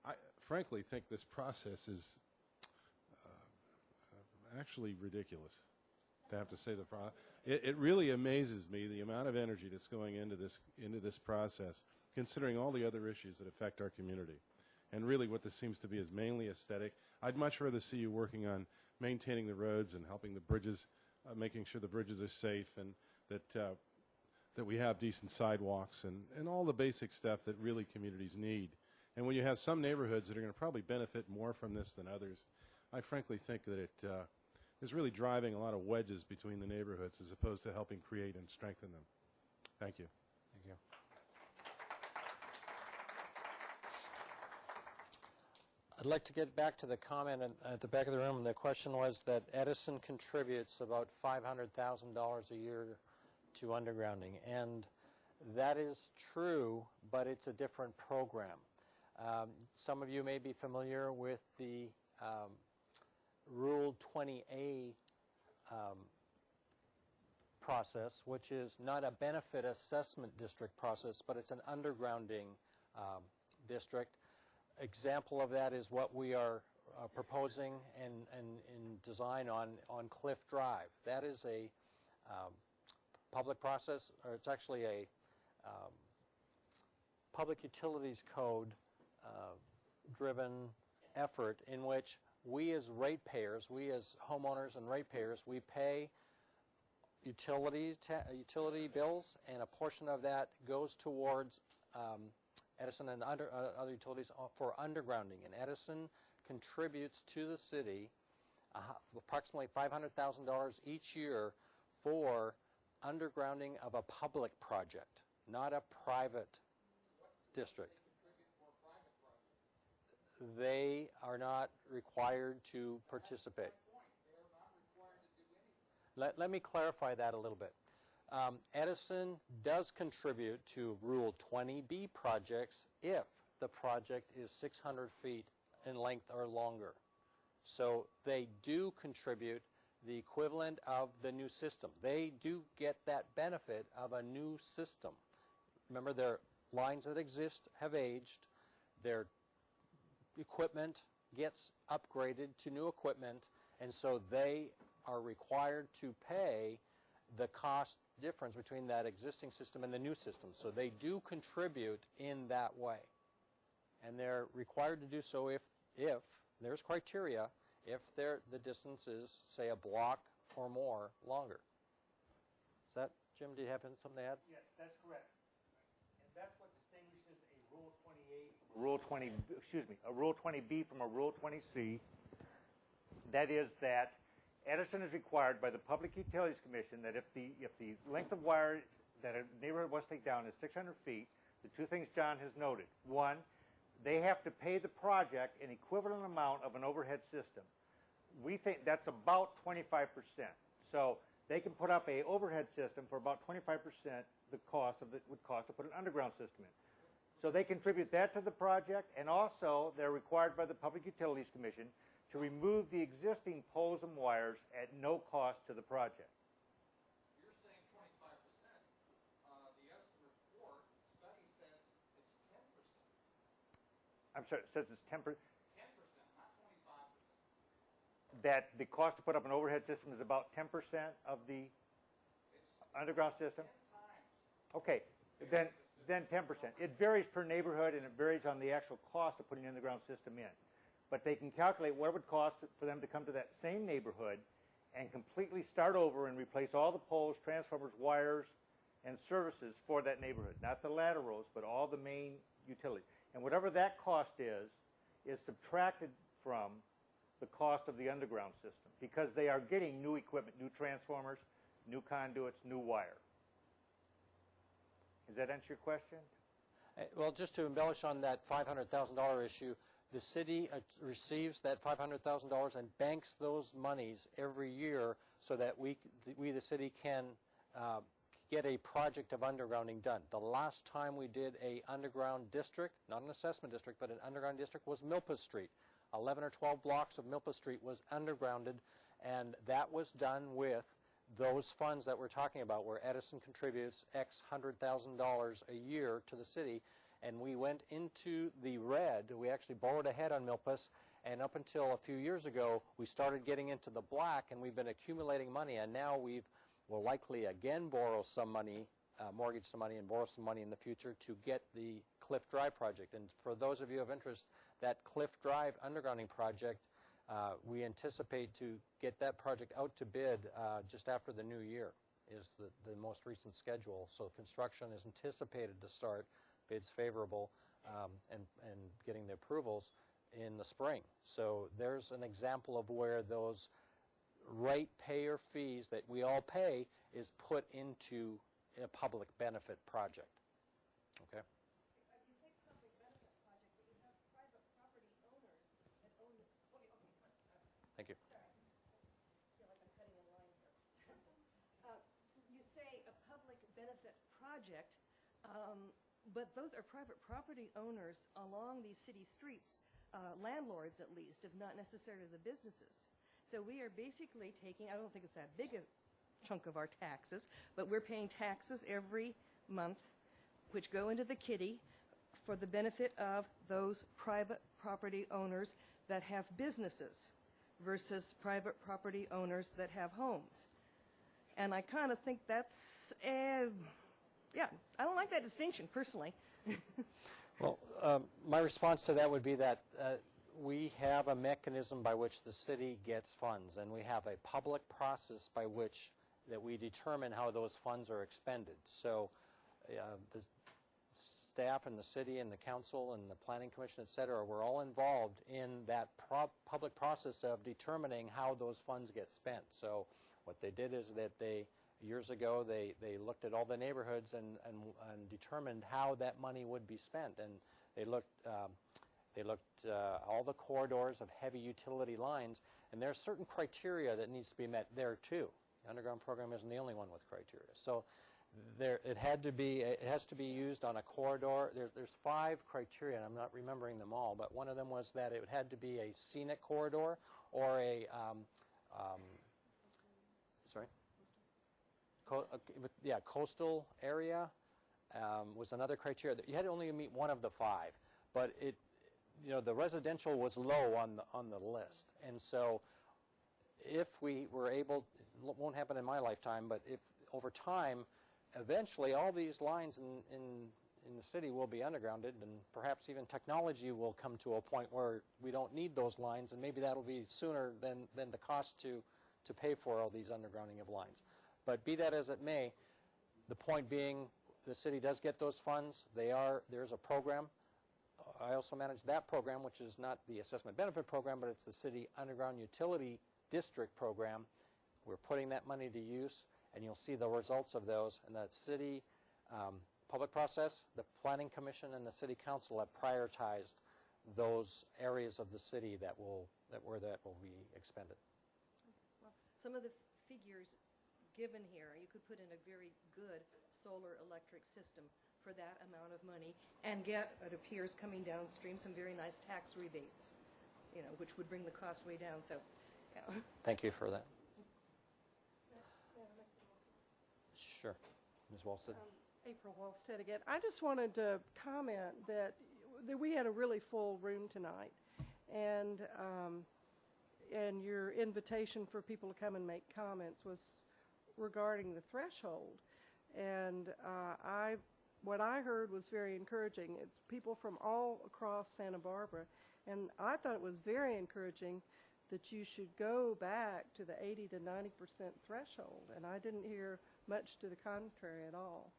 I frankly think this process is actually ridiculous, to have to say it really amazes me the amount of energy that's going into this process, considering all the other issues that affect our community. And really what this seems to be is mainly aesthetic. I'd much rather see you working on maintaining the roads and helping the bridges, making sure the bridges are safe, and that we have decent sidewalks and all the basic stuff that really communities need. And when you have some neighborhoods that are going to probably benefit more from this than others, I frankly think that it is really driving a lot of wedges between the neighborhoods as opposed to helping create and strengthen them. Thank you. Thank you. I'd like to get back to the comment at the back of the room. The question was that Edison contributes about $500,000 a year to undergrounding, and that is true, but it's a different program. Some of you may be familiar with the Rule 20A process, which is not a benefit assessment district process, but it's an undergrounding district. Example of that is what we are proposing and in design on Cliff Drive. That is a public process, or it's actually a public utilities code driven effort in which we as ratepayers, we as homeowners and ratepayers, we pay utility bills, and a portion of that goes towards Edison and other utilities for undergrounding. And Edison contributes to the city approximately $500,000 each year for undergrounding of a public project, not a private district. They are not required to participate. Let me clarify that a little bit. Edison does contribute to Rule 20B projects if the project is 600 feet in length or longer. So they do contribute. the equivalent of the new system. They do get that benefit of a new system. Remember, their lines that exist have aged. Their equipment gets upgraded to new equipment, and so they are required to pay the cost difference between that existing system and the new system. So they do contribute in that way. And they're required to do so if there's criteria, if the distance is, say, a block or more longer. Is that, Jim, do you have something to add? Yes, that's correct. And that's what distinguishes a Rule 28 from a Rule 20, a Rule 20B from a Rule 20C. That is that Edison is required by the Public Utilities Commission that if the length of wire that a neighborhood wants to take down is 600 feet, the two things John has noted. One, they have to pay the project an equivalent amount of an overhead system. We think that's about 25%. So they can put up a overhead system for about 25% the cost of would cost to put an underground system in. So they contribute that to the project, and also they're required by the Public Utilities Commission to remove the existing poles and wires at no cost to the project. You're saying 25%. The Edison report study says it's 10%. I'm sorry, it says it's 10%. 10%, not 25%. That the cost to put up an overhead system is about 10% of the underground system? 10 times. Okay, then 10%. It varies per neighborhood, and it varies on the actual cost of putting an underground system in. But they can calculate what it would cost for them to come to that same neighborhood and completely start over and replace all the poles, transformers, wires, and services for that neighborhood. Not the laterals, but all the main utilities. And whatever that cost is subtracted from the cost of the underground system, because they are getting new equipment, new transformers, new conduits, new wire. Does that answer your question? Well, just to embellish on that $500,000 issue, the city receives that $500,000 and banks those monies every year so that we the city, can get a project of undergrounding done. The last time we did a underground district, not an assessment district, but an underground district, was Milpas Street. 11 or 12 blocks of Milpas Street was undergrounded, and that was done with those funds that we're talking about, where Edison contributes X $100,000 a year to the city. And we went into the red. We actually borrowed ahead on Milpas, and up until a few years ago, we started getting into the black, and we've been accumulating money, and now will likely again borrow some money, mortgage some money, and borrow some money in the future to get the Cliff Drive project. And for those of you of interest, that Cliff Drive undergrounding project, we anticipate to get that project out to bid just after the new year is the most recent schedule. So construction is anticipated to start, bids favorable, and getting the approvals in the spring. So there's an example of where those ratepayer fees that we all pay is put into a public benefit project. Okay? You say public benefit project, but you have private property owners that own the... Thank you. Sorry. I feel like I'm cutting in line here. You say a public benefit project, but those are private property owners along these city streets, landlords at least, if not necessarily the businesses. So we are basically taking, I don't think it's that big a chunk of our taxes, but we're paying taxes every month, which go into the kitty for the benefit of those private property owners that have businesses versus private property owners that have homes. And I kind of think that's, yeah, I don't like that distinction personally. Well, my response to that would be that we have a mechanism by which the city gets funds, and we have a public process by which that we determine how those funds are expended. So the staff and the city and the council and the planning commission, et cetera, we're all involved in that public process of determining how those funds get spent. So what they did is that years ago, they looked at all the neighborhoods and determined how that money would be spent. And they looked all the corridors of heavy utility lines, and there's certain criteria that needs to be met there too. The underground program isn't the only one with criteria. So it has to be used on a corridor. There's 5 criteria, and I'm not remembering them all, but one of them was that it had to be a scenic corridor or a coastal area was another criteria. You had to only meet one of the 5, but the residential was low on the list, and so if we were able, it won't happen in my lifetime, but if over time, eventually all these lines in the city will be undergrounded, and perhaps even technology will come to a point where we don't need those lines, and maybe that'll be sooner than the cost to pay for all these undergrounding of lines. But be that as it may, the point being, the city does get those funds. There's a program. I also manage that program, which is not the assessment benefit program, but it's the city underground utility district program. We're putting that money to use, and you'll see the results of those. And that city public process, the Planning Commission and the City Council have prioritized those areas of the city that will be expended. Well, some of the figures given here, you could put in a very good solar electric system for that amount of money and get, it appears, coming downstream, some very nice tax rebates, which would bring the cost way down. So, yeah. Thank you for that. Sure. Ms. Walsted. April Walsted again. I just wanted to comment that we had a really full room tonight, and your invitation for people to come and make comments was regarding the threshold, and what I heard was very encouraging. It's people from all across Santa Barbara, and I thought it was very encouraging that you should go back to the 80 to 90% threshold, and I didn't hear much to the contrary at all.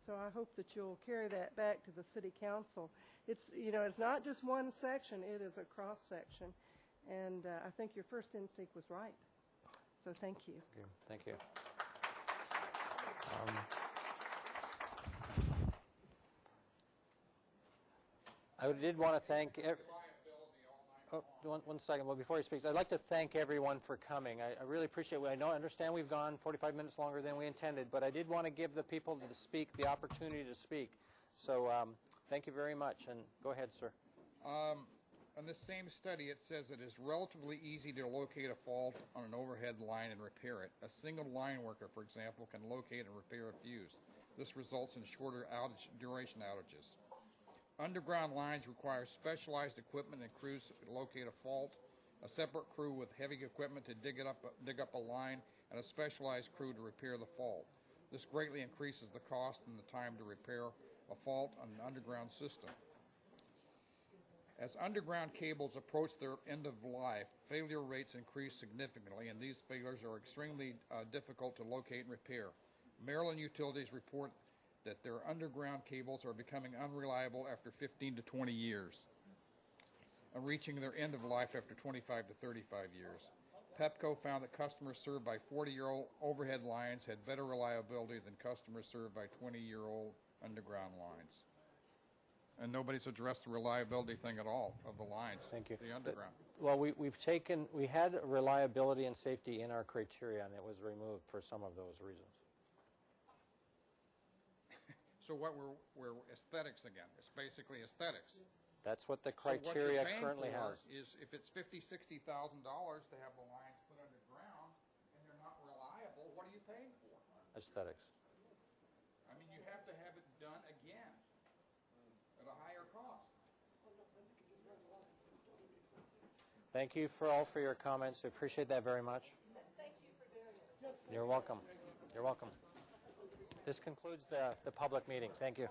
So I hope that you'll carry that back to the City Council. It's not just one section, it is a cross section. And I think your first instinct was right. So thank you. Thank you. I did want to thank one second. Well, before he speaks, I'd like to thank everyone for coming. I really appreciate it. I understand we've gone 45 minutes longer than we intended, but I did want to give the people to speak the opportunity to speak. So thank you very much. And go ahead, sir. On this same study, it says it is relatively easy to locate a fault on an overhead line and repair it. A single line worker, for example, can locate and repair a fuse. This results in shorter duration outages. Underground lines require specialized equipment and crews to locate a fault, a separate crew with heavy equipment to dig up a line, and a specialized crew to repair the fault. This greatly increases the cost and the time to repair a fault on an underground system. As underground cables approach their end of life, failure rates increase significantly, and these failures are extremely difficult to locate and repair. Maryland utilities report that their underground cables are becoming unreliable after 15 to 20 years and reaching their end of life after 25 to 35 years. Pepco found that customers served by 40-year-old overhead lines had better reliability than customers served by 20-year-old underground lines. And nobody's addressed the reliability thing at all of the lines. Thank you. The underground. Well, we had reliability and safety in our criteria, and it was removed for some of those reasons. So what we're aesthetics again. It's basically aesthetics. That's what the criteria currently has. Is if it's $50,000, $60,000 to have the lines put underground and they're not reliable, what are you paying for? Aesthetics. I mean, you have to have it done again at a higher cost. Thank you all for your comments. We appreciate that very much. Thank you for doing it. You're welcome. You're welcome. This concludes the public meeting. Thank you.